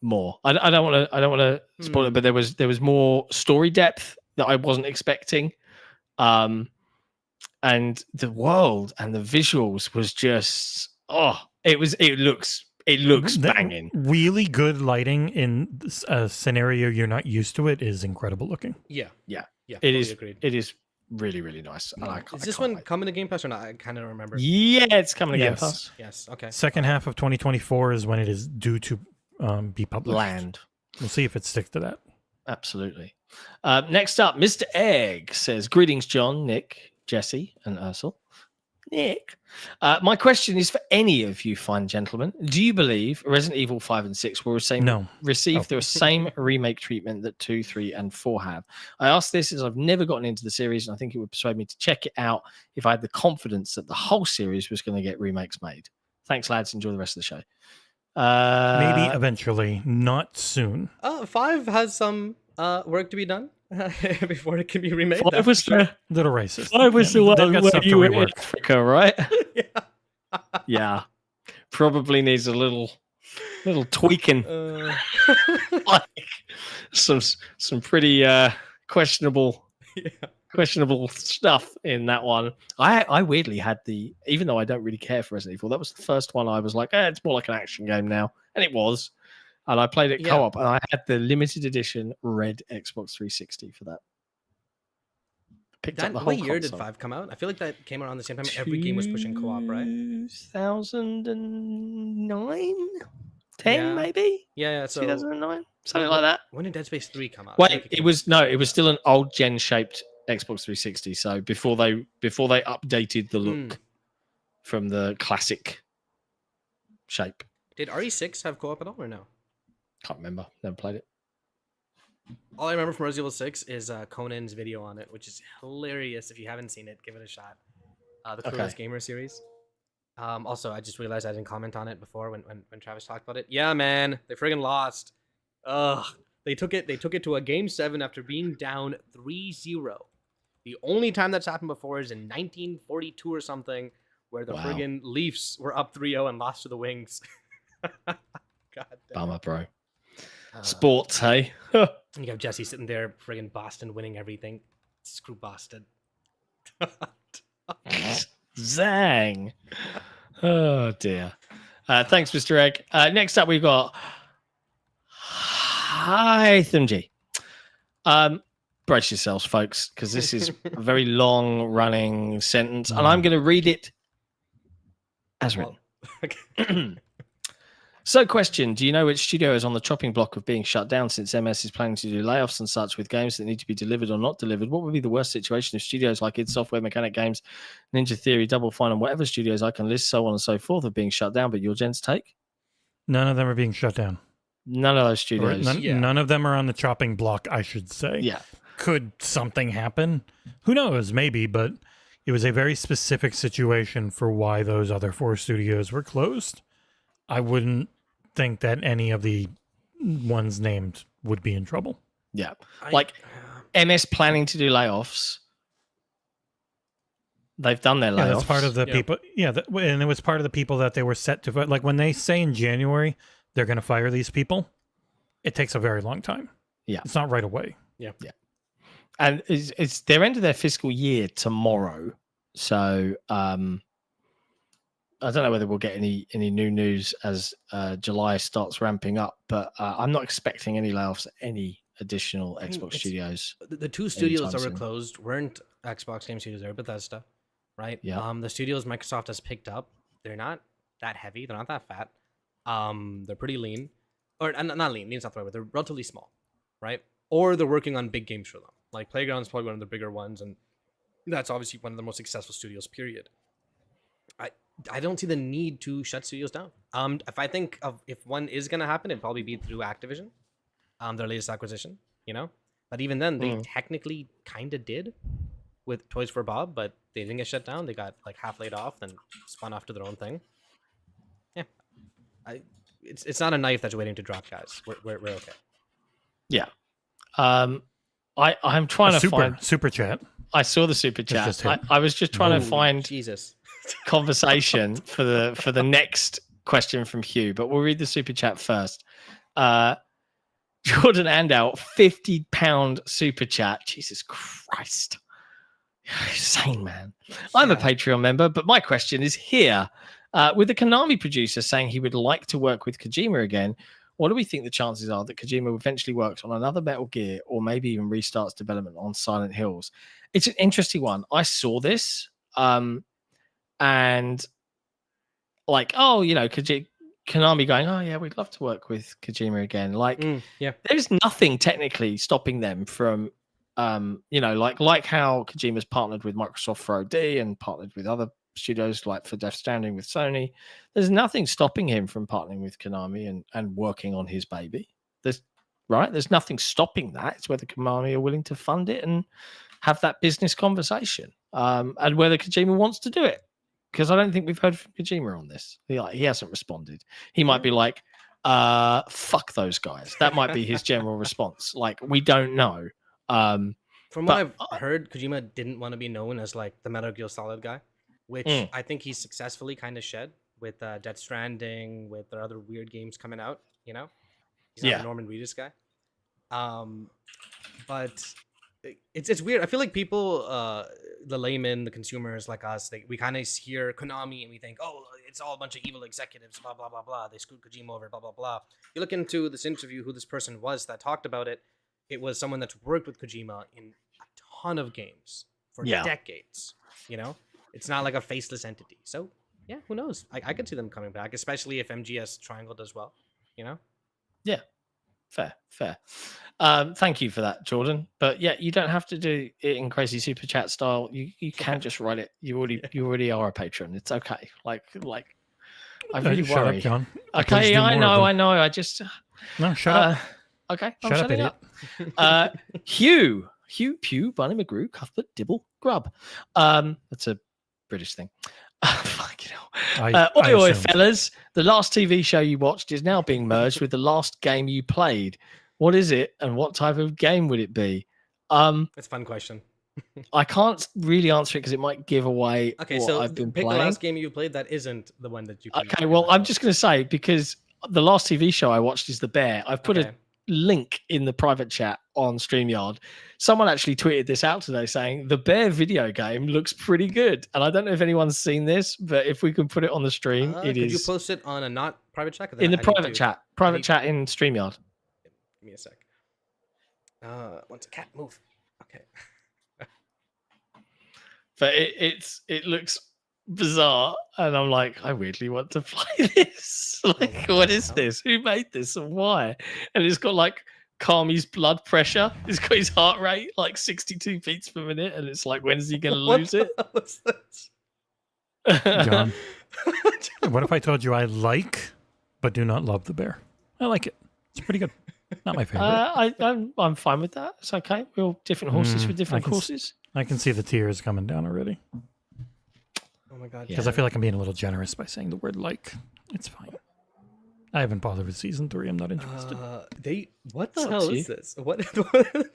More. I don't want to spoil it, but there was more story depth that I wasn't expecting, and the world and the visuals was just it looks banging. Really good lighting in a scenario you're not used to. It is incredible looking. Yeah. It is. Agreed. It is really, really nice. Is this one coming to Game Pass or not? I kind of remember. Yeah, it's coming to Game Pass. Yes. Okay. Second half of 2024 is when it is due to be published. We'll see if it sticks to that. Absolutely. Next up, Mr. Egg says, "Greetings, John, Nick, Jesse, and Aarsal." Nick, my question is for any of you fine gentlemen. Do you believe Resident Evil 5 and 6 will receive the same remake treatment that 2, 3, and 4 have? I ask this as I've never gotten into the series, and I think it would persuade me to check it out if I had the confidence that the whole series was going to get remakes made. Thanks, lads. Enjoy the rest of the show. Maybe eventually, not soon. 5 has some work to be done before it can be remade. 5 was little racist. 5 was the one where you were in Africa, right? Yeah. Probably needs a little tweaking. Like some pretty questionable stuff in that one. I weirdly had even though I don't really care for Resident Evil, that was the first one I was like, it's more like an action game now, and it was. And I played it co-op, and I had the limited edition red Xbox 360 for that. Picked up the whole year console. did 5 come out? I feel like that came around the same time every game was pushing co-op, right? 2009? 10 maybe? Yeah, so 2009? Something like that. When did Dead Space 3 come out? Wait, it was still an old gen shaped Xbox 360. So before they updated the look from the classic shape. Did RE6 have co-op at all or no? Can't remember. Never played it. All I remember from Resident Evil 6 is Conan's video on it, which is hilarious. If you haven't seen it, give it a shot. The Clueless Gamer series. Also, I just realized I didn't comment on it before when Travis talked about it. Yeah, man, they friggin' lost. Ugh. They took it to a Game 7 after being down 3-0. The only time that's happened before is in 1942 or something, where the friggin' Leafs were up 3-0 and lost to the Wings. God damn. Bummer, bro. Sports, hey? And you have Jesse sitting there, friggin' Boston winning everything. Screw Boston. Zang. Oh dear. Thanks, Mr. Egg. Next up, we've got Hi Thumji. Brace yourselves, folks, because this is a very long-running sentence, and I'm going to read it as written. Okay. So, question, do you know which studio is on the chopping block of being shut down since MS is planning to do layoffs and such with games that need to be delivered or not delivered? What would be the worst situation if studios like id Software, Mechanic Games, Ninja Theory, Double Fine, and whatever studios I can list, so on and so forth, are being shut down? But your gents take? None of them are being shut down. None of those studios. None of them are on the chopping block, I should say. Yeah. Could something happen? Who knows? Maybe, but it was a very specific situation for why those other 4 studios were closed. I wouldn't think that any of the ones named would be in trouble. Yeah. Like MS planning to do layoffs. They've done their layoffs. Yeah, that's part of the people. Yeah, and it was part of the people that they were set to. Like when they say in January they're going to fire these people, it takes a very long time. Yeah. It's not right away. Yeah. Yeah. And it's their end of their fiscal year tomorrow. So I don't know whether we'll get any new news as July starts ramping up, but I'm not expecting any layoffs at any additional Xbox studios. The 2 studios that were closed weren't Xbox Game Studios, they were Bethesda, right? Yeah. The studios Microsoft has picked up, they're not that heavy, they're not that fat. They're pretty lean, or not lean. Lean's not the right word. They're relatively small, right? Or they're working on big games for them. Like Playground's probably one of the bigger ones, and that's obviously one of the most successful studios. Period. I don't see the need to shut studios down. If I think of if one is gonna happen, it'd probably be through Activision, their latest acquisition. You know, but even then, they technically kind of did with Toys for Bob, but they didn't get shut down. They got like half laid off, then spun off to their own thing. Yeah, it's not a knife that's waiting to drop, guys. We're okay. Yeah. I'm trying to find super chat. I saw the super chat. I was just trying to find Jesus conversation for the next question from Hugh, but we'll read the super chat first. Jordan Andau, £50 super chat. Jesus Christ. Insane, man. I'm a Patreon member, but my question is here. With the Konami producer saying he would like to work with Kojima again, what do we think the chances are that Kojima eventually works on another Metal Gear or maybe even restarts development on Silent Hills? It's an interesting one. I saw this and like, oh, you know, Konami going, oh yeah, we'd love to work with Kojima again. Like, there's nothing technically stopping them from, you know, like how Kojima's partnered with Microsoft for OD and partnered with other studios like for Death Stranding with Sony. There's nothing stopping him from partnering with Konami and working on his baby. There's nothing stopping that. It's whether Konami are willing to fund it and have that business conversation, and whether Kojima wants to do it. Because I don't think we've heard from Kojima on this. He hasn't responded. He might be like, fuck those guys. That might be his general response. Like, we don't know. From what I've heard, Kojima didn't want to be known as like the Metal Gear Solid guy, which I think he's successfully kind of shed with Death Stranding, with their other weird games coming out, you know? He's not a Norman Reedus guy. But it's weird. I feel like people, the laymen, the consumers like us, we kind of hear Konami and we think, oh, it's all a bunch of evil executives, blah, blah, blah, blah. They screwed Kojima over, blah, blah, blah. You look into this interview, who this person was that talked about it. It was someone that's worked with Kojima in a ton of games for decades, you know? It's not like a faceless entity. So, yeah, who knows? I could see them coming back, especially if MGS Triangle does well, you know? Yeah, fair. Thank you for that, Jordan. But yeah, you don't have to do it in crazy super chat style. You can just write it. You already are a patron. It's okay. Like I really shut worry. Up, John. Okay, I know. I just no, shut up. Okay, I'm shut up, idiot. Hugh, Pew, Bunny McGrew, Cuthbert, Dibble, Grub. That's a British thing. Fucking hell. Oi, fellas. The last TV show you watched is now being merged with the last game you played. What is it, and what type of game would it be? That's a fun question. I can't really answer it because it might give away what I've been pick playing. The last game you played that isn't the one that you played. Okay, well, I'm just going to say, because the last TV show I watched is The Bear. I've put a link in the private chat on StreamYard. Someone actually tweeted this out today saying the bear video game looks pretty good. And I don't know if anyone's seen this, but if we can put it on the stream, could you post it on a not private chat? In the private chat. Private chat in StreamYard. Give me a sec. Once a cat move. Okay. But it looks bizarre, and I'm like, I weirdly want to play this. Like, what is this? Who made this and why? And it's got like Kami's blood pressure. It's got his heart rate like 62 beats per minute, and it's like, when's he gonna lose it? What's this? John, what if I told you I like but do not love the bear? I like it. It's pretty good. Not my favorite. I'm fine with that. It's okay. We're all different horses for different courses. I can see the tears coming down already. Oh my god! Because I feel like I'm being a little generous by saying the word "like." It's fine. I haven't bothered with season 3. I'm not interested. What the hell is this? What?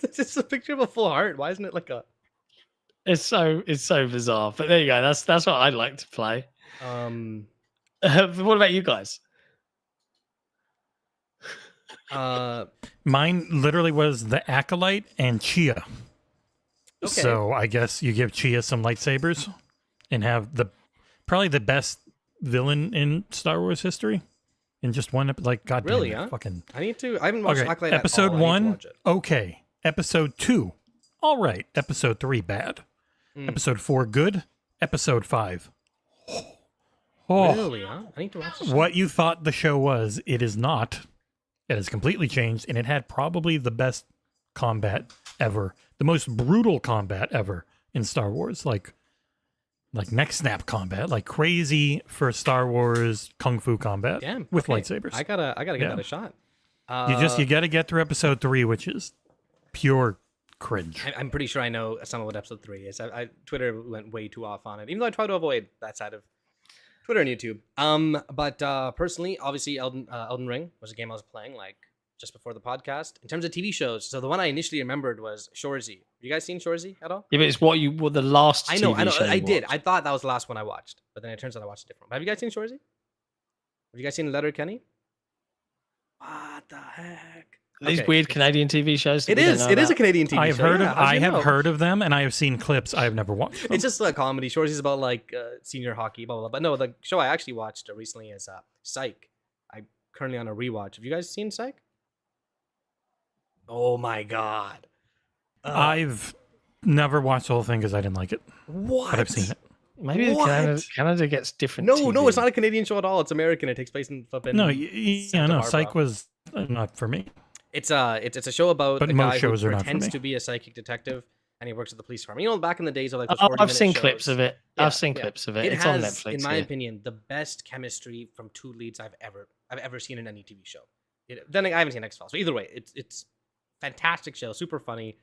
This is a picture of a full heart. Why isn't it like a? It's so bizarre. But there you go. That's what I'd like to play. What about you guys? Mine literally was the Acolyte and Chia. Okay. So I guess you give Chia some lightsabers and have probably the best villain in Star Wars history in just one like goddamn really, it, huh? fucking. I need to. I haven't watched Acolyte at episode all. 1, okay. Episode 2, all right. Episode 3, bad. Episode 4, good. Episode 5. Oh, really, huh? I need to watch this. What you thought the show was, it is not. It has completely changed, and it had probably the best combat ever, the most brutal combat ever in Star Wars, like neck snap combat, like crazy for Star Wars kung fu combat with lightsabers. I gotta give that a shot. You gotta get through episode 3, which is pure cringe. I'm pretty sure I know some of what episode 3 is. Twitter went way too off on it, even though I try to avoid that side of Twitter and YouTube. But personally, obviously, Elden Ring was a game I was playing like just before the podcast. In terms of TV shows, so the one I initially remembered was Shorzy. Have you guys seen Shorzy at all? Yeah, but it's what the last. I know. TV show I did. watched. I thought that was the last one I watched, but then it turns out I watched a different one. Have you guys seen Shorzy? Have you guys seen Letterkenny? What the heck? These weird Canadian TV shows. It is a Canadian TV show. I have heard of them, and I have seen clips. I have never watched them. It's just a comedy. Shorzy is about like senior hockey, blah, blah, blah. But no, the show I actually watched recently is Psych. I'm currently on a rewatch. Have you guys seen Psych? Oh my god. I've never watched the whole thing because I didn't like it. What? But I've seen it. Maybe Canada gets different. No, it's not a Canadian show at all. It's American. It takes place in flipping. No, Psych was not for me. It's a show about a guy who pretends to be a psychic detective, and he works at the police department. You know, back in the days of like those I've seen shows. clips of it. Yeah, I've seen clips of it. It's has, on Netflix. In my opinion, the best chemistry from two leads I've ever seen in any TV show. Then I haven't seen X-Files, but either way, it's fantastic show, super funny.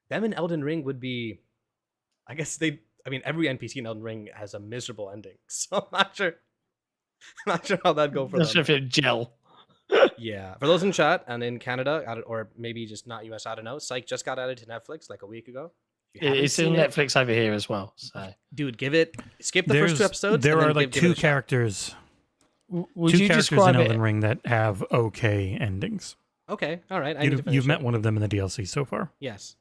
Them and Elden Ring would be, I guess every NPC in Elden Ring has a miserable ending, so I'm not sure how that'd go for them. If it gel. Yeah, for those in chat and in Canada, or maybe just not US, I don't know. Psych just got added to Netflix like a week ago. It's in Netflix over here as well. So, dude, skip the first 2 episodes. There are like 2 characters. Would two you characters describe in it? Elden Ring that have okay endings. Okay, all right. You've met one of them in the DLC so far. Yes.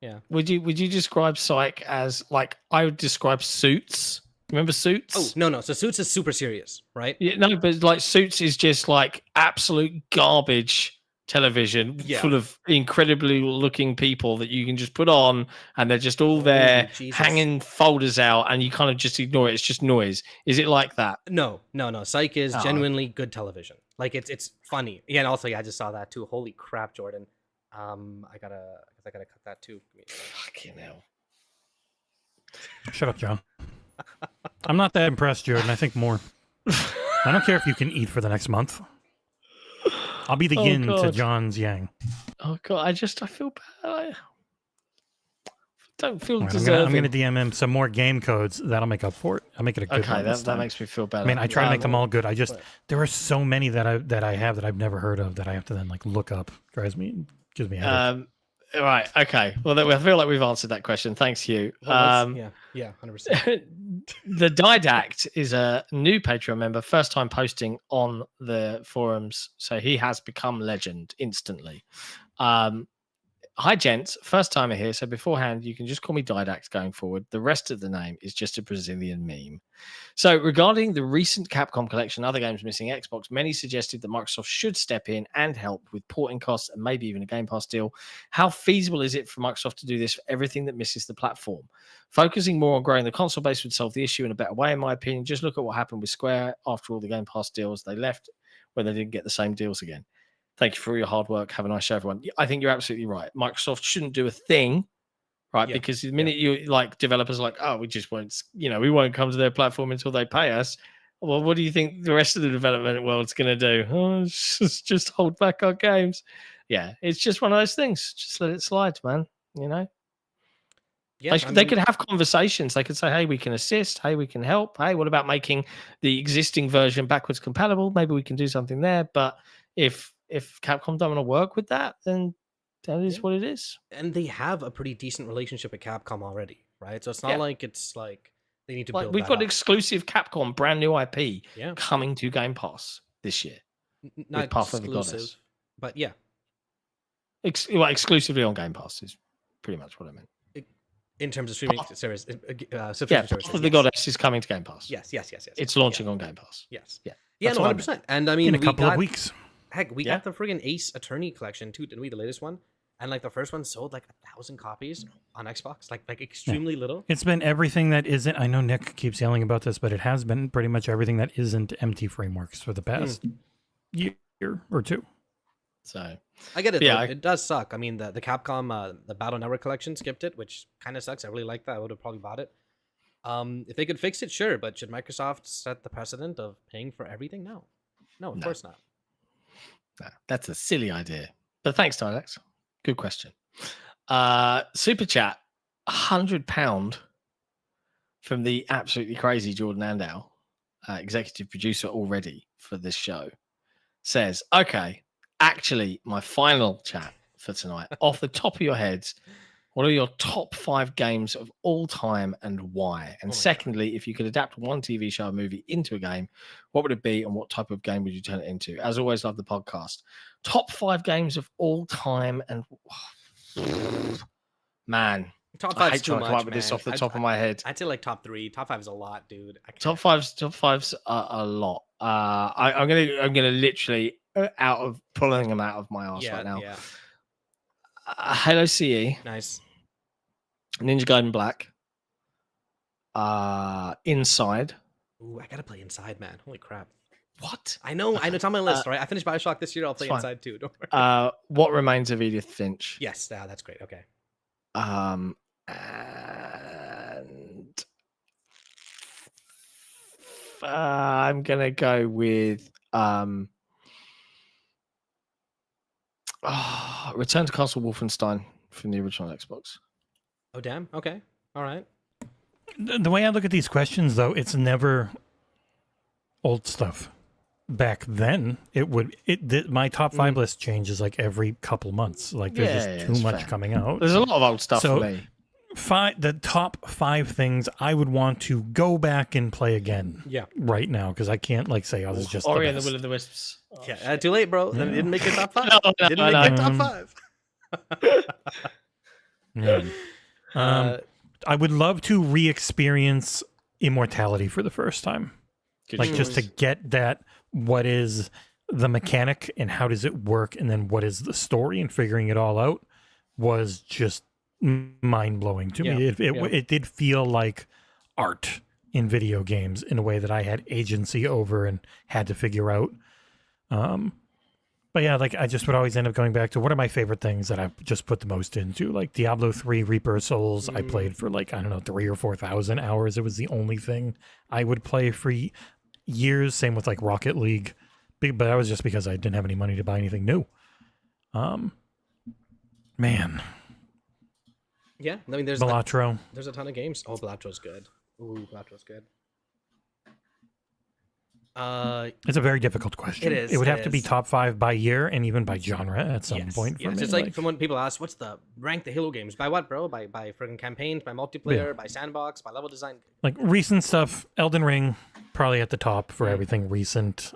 Yeah. Would you describe Psych as like I would describe Suits? Remember Suits? Oh no. So Suits is super serious, right? Yeah, no, but like Suits is just like absolute garbage television full of incredibly looking people that you can just put on and they're just all there hanging folders out and you kind of just ignore it. It's just noise. Is it like that? No. Psych is genuinely good television. Like it's funny. Yeah, and also I just saw that too. Holy crap, Jordan. I gotta cut that too. Fucking hell. Shut up, John. I'm not that impressed, Jordan. I think more. I don't care if you can eat for the next month. I'll be the yin to John's yang. Oh god, I feel bad. I don't feel deserving. I'm gonna DM him some more game codes. That'll make up for it. I'll make it a good one. Okay, that makes me feel better. I mean, I try to make them all good. There are so many that I have that I've never heard of that I have to then like look up. Gives me a headache. Right. Okay. Well, I feel like we've answered that question. Thanks, Hugh. Yeah. 100%. The Didact is a new Patreon member, first time posting on the forums, so he has become legend instantly. Hi, gents. First timer here. So beforehand, you can just call me Didact going forward. The rest of the name is just a Brazilian meme. So regarding the recent Capcom collection, other games missing Xbox, many suggested that Microsoft should step in and help with porting costs and maybe even a Game Pass deal. How feasible is it for Microsoft to do this for everything that misses the platform? Focusing more on growing the console base would solve the issue in a better way, in my opinion. Just look at what happened with Square after all the Game Pass deals they left when they didn't get the same deals again. Thank you for all your hard work. Have a nice show, everyone. I think you're absolutely right. Microsoft shouldn't do a thing, right? Yeah. Because the minute you like developers are like, oh, we just won't, we won't come to their platform until they pay us. Well, what do you think the rest of the development world's going to do? Oh, just hold back our games. Yeah, it's just one of those things. Just let it slide, man. Yeah, they could have conversations. They could say, hey, we can assist. Hey, we can help. Hey, what about making the existing version backwards compatible? Maybe we can do something there. But if Capcom don't want to work with that, then that is what it is. And they have a pretty decent relationship with Capcom already, right? So it's not like it's like they need to build. We've got exclusive Capcom brand new IP coming to Game Pass this year. Not exclusive, but yeah. Exclusively on Game Pass is pretty much what I meant. In terms of streaming service, subscription services. Path of the Goddess is coming to Game Pass. Yes. It's launching on Game Pass. Yes. Yeah, no, 100%. And I mean, in a couple of weeks. Heck, we got the friggin' Ace Attorney collection too, didn't we? The latest one, and like the first one sold like 1,000 copies on Xbox, like extremely little. It's been everything that isn't. I know Nick keeps yelling about this, but it has been pretty much everything that isn't MT frameworks for the past year or two. So I get it. Yeah, it does suck. I mean, the Capcom the Battle Network collection skipped it, which kind of sucks. I really like that. I would have probably bought it. If they could fix it, sure. But should Microsoft set the precedent of paying for everything? No, of course not. No, that's a silly idea. But thanks, Dilex. Good question. Super chat, £100 from the absolutely crazy Jordan Andau, executive producer already for this show, says, okay, actually, my final chat for tonight. Off the top of your heads, what are your top 5 games of all time and why? And secondly, if you could adapt one TV show or movie into a game, what would it be and what type of game would you turn it into? As always, love the podcast. Top 5 games of all time and man, top 5 I hate trying to come up with this off the top of my head. I'd say like top 3. Top 5 is a lot, dude. Top fives are a lot. I'm gonna literally pulling them out of my arse right now. Yeah. Halo CE. Nice. Ninja Gaiden Black. Inside. Ooh, I gotta play Inside, man. Holy crap. What? I know. It's on my list, right? I finished BioShock this year. I'll play Inside too. Don't worry. What Remains of Edith Finch? Yes, that's great. Okay. And I'm gonna go with Return to Castle Wolfenstein from the original Xbox. Oh damn. Okay. All right. The way I look at these questions, though, it's never old stuff. Back then, my top 5 list changes like every couple months. Like there's just too much coming out. There's a lot of old stuff for me. The top 5 things I would want to go back and play again. Yeah. Right now, because I can't like say, this is just Ori the and best. the Will of the Wisps. Too late, bro. Yeah. Didn't make your top 5. Didn't make your top 5. I would love to re-experience Immortality for the first time. Just to get that, what is the mechanic and how does it work, and then what is the story, and figuring it all out was just mind-blowing to me. It did feel like art in video games in a way that I had agency over and had to figure out. But yeah, like I just would always end up going back to what are my favorite things that I've just put the most into, like Diablo 3 Reaper of Souls. I played for 3,000 or 4,000 hours. It was the only thing I would play for years. Same with like Rocket League, but that was just because I didn't have any money to buy anything new. Man. Yeah, I mean, there's Balatro. There's a ton of games. Oh, Balatro's good. Ooh, Balatro's good. It's a very difficult question. It is. It would have to be top 5 by year and even by genre at some point for me. It's like from when people ask, "What's the rank the Halo games by what, bro? By friggin' campaigns, by multiplayer, by sandbox, by level design." Like recent stuff, Elden Ring probably at the top for everything recent.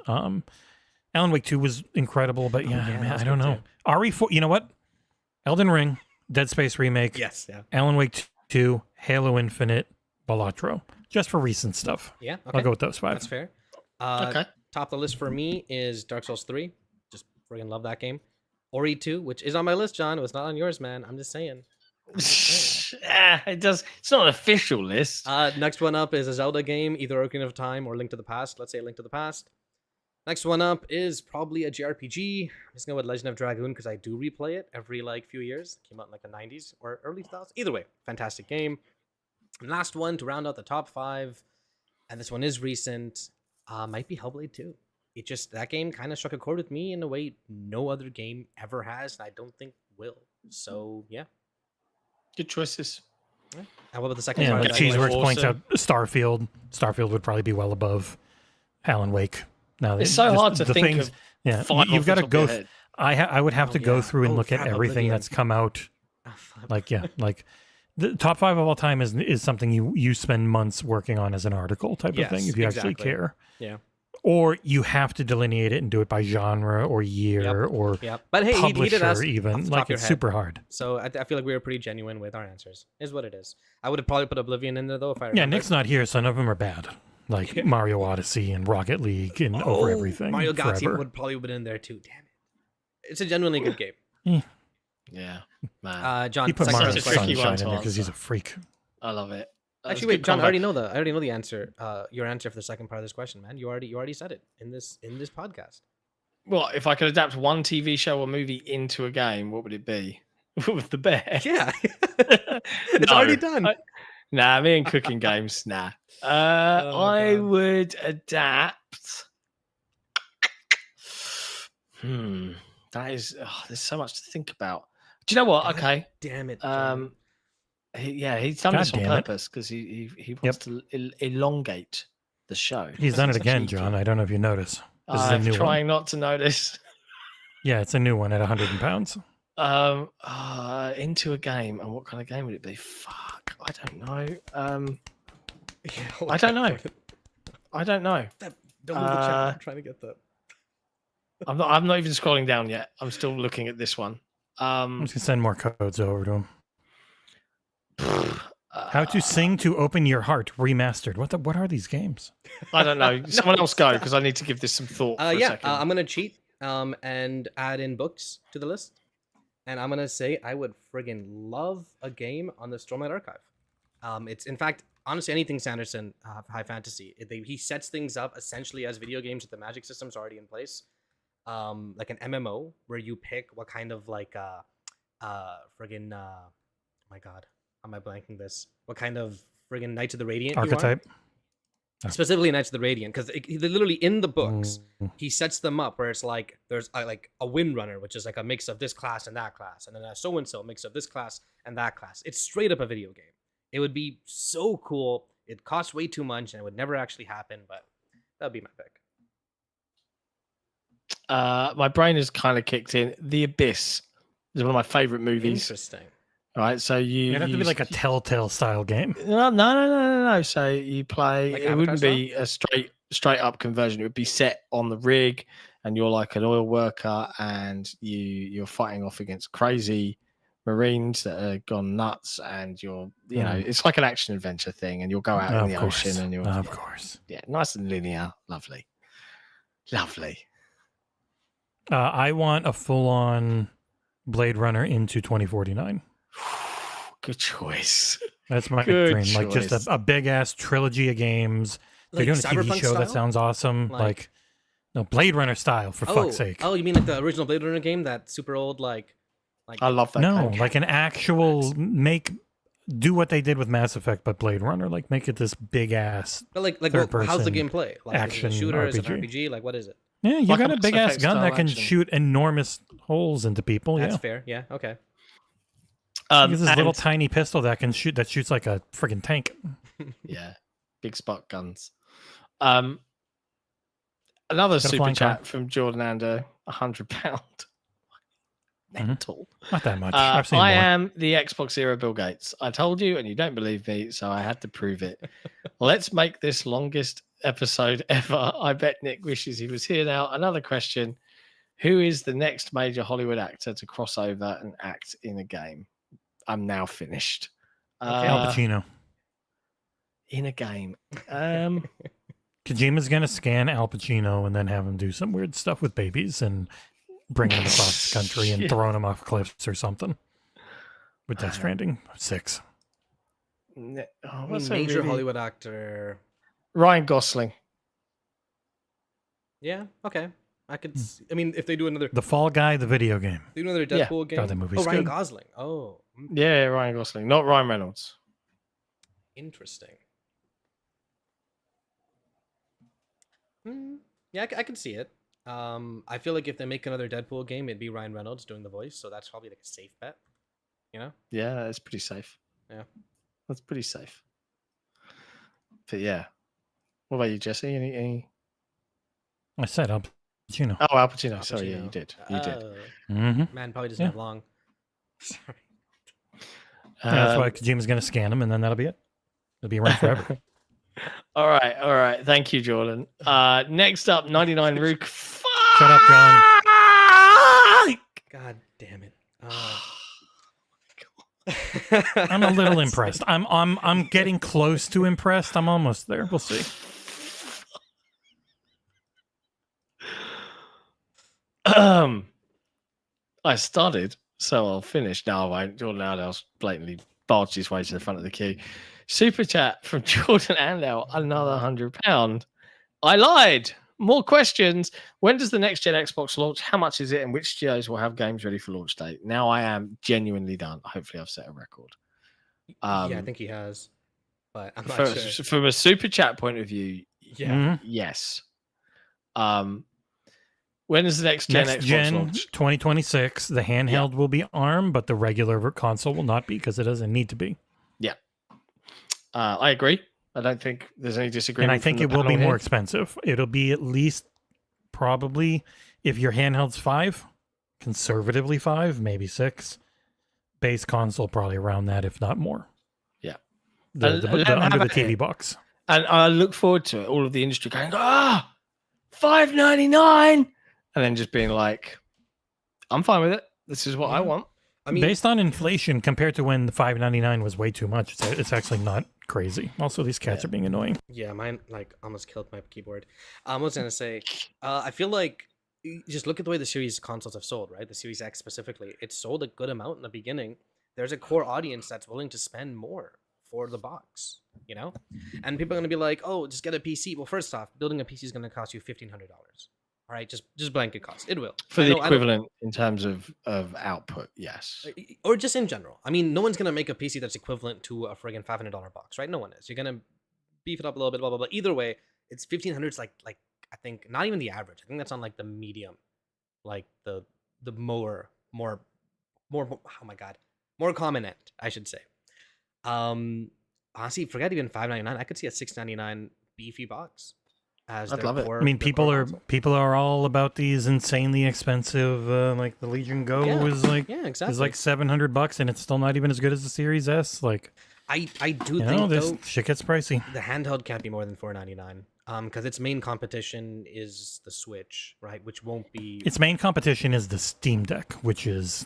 Alan Wake 2 was incredible, but man, I don't know. RE4, you know what? Elden Ring, Dead Space remake. Yes, yeah. Alan Wake 2, Halo Infinite, Balatro. Just for recent stuff. Yeah, okay. I'll go with those 5. That's fair. Okay. Top of the list for me is Dark Souls 3. Just friggin' love that game. Ori 2, which is on my list, John. It was not on yours, man. I'm just saying. It does. It's not an official list. Next one up is a Zelda game, either Ocarina of Time or Link to the Past. Let's say Link to the Past. Next one up is probably a JRPG. I'm just going with Legend of Dragoon because I do replay it every few years. It came out in the 90s or early 2000s. Either way, fantastic game. And last one to round out the top 5, and this one is recent, might be Hellblade 2. That game kind of struck a chord with me in a way no other game ever has, and I don't think will. So, yeah. Good choices. Yeah. And what about the second Yeah, part? like Cheeseworks points out Starfield. Starfield would probably be well above Alan Wake. Now it's so hard to think of. Yeah, you've got to go. I would have to go through and look at everything Oblivion. That's come out. Like the top 5 of all time is something you spend months working on as an article type of thing if you actually care. Yeah. Or you have to delineate it and do it by genre or year or But hey, publisher he did ask even. Like it's super hard. So I feel like we were pretty genuine with our answers. Is what it is. I would have probably put Oblivion in there though if I remember. Yeah, Nick's not here, so none of them are bad. Like Mario Odyssey and Rocket League and over everything. Mario Galaxy forever. would probably have been in there too. Damn it. It's a genuinely good game. Yeah, man. John, He put second Mario part of the question. tricky one Sunshine to in there because answer. he's a freak. I love it. Actually, wait, John. I already know the answer. Your answer for the second part of this question, man. You already said it in this podcast. Well, if I could adapt one TV show or movie into a game, what would it be? With the bear. Yeah, it's already done. Nah, me and cooking games. Nah. I would adapt. That is. There's so much to think about. Do you know what? Okay. Damn it. He's done this on damn it. purpose because he wants to elongate the show. He's done it Such again, a- John. I don't know if you notice. This is a I'm new trying one. not to notice. Yeah, it's a new one at 100 pounds. Into a game, and what kind of game would it be? Fuck, I don't know. I don't know. I don't know. Don't move the chat. I'm trying to get that. I'm not even scrolling down yet. I'm still looking at this one. I'm just gonna send more codes over to him. How to Sing to Open Your Heart remastered. What are these games? I don't know. Someone else go because I need to give this some thought. For a second. I'm gonna cheat and add in books to the list, and I'm gonna say I would friggin' love a game on the Stormlight Archive. It's in fact honestly anything Sanderson high fantasy. He sets things up essentially as video games with the magic systems already in place. Like an MMO where you pick what kind of my god, how am I blanking this? What kind of friggin' Knights of the Radiant Archetype? you are? Specifically Knights of the Radiant, because literally in the books he sets them up where it's like there's like a Windrunner, which is like a mix of this class and that class, and then a so and so mix of this class and that class. It's straight up a video game. It would be so cool. It costs way too much and it would never actually happen, but that'd be my pick. My brain has kind of kicked in. The Abyss is one of my favorite movies. Interesting. All right, so It'd have to be like a Telltale style game. No. So you play. Like it wouldn't be a straight up conversion. It would be set on the rig, and you're like an oil worker, and you're fighting off against crazy Marines that are gone nuts, and you know it's like an action adventure thing, and you'll go out in the ocean, and you'll of course, nice and linear, lovely. I want a full-on Blade Runner into 2049. Good choice. That's my Good dream. Like just choice. a big ass trilogy of games. They're doing a TV Cyberpunk show that style? sounds awesome. Like no Blade Runner style for fuck's sake. Oh, you mean like the original Blade Runner game, that super old like I love that. No, game. like an actual do what they did with Mass Effect, but Blade Runner. Like make it this big ass. But like third how's the person gameplay? Like action is it a shooter? Is it RPG. an RPG? Like what is it? Yeah, you Like got a a big Mass ass Effect gun that style can action. shoot enormous holes into people. That's yeah, fair. Yeah. Okay. There's this little tiny pistol that shoots like a freaking tank. Yeah, big spot guns. Another Got a super flying chat car. from Jordan Ander, £100. Mental. Not that much. I've seen I more. am the Xbox era Bill Gates. I told you, and you don't believe me, so I had to prove it. Let's make this longest episode ever. I bet Nick wishes he was here now. Another question. Who is the next major Hollywood actor to cross over and act in a game? I'm now finished. Al Pacino. In a game. Kojima's going to scan Al Pacino and then have him do some weird stuff with babies and bring him across the country and throwing him off cliffs or something. With Death Stranding 6. What's major Hollywood actor? Ryan Gosling. Yeah, okay. I could. I mean, if they do another The Fall Guy, the video game. they do another Deadpool game. God, that movie's Ryan good. Gosling. Oh, Yeah, Ryan Gosling, not Ryan Reynolds. interesting. Yeah, I can see it. I feel like if they make another Deadpool game, it'd be Ryan Reynolds doing the voice, so that's probably like a safe bet. You know? Yeah, that's pretty safe. Yeah, that's pretty safe. But yeah, what about you, Jesse? Any... I said Al Pacino. Oh, Al Pacino. Al Sorry, yeah, Pacino. you did. You did. Man probably doesn't have long. Sorry. That's why Kojima's going to scan him, and then that'll be it. It'll be around forever. All right. Thank you, Jordan. Next up, 99 Rook. Shut up, John. God damn it. I'm a little impressed. I'm getting close to impressed. I'm almost there. We'll see. I started, so I'll finish. No, I won't. Jordan Aldell's blatantly barged his way to the front of the queue. Super chat from Jordan Andell, another £100. I lied. More questions. When does the next gen Xbox launch? How much is it? And which studios will have games ready for launch date? Now I am genuinely done. Hopefully I've set a record. Yeah, I think he has. But I'm not sure. From a super chat point of view, Yeah. yes. When is the next gen Xbox launch? 2026. The handheld will be ARM, but the regular console will not be because it doesn't need to be. Yeah. I agree. I don't think there's any disagreement. And I think it will be more expensive. It'll be at least probably, if your handheld's 5, conservatively 5, maybe 6. Base console probably around that, if not more. Yeah. The under the TV box. And I look forward to it. All of the industry going, $5.99, and then just being like, I'm fine with it. This is what I want. I mean, based on inflation, compared to when the $5.99 was way too much, it's actually not crazy. Also, these cats are being annoying. Yeah, mine like almost killed my keyboard. I was gonna say, I feel like you just look at the way the Series consoles have sold, right? The Series X specifically, it sold a good amount in the beginning. There's a core audience that's willing to spend more for the box, you know? And people are gonna be like, oh, just get a PC. Well, first off, building a PC is gonna cost you $1,500. All right, just blanket cost. It will. For the equivalent in terms of output, yes. Or just in general. I mean, no one's going to make a PC that's equivalent to a friggin' $500 box, right? No one is. You're going to beef it up a little bit, blah, blah, blah. Either way, it's $1,500 is like I think, not even the average. I think that's on like the medium, like the more, oh my God, more common end, I should say. Honestly, forget even $5.99. I could see a $6.99 beefy box. I'd love it. I mean, people are all about these insanely expensive, like the Legion Go is like is like $700, and it's still not even as good as the Series S. Like, I do think this though, shit gets pricey. The handheld can't be more than $4.99. Because its main competition is the Switch, right? Which won't be. Its main competition is the Steam Deck, which is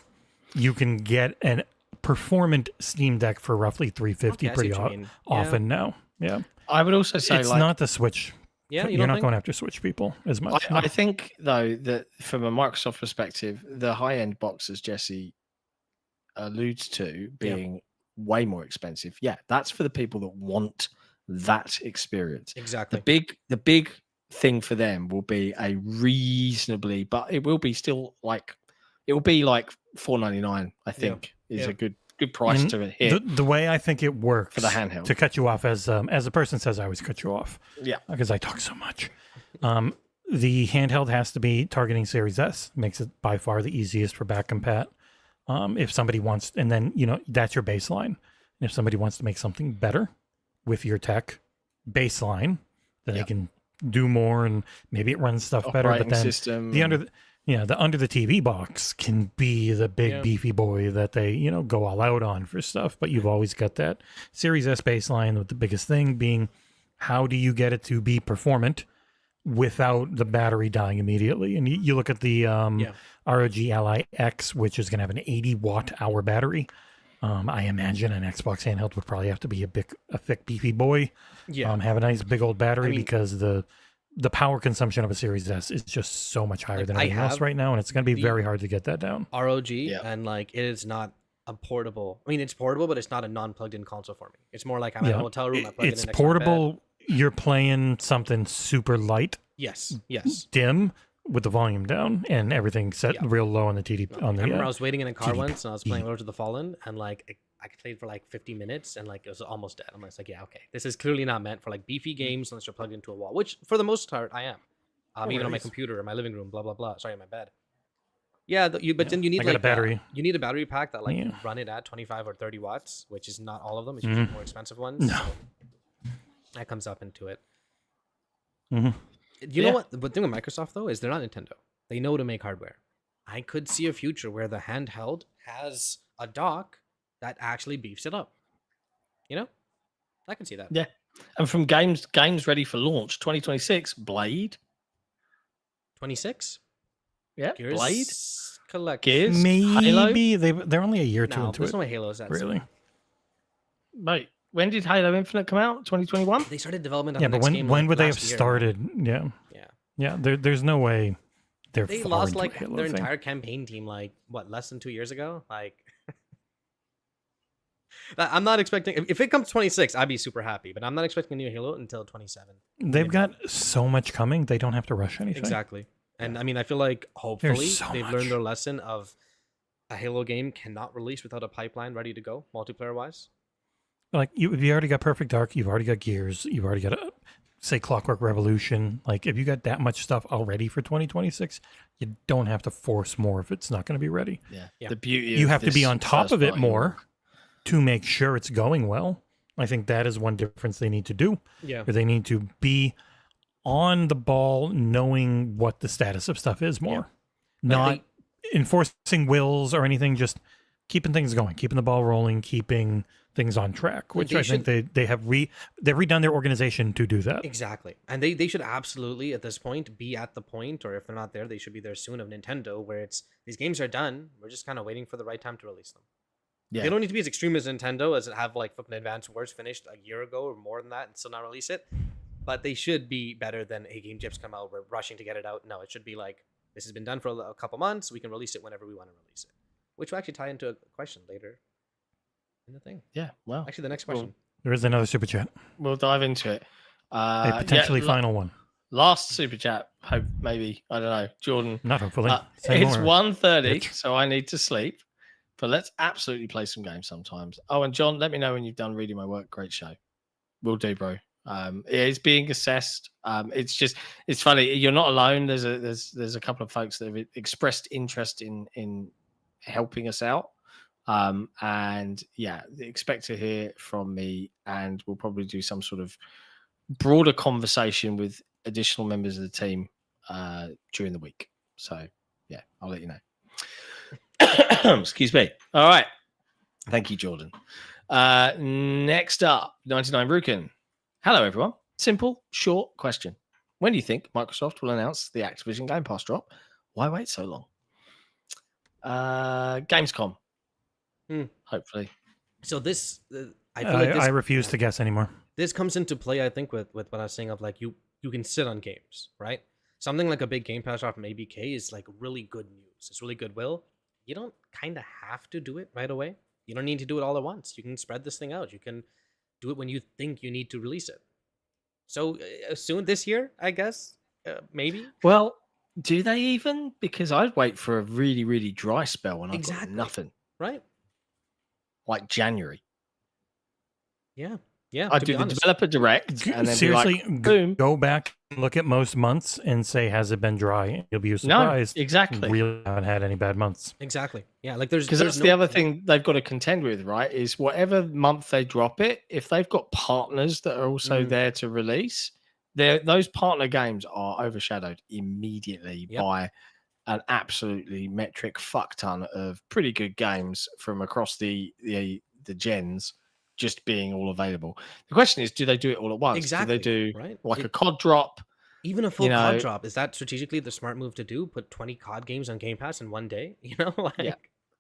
you can get an performant Steam Deck for roughly $350 pretty often now. Yeah, I would also say it's not the Switch. Yeah, you're not going after Switch people as much. I think, though, that from a Microsoft perspective, the high-end box, as Jesse alludes to, being way more expensive. Yeah, that's for the people that want that experience. Exactly. The big thing for them will be a reasonably, but it will be still like $4.99. I think is a good price to hit. The way I think it works for the handheld. To cut you off, as a person says, I always cut you off. Yeah, because I talk so much. The handheld has to be targeting Series S. Makes it by far the easiest for back compat. If somebody wants, and then that's your baseline. And if somebody wants to make something better with your tech baseline, then they can do more, and maybe it runs stuff better. But then system. the under the TV box can be the big beefy boy that they go all out on for stuff. But you've always got that Series S baseline, with the biggest thing being how do you get it to be performant without the battery dying immediately. And you look at the ROG Ally X, which is going to have an 80 watt-hour battery. I imagine an Xbox handheld would probably have to be a thick, beefy boy. Yeah. Have a nice big old battery, because the power consumption of a Series S is just so much higher than everything else right now, and it's going to be very hard to get that down. ROG, and like it is not a portable. I mean, it's portable, but it's not a non-plugged-in console for me. It's more like I'm in a hotel room. I plug it in next portable. To my bed. You're playing something super light. Yes. Dim, with the volume down and everything set real low on the TD. I remember I was waiting in a car once, and I was playing Lords of the Fallen, and like I played for like 50 minutes, and like it was almost dead. I'm like, yeah, okay, this is clearly not meant for like beefy games unless you're plugged into a wall, which for the most part I am. Even on my computer in my living room, blah blah blah. Sorry, my bed. Yeah, then you need like a battery. You need a battery pack that like run it at 25 or 30 watts, which is not all of them. It's usually more expensive ones. No. So that comes up into it. Mm-hmm. You know what? The thing with Microsoft though is they're not Nintendo. They know to make hardware. I could see a future where the handheld has a dock that actually beefs it up. I can see that. Yeah. And from games ready for launch, 2026, Blade. 26? Yeah, Gears Blade. Collect. Gears. Maybe Halo? they're only a year or two No, into there's it. no Halos. That's Really? Mate, when did Halo Infinite come out? 2021? They started development on Yeah, the but next game when would they have last year. started? Yeah. There's no way they're They far lost into like a Halo their thing. entire campaign team like less than 2 years ago. Like I'm not expecting if it comes 26, I'd be super happy, but I'm not expecting a new Halo until 27. They've got so much coming, they don't have to rush anything. Exactly. And I mean, I feel like hopefully so they've much. learned their lesson of a Halo game cannot release without a pipeline ready to go, multiplayer wise. Like you already got Perfect Dark, you've already got Gears, you've already got say Clockwork Revolution. Like if you got that much stuff already for 2026, you don't have to force more if it's not going to be ready. Yeah. The beauty You of have to be this on top of it first-party more to make sure it's going well. I think that is one difference they need to do. Yeah. Or they need to be on the ball, knowing what the status of stuff is more. Not enforcing wills or anything, just keeping things going, keeping the ball rolling, keeping things on track, which I think they've redone their organization to do that. Exactly. And they should absolutely at this point be at the point, or if they're not there, they should be there soon, of Nintendo, where it's these games are done. We're just kind of waiting for the right time to release them. Yeah. They don't need to be as extreme as Nintendo, as have like fucking Advanced Wars finished a year ago or more than that and still not release it. But they should be better than a game just come out. We're rushing to get it out. No, it should be like, this has been done for a couple months. We can release it whenever we want to release it. Which will actually tie into a question later in the thing. Yeah, well. Actually, the next question. There is another super chat. We'll dive into it. A potentially final one. Last super chat. Hope maybe. I don't know. Jordan. Not hopefully. It's more, 1:30, bitch. so I need to sleep. But let's absolutely play some games sometimes. Oh, and John, let me know when you've done reading my work. Great show. Will do, bro. It's being assessed. It's funny. You're not alone. There's a couple of folks that have expressed interest in helping us out. And yeah, expect to hear from me, and we'll probably do some sort of broader conversation with additional members of the team during the week. So yeah, I'll let you know. Excuse me. All right. Thank you, Jordan. Next up, 99 Rukin. Hello, everyone. Simple, short question. When do you think Microsoft will announce the Activision Game Pass drop? Why wait so long? Gamescom. Hopefully. So this, I feel like this, I refuse to guess anymore. this comes into play, I think, with what I was saying of like you can sit on games, right? Something like a big Game Pass drop from ABK is like really good news. It's really goodwill. You don't kind of have to do it right away. You don't need to do it all at once. You can spread this thing out. You can do it when you think you need to release it. So soon this year, I guess, maybe. Well, do they even? Because I'd wait for a really, really dry spell and I've got nothing. Right? Like January. Yeah. Yeah. I'd do the developer direct and then Seriously, be like, boom. go back and look at most months and say, has it been dry? You'll be surprised. No, exactly. Really haven't had any bad months. Exactly. Yeah. Like there's because that's the other thing they've got to contend with, right? Is whatever month they drop it, if they've got partners that are also there to release, those partner games are overshadowed immediately by an absolutely metric fuck ton of pretty good games from across the gens just being all available. The question is, do they do it all at once? Exactly. Do they do a COD drop? Even a full COD drop, is that strategically the smart move to do? Put 20 COD games on Game Pass in one day?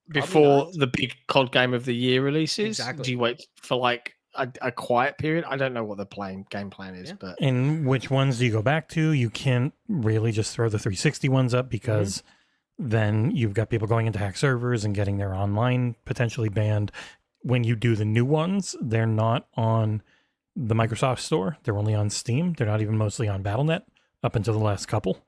Before the big COD game of the year releases? Exactly. Do you wait for like a quiet period? I don't know what the game plan is, but and which ones do you go back to? You can't really just throw the 360 ones up because then you've got people going into hack servers and getting their online potentially banned. When you do the new ones, they're not on the Microsoft Store. They're only on Steam. They're not even mostly on Battle.net up until the last couple.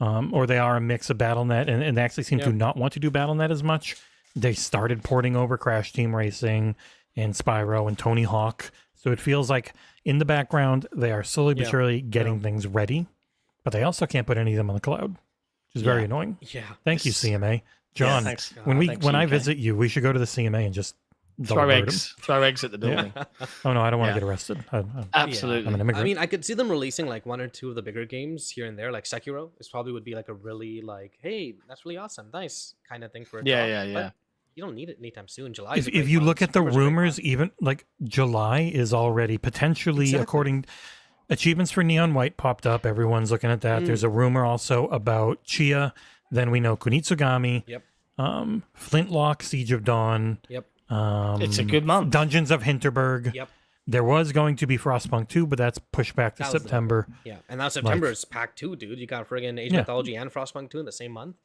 Or they are a mix of Battle.net, and they actually seem to not want to do Battle.net as much. They started porting over Crash Team Racing and Spyro and Tony Hawk. So it feels like in the background, they are slowly but surely getting things ready, but they also can't put any of them on the cloud, which is very annoying. Yeah. Thank you, CMA. John, thanks. when I visit you, we should go to the CMA and just throw eggs at the building. Oh no, I don't want to get arrested. Absolutely. I'm an immigrant. I mean, I could see them releasing like one or two of the bigger games here and there, like Sekiro. This probably would be like a really like, hey, that's really awesome, nice kind of thing for a drop. But you don't need it anytime soon. July. If you look at the rumors, even like July is already potentially, according achievements for Neon White popped up. Everyone's looking at that. There's a rumor also about Chia. Then we know Kunitsugami. Flintlock, Siege of Dawn. It's a good month. Dungeons of Hinterberg. There was going to be Frostpunk 2, but that's pushed back to September. And now September is packed too, dude. You got friggin' Age of Mythology and Frostpunk 2 in the same month.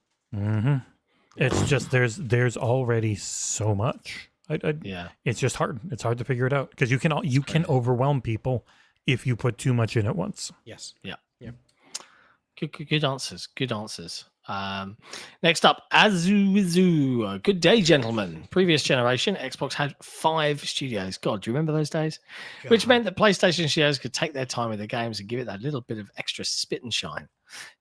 It's just there's already so much. It's just hard. It's hard to figure it out because you can overwhelm people if you put too much in at once. Yes. Good answers. Good answers. Next up, Azuizu. Good day, gentlemen. Previous generation, Xbox had 5 studios. God, do you remember those days? Which meant that PlayStation studios could take their time with their games and give it that little bit of extra spit and shine.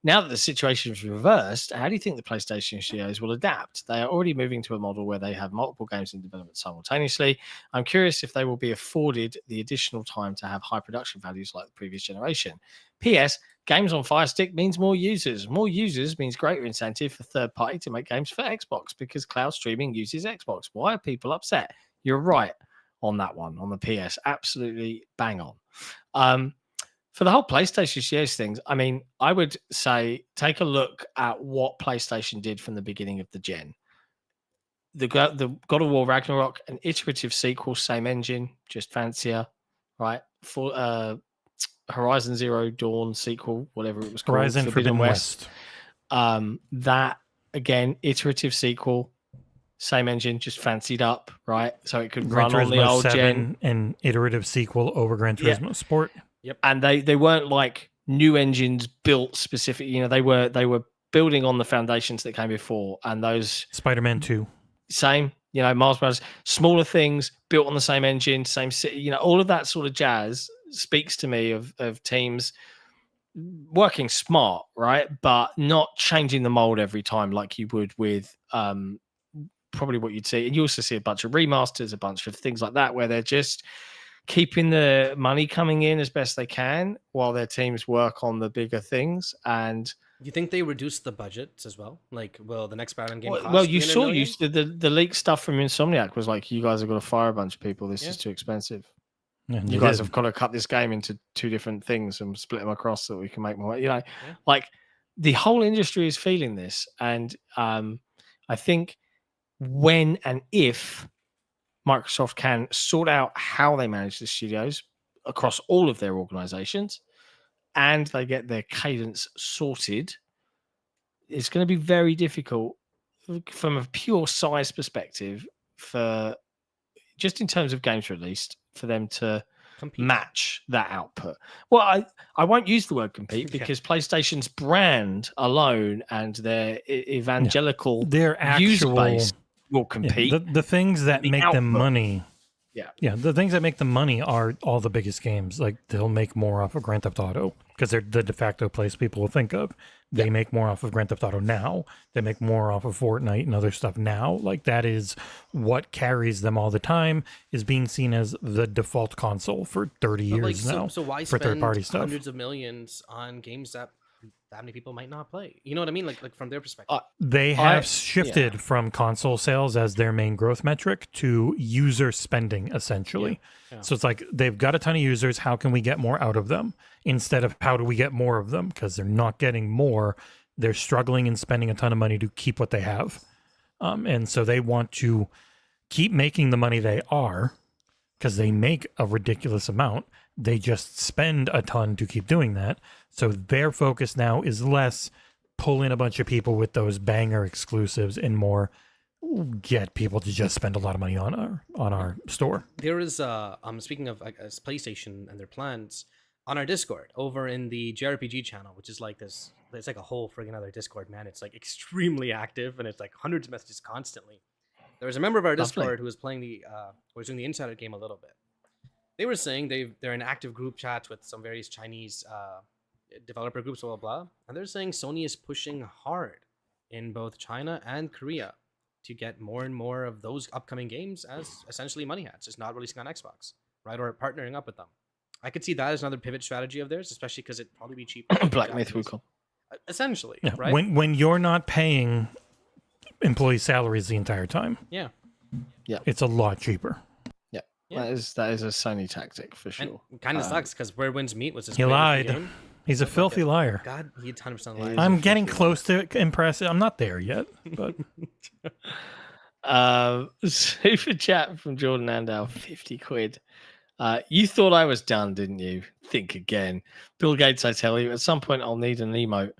Now that the situation is reversed, how do you think the PlayStation studios will adapt? They are already moving to a model where they have multiple games in development simultaneously. I'm curious if they will be afforded the additional time to have high production values like the previous generation. P.S. Games on Fire Stick means more users. More users means greater incentive for third party to make games for Xbox because cloud streaming uses Xbox. Why are people upset? You're right on that one, on the PS. Absolutely bang on. For the whole PlayStation Studios things, I mean, I would say take a look at what PlayStation did from the beginning of the gen. The God of War Ragnarok, an iterative sequel, same engine, just fancier, right? For Horizon Zero Dawn sequel, whatever it was called. Horizon Forbidden West. That, again, iterative sequel, same engine, just fancied up, right? So it could run on the old gen. An iterative sequel over Gran Turismo Sport. And they weren't like new engines built specific. You know, they were building on the foundations that came before. And those Spider-Man 2, same. You know, Miles Brothers, smaller things built on the same engine, same city. You know, all of that sort of jazz speaks to me of teams working smart, right? But not changing the mold every time like you would with probably what you'd see. And you also see a bunch of remasters, a bunch of things like that, where they're just keeping the money coming in as best they can while their teams work on the bigger things. And you think they reduced the budgets as well? Like, well, the next Batman game cost well, you saw $300 the leaked stuff from Insomniac was like, you guys have got to fire a bunch of people. This is too expensive. You guys have got to cut this game into 2 different things and split them across so that we can make more. You know, like the whole industry is feeling this. And I think when and if Microsoft can sort out how they manage the studios across all of their organizations and they get their cadence sorted, it's going to be very difficult from a pure size perspective for just in terms of games released for them to match that output. Well, I won't use the word compete because PlayStation's brand alone and their evangelical their actual user base will compete. The things that make them money Yeah, the things that make the money are all the biggest games. Like they'll make more off of Grand Theft Auto because they're the de facto place people will think of. They make more off of Grand Theft Auto now. They make more off of Fortnite and other stuff now. Like that is what carries them all the time, is being seen as the default console for 30 years now. So why for spend third-party stuff? hundreds of millions on games that many people might not play? You know what I mean? Like from their perspective. They have shifted from console sales as their main growth metric to user spending, essentially. Yeah. So it's like they've got a ton of users. How can we get more out of them? Instead of how do we get more of them? Because they're not getting more. They're struggling and spending a ton of money to keep what they have. And so they want to keep making the money they are because they make a ridiculous amount. They just spend a ton to keep doing that. So their focus now is less pull in a bunch of people with those banger exclusives and more get people to just spend a lot of money on our store. There is speaking of PlayStation and their plans, on our Discord over in the JRPG channel, which is like this, it's like a whole friggin' other Discord, man. It's like extremely active and it's like hundreds of messages constantly. There was a member of our Discord who was playing was doing the insider game a little bit. They were saying they're in active group chats with some various Chinese developer groups, blah, blah, blah. And they're saying Sony is pushing hard in both China and Korea to get more and more of those upcoming games as essentially money hats, just not releasing on Xbox, right? Or partnering up with them. I could see that as another pivot strategy of theirs, especially because it'd probably be cheaper. Black Myth Wukong. Essentially, Yeah. right? When you're not paying employee salaries the entire time, it's a lot cheaper. Yeah. That is a Sony tactic for sure. And kind of sucks because Where Winds Meet was his He great lied. game. He's a filthy liar. God, he 100% lied. I'm getting close to impressive. I'm not there yet, but super chat from Jordan Andal, 50 quid. You thought I was done, didn't you? Think again. Bill Gates, I tell you, at some point I'll need an emote.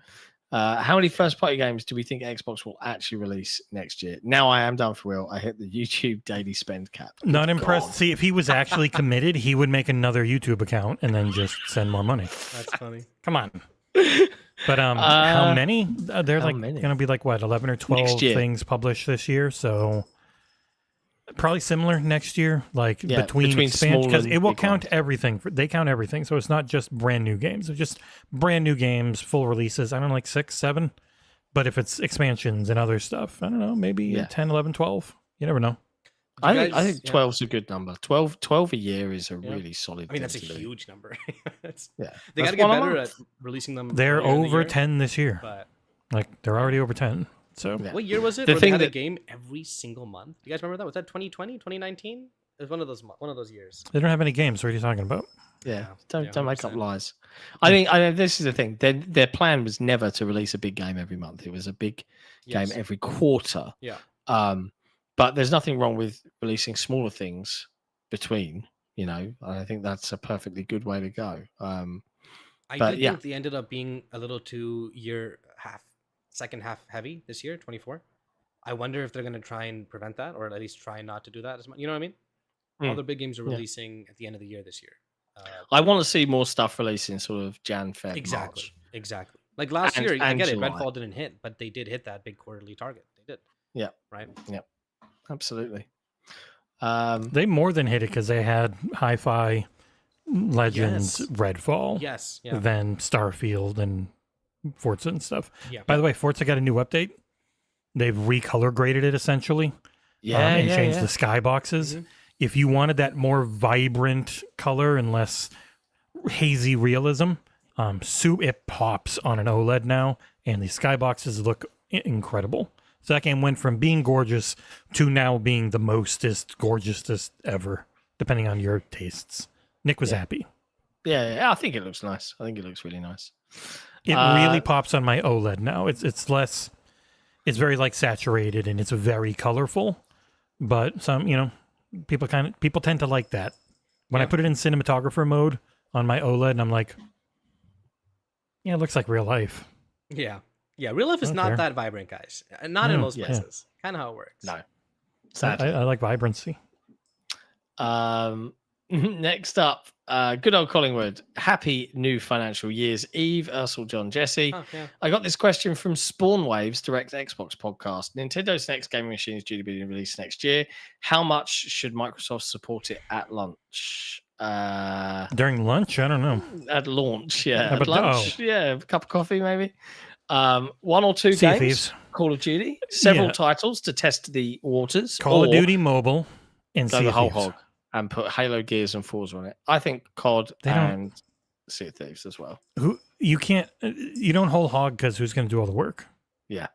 How many first-party games do we think Xbox will actually release next year? Now I am done for real. I hit the YouTube daily spend cap. not impressed. See, if he was actually committed, he would make another YouTube account and then just send more money. That's funny. Come on. But how many? They're how like many? going to be like what, 11 or 12 things published this year. So probably similar next year, like between expansion, because it will count everything. They count everything, so it's not just brand new games. It's just brand new games, full releases. I don't know, like 6, 7. But if it's expansions and other stuff, I don't know, maybe 10, 11, 12. You never know. I think 12 is a good number. 12 a year is a really solid. I mean, that's a thing to do. huge number. They That's got to get one a better month. at releasing them. They're earlier in the over year, 10 this year. But Like they're already over 10. So what year was it? The where thing they had a that- game every single month. Do you guys remember that? Was that 2020, 2019? It was one of those years. they don't have any games. What are you talking about? Yeah, Yeah, don't make up 100%. lies. I think this is the thing. Their plan was never to release a big game every month. It was a big game every quarter. Yeah. But there's nothing wrong with releasing smaller things between. You know, I think that's a perfectly good way to go. I But, did yeah. think they ended up being a little too second half heavy this year, 24. I wonder if they're going to try and prevent that, or at least try not to do that as much. You know what I mean? All the big games are releasing at the end of the year this year. I want to see more stuff releasing sort of Jan, Feb, Exactly. March. Exactly. Like last And- year, I and get it. July. Redfall didn't hit, but they did hit that big quarterly target. They did. Yeah. Right. Absolutely. They more than hit it because they had Hi-Fi, Legends, Yes. Redfall, Yes. Yeah. then Starfield and Forza and stuff. Yeah. By the way, Forza got a new update. They've recolor graded it essentially. And changed the skyboxes. If you wanted that more vibrant color and less hazy realism, it pops on an OLED now, and the skyboxes look incredible. So that game went from being gorgeous to now being the mostest, gorgeousest ever, depending on your tastes. Nick was happy. Yeah, I think it looks nice. I think it looks really nice. It really pops on my OLED now. It's less, it's very like saturated and it's very colorful, but some, people tend to like that. When I put it in cinematographer mode on my OLED, and I'm like, yeah, it looks like real life. Yeah. Yeah. Real life is Okay. not that vibrant, guys. Not in No, most places. Kind of how it works. No. I like vibrancy. Next up, Good old Collingwood. Happy new financial year's Eve, Aarsal, John, Jesse. Oh, yeah. I got this question from Spawn Waves, Direct Xbox podcast. Nintendo's next gaming machine is due to be released nenext year. How much should Microsoft support it at launch? During lunch? I don't know. At launch, yeah. But At lunch, yeah. A cup of coffee, maybe. 1 or 2 Sea games. Thieves. Call of Duty. Several titles to test the waters. Call of Duty Mobile and Go Sea the whole Thieves. hog and put Halo, Gears, and Forza on it. I think COD and Sea of Thieves as well. You don't whole hog because who's going to do all the work? Yeah.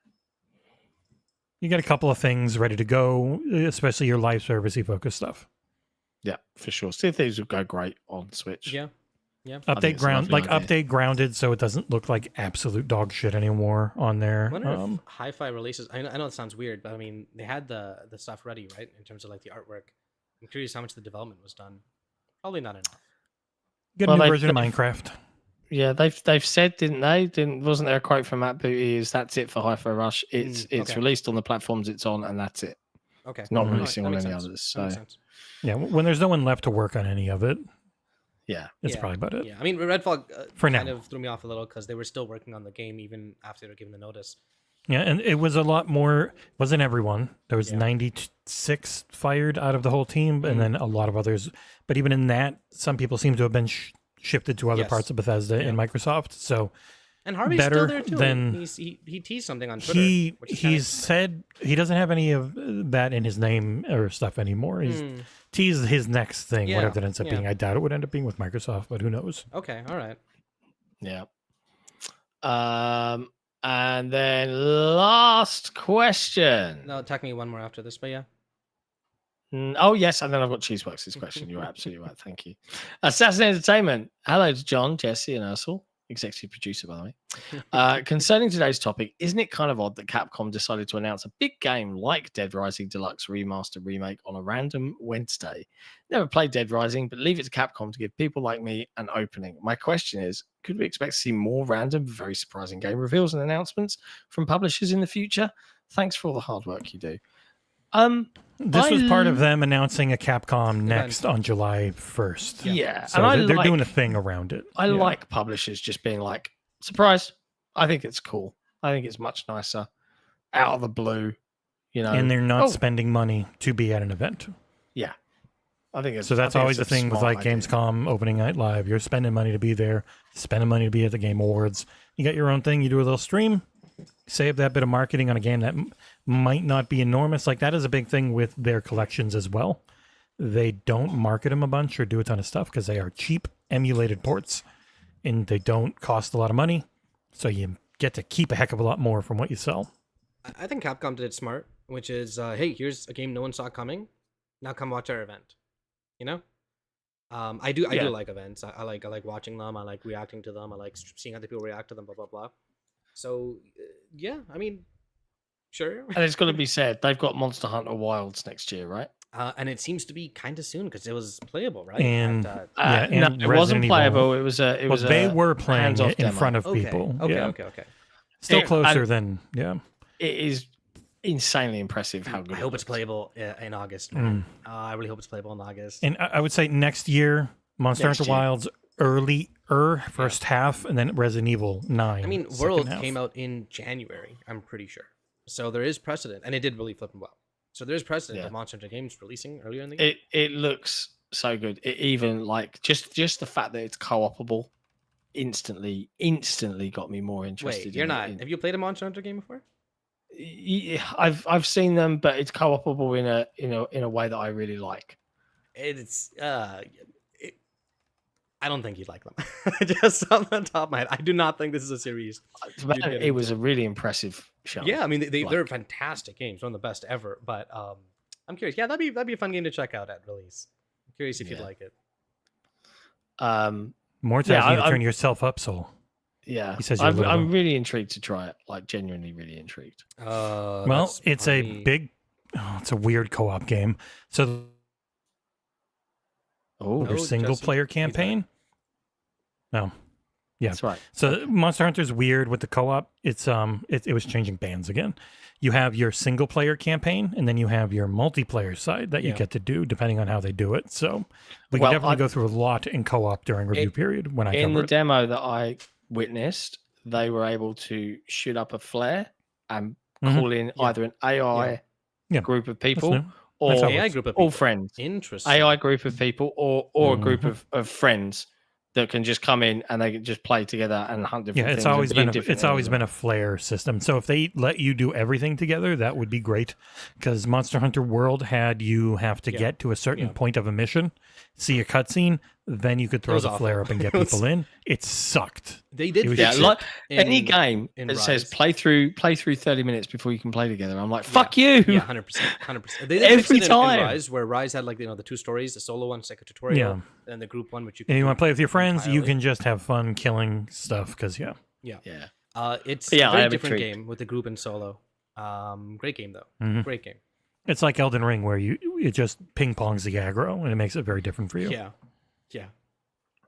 You got a couple of things ready to go, especially your live servicey focused stuff. Yeah, for sure. Sea of Thieves would go great on Switch. Yeah. Yeah. Update grounded so it doesn't look like absolute dog shit anymore on there. I wonder if hi-fi releases. I know it sounds weird, but I mean they had the stuff ready, right? In terms of like the artwork. I'm curious how much the development was done. Probably not enough. Get a new version of Minecraft. Yeah, they've said, didn't they? Wasn't there a quote from Matt Booty? Is that's it for Hi-Fi Rush? It's released on the platforms it's on, and that's it. Okay, it's not releasing on any others. So yeah, when there's no one left to work on any of it. Yeah, it's probably about it. Yeah, I mean, Redfall for kind now of threw me off a little because they were still working on the game even after they were given the notice. Yeah, and it was a lot more. Wasn't everyone? There was 96 fired out of the whole team, and then a lot of others. But even in that, some people seem to have been shifted to other parts of Bethesda and Microsoft. So, and Harvey's still there too. He teased something on Twitter. He said he doesn't have any of that in his name or stuff anymore. He's teased his next thing, whatever that ends up being. I doubt it would end up being with Microsoft, but who knows? Okay, all right. Yeah. And then last question. No, attack me one more after this, but yeah. Oh, yes. And then I've got Cheeseworks' question. You're absolutely right. Thank you. Assassin Entertainment. Hello to John, Jesse, and Aarsal. Executive producer, by the way. Concerning today's topic, isn't it kind of odd that Capcom decided to announce a big game like Dead Rising Deluxe Remaster Remake on a random Wednesday? Never played Dead Rising, but leave it to Capcom to give people like me an opening. My question is, could we expect to see more random, very surprising game reveals and announcements from publishers in the future? Thanks for all the hard work you do. This was part of them announcing a Capcom Next on July 1st. Yeah. So and they're doing a thing around it. I like publishers just being like, surprise. I think it's cool. I think it's much nicer. Out of the blue, you know. And they're not spending money to be at an event. Yeah. I think it's so that's always the thing with like Gamescom, Opening Night Live. You're spending money to be there, spending money to be at the Game Awards. You got your own thing, you do a little stream. Save that bit of marketing on a game that might not be enormous. Like that is a big thing with their collections as well. They don't market them a bunch or do a ton of stuff because they are cheap emulated ports and they don't cost a lot of money. So you get to keep a heck of a lot more from what you sell. I think Capcom did it smart, which is, hey, here's a game no one saw coming. Now come watch our event. You know? I do like events. I like watching them. I like reacting to them. I like seeing other people react to them, blah, blah, blah. So, yeah, I mean, sure. And it's got to be said, they've got Monster Hunter Wilds next year, right? And it seems to be kind of soon because it was playable, right? And, no, it wasn't playable. It was they were playing it in front of people. Okay. Still closer than, It is insanely impressive how good I hope it's playable in August, man. I really hope it's playable in August. And I would say next year, Monster Hunter Wilds first half, and then Resident Evil 9. I mean, World came out in January, I'm pretty sure. So there is precedent, and it did really flip well. So there is precedent of Monster Hunter games releasing earlier in the game. It looks so good. It even like just the fact that it's co-opable instantly got me more interested. Wait, you're not? Have you played a Monster Hunter game before? Yeah, I've seen them, but it's co-opable in a way that I really like. It's I don't think you'd like them. Just on the top of my head, I do not think this is a series. It was a really impressive show. Yeah, I mean they're fantastic games, one of the best ever. But I'm curious. Yeah, that'd be a fun game to check out at release. I'm curious if you'd like it. More times you turn yourself up, Soul. Yeah, he says I'm really intrigued to try it. Like genuinely, really intrigued. Well, it's it's a weird co-op game. So. Their single player campaign? No. Yeah, that's right. So Monster Hunter's weird with the co-op. It was changing bands again. You have your single player campaign, and then you have your multiplayer side that you get to do depending on how they do it. So we can definitely go through a lot in co-op during review period when I cover in the it. demo that I witnessed, they were able to shoot up a flare and call in either an AI group of people or AI group of people. all friends. Interesting. AI group of people or a group of friends that can just come in and they can just play together and hunt different things. It's always been a flare system. So if they let you do everything together, that would be great. Because Monster Hunter World had you have to get to a certain point of a mission, see a cutscene, then you could throw the flare up and get people in. It sucked. They did fix it. Any game that says play through 30 minutes before you can play together. I'm like, fuck you. Yeah, 100%. They did every fix it time. In Rise, where Rise had like the two stories, the solo one, like a tutorial, and the group one, which you can. And you want to play with your friends, you can just have fun killing stuff because it's a very different game with the group and solo. Great game though. Great game. It's like Elden Ring where it just ping pongs the aggro and it makes it very different for you. Yeah.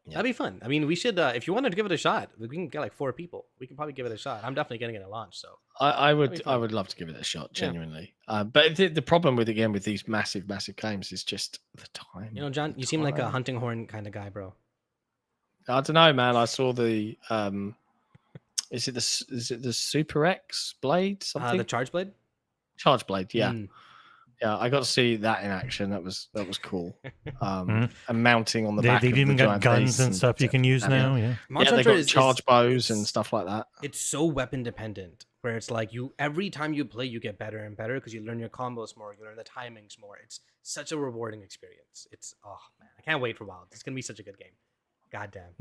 That'd be fun. I mean, we should, if you wanted to give it a shot, we can get like 4 people. We can probably give it a shot. I'm definitely getting it at launch. So I would love to give it a shot, genuinely. But the problem with these massive games is just the time. You know, John, you seem like a hunting horn kind of guy, bro. I don't know, man. I saw the is it the Super X blade? Something? The Charge Blade? Charge Blade, yeah. Yeah, I got to see that in action. That was cool. And mounting on the back. They've even got guns and stuff you can use now. Yeah, they got charge bows and stuff like that. It's so weapon dependent, where it's like every time you play, you get better and better because you learn your combos more, you learn the timings more. It's such a rewarding experience. It's man, I can't wait for a while. It's gonna be such a good game. Goddamn.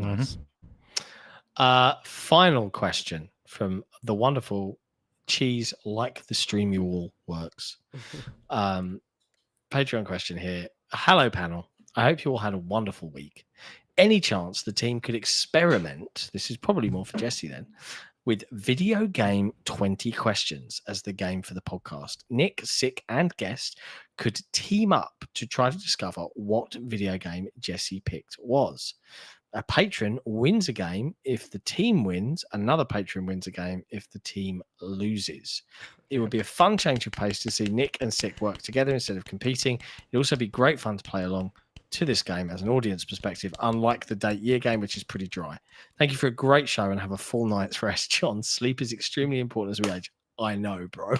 Final question from the wonderful Cheese Like the Stream You All Works. Patreon question here. Hello, panel. I hope you all had a wonderful week. Any chance the team could experiment, this is probably more for Jesse then, with video game 20 questions as the game for the podcast? Nick, Sick, and guest could team up to try to discover what video game Jesse picked was. A patron wins a game if the team wins. Another patron wins a game if the team loses. It would be a fun change of pace to see Nick and Sick work together instead of competing. It'd also be great fun to play along to this game as an audience perspective, unlike the date year game, which is pretty dry. Thank you for a great show and have a full night's rest. John, sleep is extremely important as we age. I know, bro.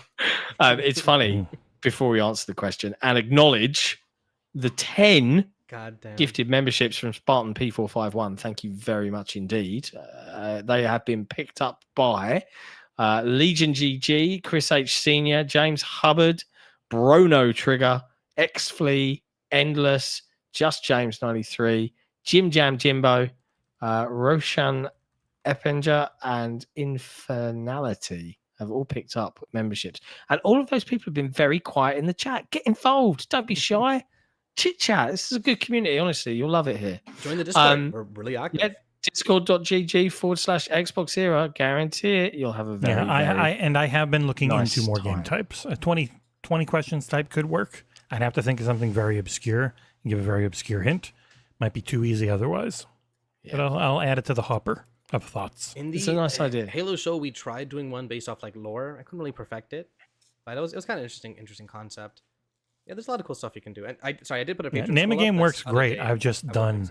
It's funny, before we answer the question, and acknowledge the 10 gifted memberships from Spartan P451. Thank you very much indeed. They have been picked up by Legion GG, Chris H Senior, James Hubbard, Brono Trigger, X Flea, Endless, Just James 93, Jim Jam Jimbo, Roshan Eppinger, and Infernality have all picked up memberships. And all of those people have been very quiet in the chat. Get involved. Don't be shy. Chit chat. This is a good community, honestly. You'll love it here. Join the Discord. We're really active. Yeah, discord.gg/Xboxera. Guarantee it. You'll have a very, I have been looking nice into more time. game types. A 20 questions type could work. I'd have to think of something very obscure and give a very obscure hint. Might be too easy otherwise. Yeah. But I'll add it to the hopper of thoughts. It's a nice idea. Halo show, we tried doing one based off like lore. I couldn't really perfect it, but it was kind of interesting concept. Yeah, there's a lot of cool stuff you can do. And I did put a picture. Name a game works great. I've done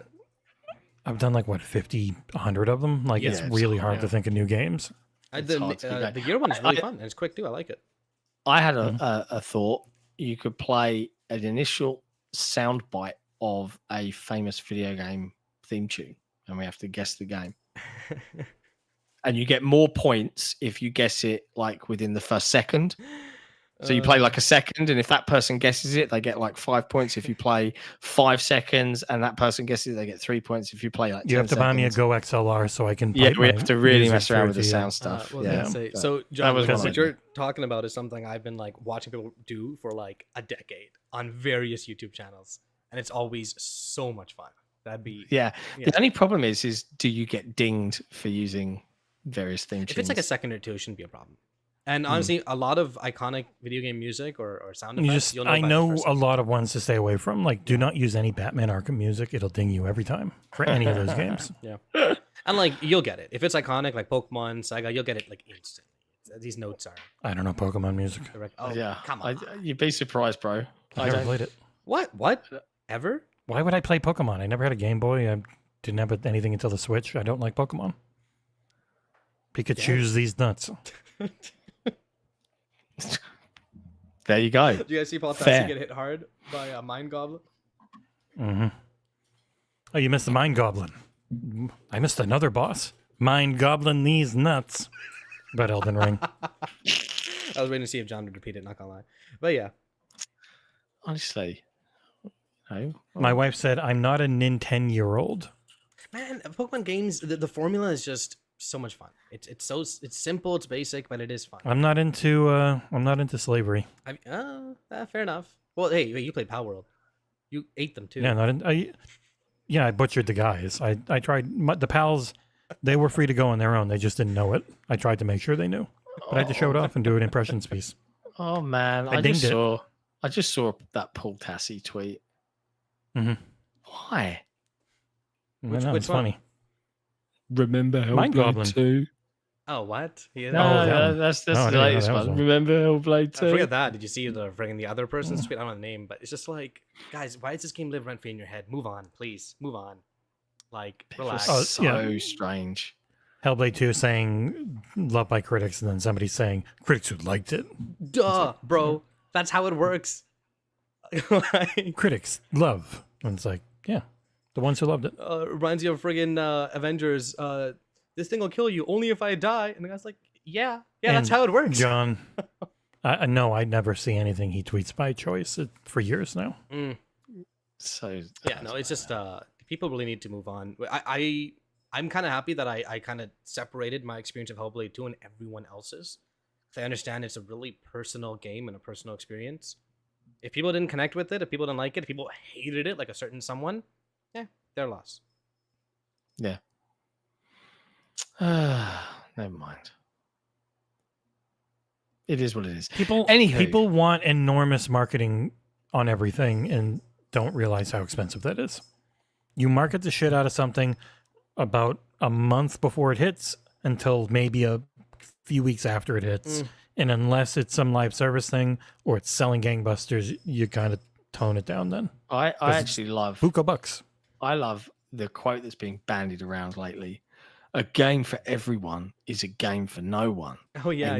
like what 50, 100 of them. Like it's really hard to think of new games. The year one is really fun and it's quick too. I like it. I had a thought. You could play an initial soundbite of a famous video game theme tune, and we have to guess the game. And you get more points if you guess it like within the first second. So you play like a second, and if that person guesses it, they get like 5 points. If you play 5 seconds and that person guesses it, they get 3 points. If you play like 10 you have to buy me a Go XLR so I can. Yeah, we have to really mess around with the sound stuff. So John, what you're talking about is something I've been like watching people do for like a decade on various YouTube channels, and it's always so much fun. That'd be The only problem is do you get dinged for using various theme tunes? If it's like a second or two, it shouldn't be a problem. And honestly, a lot of iconic video game music or sound effects. I know a lot of ones to stay away from. Like, do not use any Batman Arkham music; it'll ding you every time for any of those games. Yeah. And like you'll get it if it's iconic, like Pokemon Saga. You'll get it like instantly. These notes are. I don't know Pokemon music. Oh yeah, come on! you'd be surprised, bro. I never played it. What? Ever? Why would I play Pokemon? I never had a Game Boy. I didn't have anything until the Switch. I don't like Pokemon. Pikachu's these nuts. There you go. Do you guys see Paul Fair. Tassi get hit hard by a Mind Goblin? Mm-hmm. Oh, you missed the Mind Goblin. I missed another boss. Mind Goblin these nuts. About Elden Ring. I was waiting to see if John would repeat it, not gonna lie. But yeah. Honestly. No. My wife said, I'm not a Nintendo-year-old. Man, Pokemon games, the formula is just so much fun. It's simple, it's basic, but it is fun. I'm not into slavery. Fair enough. Well, hey, you played Power World. You ate them too. Yeah, I butchered the guys. I tried the pals. They were free to go on their own. They just didn't know it. I tried to make sure they knew, but I had to show it off and do an impressions piece. Oh man, I just saw that Paul Tassi tweet. Mm-hmm. Why? Which was funny. Remember Mind Goblin 2? Oh, what? Yeah, that's the latest one. Remember Hellblade 2? I forget that. Did you see the other person's tweet? I don't know the name, but it's just like, guys, why does this game live rent free in your head? Move on, please. Move on. Like, relax. So strange. Hellblade 2 saying loved by critics, and then somebody saying critics who liked it. Duh, bro. That's how it works. Critics love. And it's like, yeah, the ones who loved it. Reminds you of friggin' Avengers. This thing will kill you only if I die. And the guy's like, yeah, that's how it works. John, no, I never see anything he tweets by choice for years now. So yeah, no, it's just people really need to move on. I'm kind of happy that I kind of separated my experience of Hellblade 2 and everyone else's. I understand it's a really personal game and a personal experience. If people didn't connect with it, if people didn't like it, if people hated it, like a certain someone, yeah, their loss. Yeah. Never mind. It is what it is. People want enormous marketing on everything and don't realize how expensive that is. You market the shit out of something about a month before it hits until maybe a few weeks after it hits. And unless it's some live service thing or it's selling gangbusters, you kind of tone it down then. I actually love Buco bucks. I love the quote that's being bandied around lately. A game for everyone is a game for no one. Oh yeah,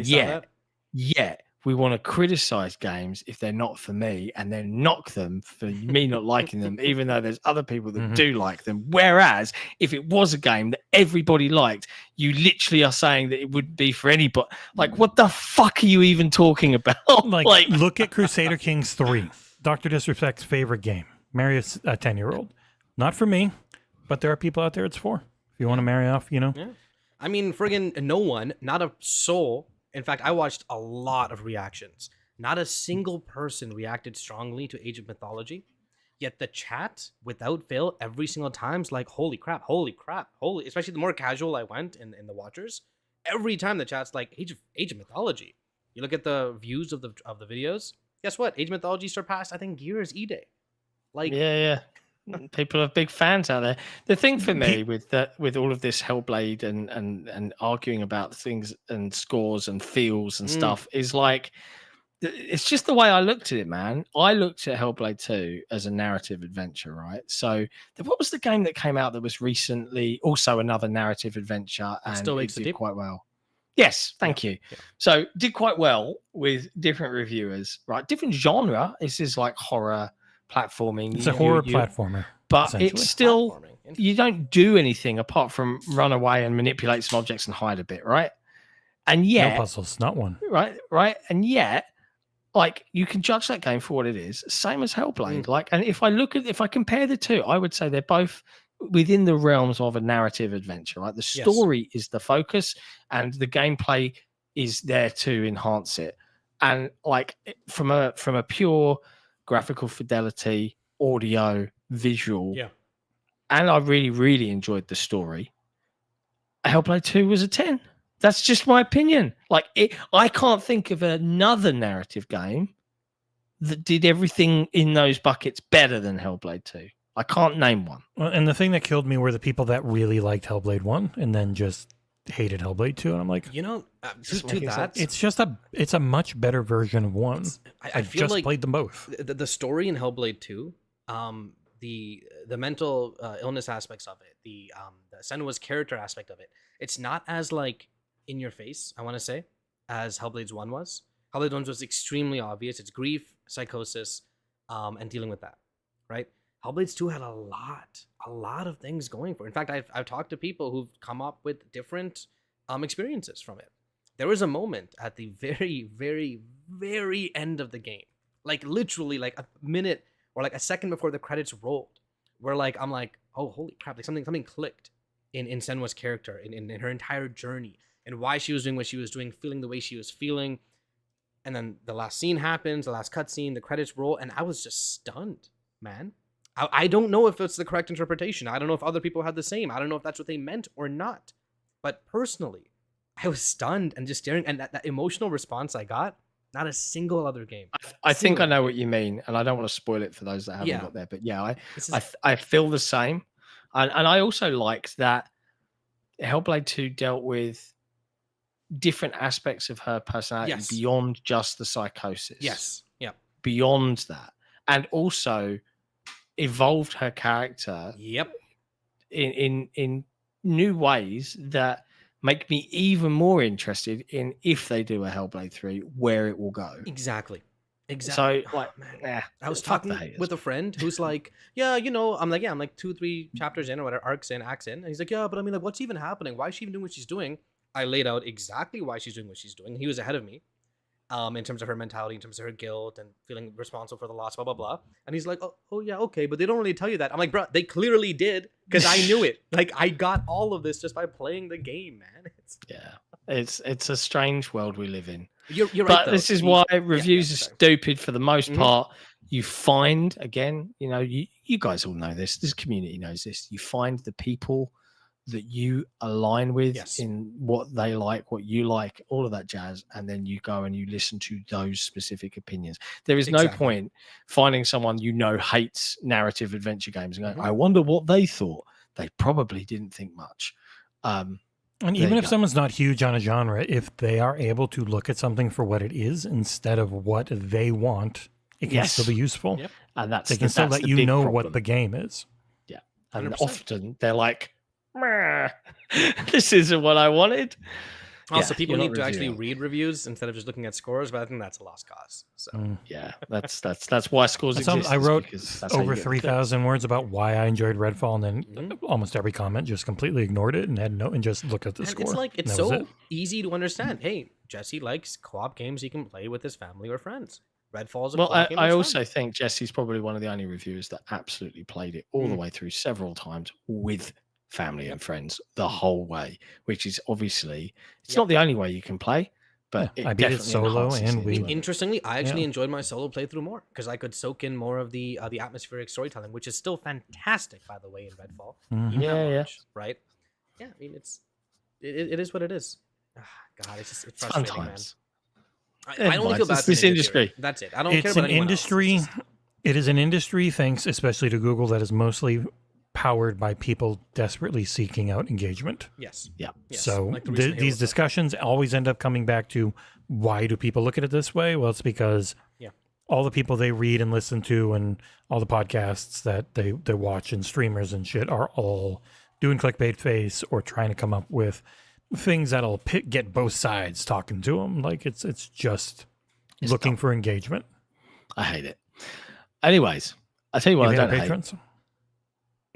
yet we want to criticize games if they're not for me and then knock them for me not liking them, even though there's other people that do like them. Whereas if it was a game that everybody liked, you literally are saying that it would be for anybody. Like, what the fuck are you even talking about? Like look at Crusader Kings 3, Dr. Disrespect's favorite game. Marry a 10-year-old. Not for me, but there are people out there it's for. If you want to marry off, Yeah. I mean, friggin' no one, not a soul. In fact, I watched a lot of reactions. Not a single person reacted strongly to Age of Mythology. Yet the chat, without fail, every single time is like, holy crap, holy crap, holy. Especially the more casual I went in the watchers, every time the chat's like, Age of Mythology. You look at the views of the videos. Guess what? Age of Mythology surpassed, I think, Gears E-Day. Like, yeah. People are big fans out there. The thing for me with all of this Hellblade and arguing about things and scores and feels and stuff is like, it's just the way I looked at it, man. I looked at Hellblade 2 as a narrative adventure, right? So what was the game that came out that was recently also another narrative adventure and Still it Makes the did Deep? quite well? Yes, thank you. Yeah. So did quite well with different reviewers, right? Different genre. This is like horror, platforming. It's a horror platformer. But it's still, you don't do anything apart from run away and manipulate some objects and hide a bit, right? And yet... No puzzles, not one. Right? And yet, like, you can judge that game for what it is, same as Hellblade. Like, and if I compare the two, I would say they're both within the realms of a narrative adventure, right? The story is the focus and the gameplay is there to enhance it. And like from a pure graphical fidelity, audio, visual, and I really, really enjoyed the story. Hellblade 2 was a 10. That's just my opinion. Like, I can't think of another narrative game that did everything in those buckets better than Hellblade 2. I can't name one. Well, and the thing that killed me were the people that really liked Hellblade 1 and then just hated Hellblade 2. And I'm like, to that, it's a much better version of 1. I feel just like played them both. The story in Hellblade 2, the mental illness aspects of it, the Senua's character aspect of it, it's not as like in your face, I want to say, as Hellblade's 1 was. Hellblade 1 was extremely obvious. It's grief, psychosis, and dealing with that, right? Hellblade 2 had a lot of things going for it. In fact, I've talked to people who've come up with different experiences from it. There was a moment at the very, very, very end of the game, like literally like a minute or like a second before the credits rolled, where like I'm like, oh holy crap, like something clicked in Senua's character, in her entire journey, and why she was doing what she was doing, feeling the way she was feeling. And then the last scene happens, the last cutscene, the credits roll, and I was just stunned, man. I don't know if it's the correct interpretation. I don't know if other people had the same. I don't know if that's what they meant or not. But personally, I was stunned and just staring. And that emotional response I got, not a single other game. I think I know what you mean. And I don't want to spoil it for those that haven't got there. But yeah, I feel the same. And I also liked that Hellblade 2 dealt with different aspects of her personality beyond just the psychosis. Yes. Yeah. Beyond that. And also evolved her character in new ways that make me even more interested in, if they do a Hellblade 3, where it will go. Exactly. So like, I was talking with a friend who's like, I'm like 2-3 chapters in or whatever, acts in, and he's like, yeah, but I mean, like, what's even happening? Why is she even doing what she's doing? I laid out exactly why she's doing what she's doing. He was ahead of me. In terms of her mentality, in terms of her guilt and feeling responsible for the loss, blah, blah, blah. And he's like, oh yeah, okay, but they don't really tell you that. I'm like, bro, they clearly did, because I knew it. Like, I got all of this just by playing the game, man. It's a strange world we live in. You're right, but though. This is why reviews are stupid for the most part. You find, again, you guys all know this community knows this. You find the people that you align with in what they like, what you like, all of that jazz, and then you go and you listen to those specific opinions. There is no point finding someone hates narrative adventure games and going, I wonder what they thought. They probably didn't think much. And even if someone's not huge on a genre, if they are able to look at something for what it is instead of what they want, it can still be useful. Yep. And they can still let you know what the game is. Yeah. And often they're like, this isn't what I wanted. Also, people need to actually read reviews instead of just looking at scores, but I think that's a lost cause. So that's why scores exist. I wrote over 3,000 words about why I enjoyed Redfall, and then almost every comment just completely ignored it and and just looked at the score. It's like it's so easy to understand. Hey, Jesse likes co-op games he can play with his family or friends. Redfall's a co-op game. I also think Jesse's probably one of the only reviewers that absolutely played it all the way through several times with family and friends the whole way, which is obviously it's not the only way you can play, but I beat it solo, and interestingly, I actually enjoyed my solo playthrough more because I could soak in more of the atmospheric storytelling, which is still fantastic, by the way, in Redfall. Right? Yeah, I mean, it is what it is. God, it's frustrating, sometimes. Man. I only feel bad for this industry. That's it. I don't care about anyone else. It is an industry, thanks especially to Google, that is mostly powered by people desperately seeking out engagement. Yes. So like these discussions always end up coming back to, why do people look at it this way? Well, it's because all the people they read and listen to and all the podcasts that they watch and streamers and shit are all doing clickbait face or trying to come up with things that'll get both sides talking to them. Like it's just looking for engagement. I hate it. Anyways, I tell you what, I don't hate.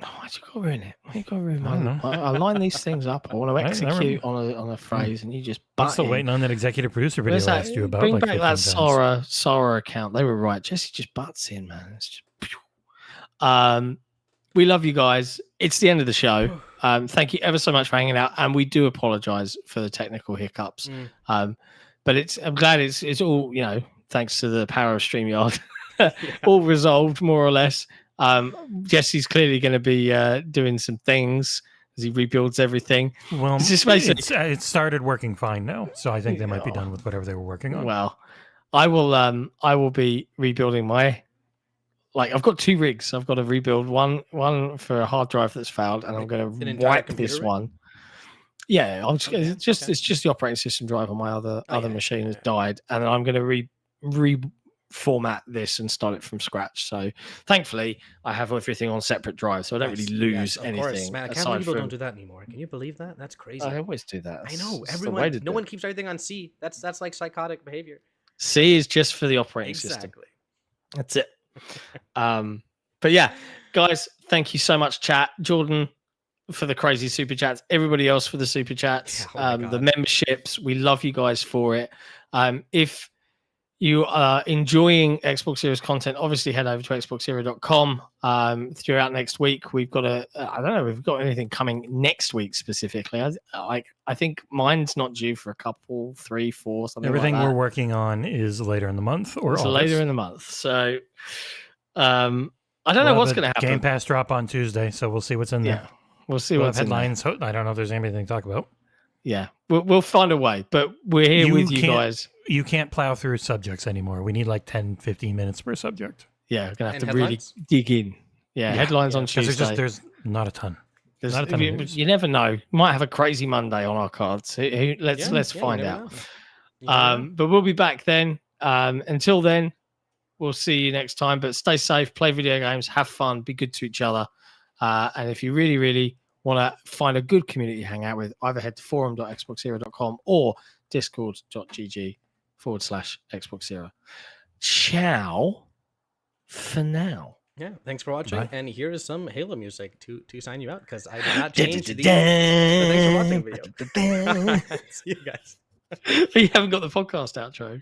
Oh, why'd you go ruin it? Why you go ruin it? I line these things up. I want to execute on a phrase, and you just. I'm still waiting on that executive producer video I asked you about. Bring back that Sora account. They were right. Jesse just butts in, man. It's just. We love you guys. It's the end of the show. Thank you ever so much for hanging out, and we do apologize for the technical hiccups. But I'm glad it's all thanks to the power of StreamYard, all resolved more or less. Jesse's clearly going to be doing some things as he rebuilds everything. Well, it started working fine now, so I think they might be done with whatever they were working on. Well, I will be rebuilding my like I've got 2 rigs. I've got to rebuild one for a hard drive that's failed, and I'm going to wipe this one. Yeah, it's just the operating system drive on my other machine has died, and I'm going to reformat this and start it from scratch. So thankfully, I have everything on separate drives, so I don't really lose anything. Course, man. I can't believe people don't do that anymore. Can you believe that? That's crazy. I always do that. I know. Everyone, no one keeps everything on C. That's like psychotic behavior. C is just for the operating system. That's it. But yeah, guys, thank you so much, chat. Jordan for the crazy super chats, everybody else for the super chats, the memberships. We love you guys for it. If you are enjoying Xbox Era's content, obviously head over to XboxEra.com. Throughout next week, we've got I don't know, we've got anything coming next week specifically. I think mine's not due for a couple, 3, 4, something. Everything like that. We're working on is later in the month or later in the month. So I don't know what's going to happen. Game Pass drop on Tuesday, so we'll see what's in there. We'll see what's headlines. I don't know if there's anything to talk about. Yeah, we'll find a way, but we're here with you guys. You can't plow through subjects anymore. We need like 10, 15 minutes per subject. Yeah, we're going to have to really dig in. Yeah, headlines on Tuesday. There's not a ton. You never know. You might have a crazy Monday on our cards. Let's find out. But we'll be back then. Until then, we'll see you next time. But stay safe, play video games, have fun, be good to each other. And if you really, really want to find a good community to hang out with, either head to forum.xboxera.com or discord.gg/XboxEra. Ciao for now. Yeah, thanks for watching. Bye. And here is some Halo music to sign you out, because I did not change the thanks for watching video. See you guys. You haven't got the podcast outro.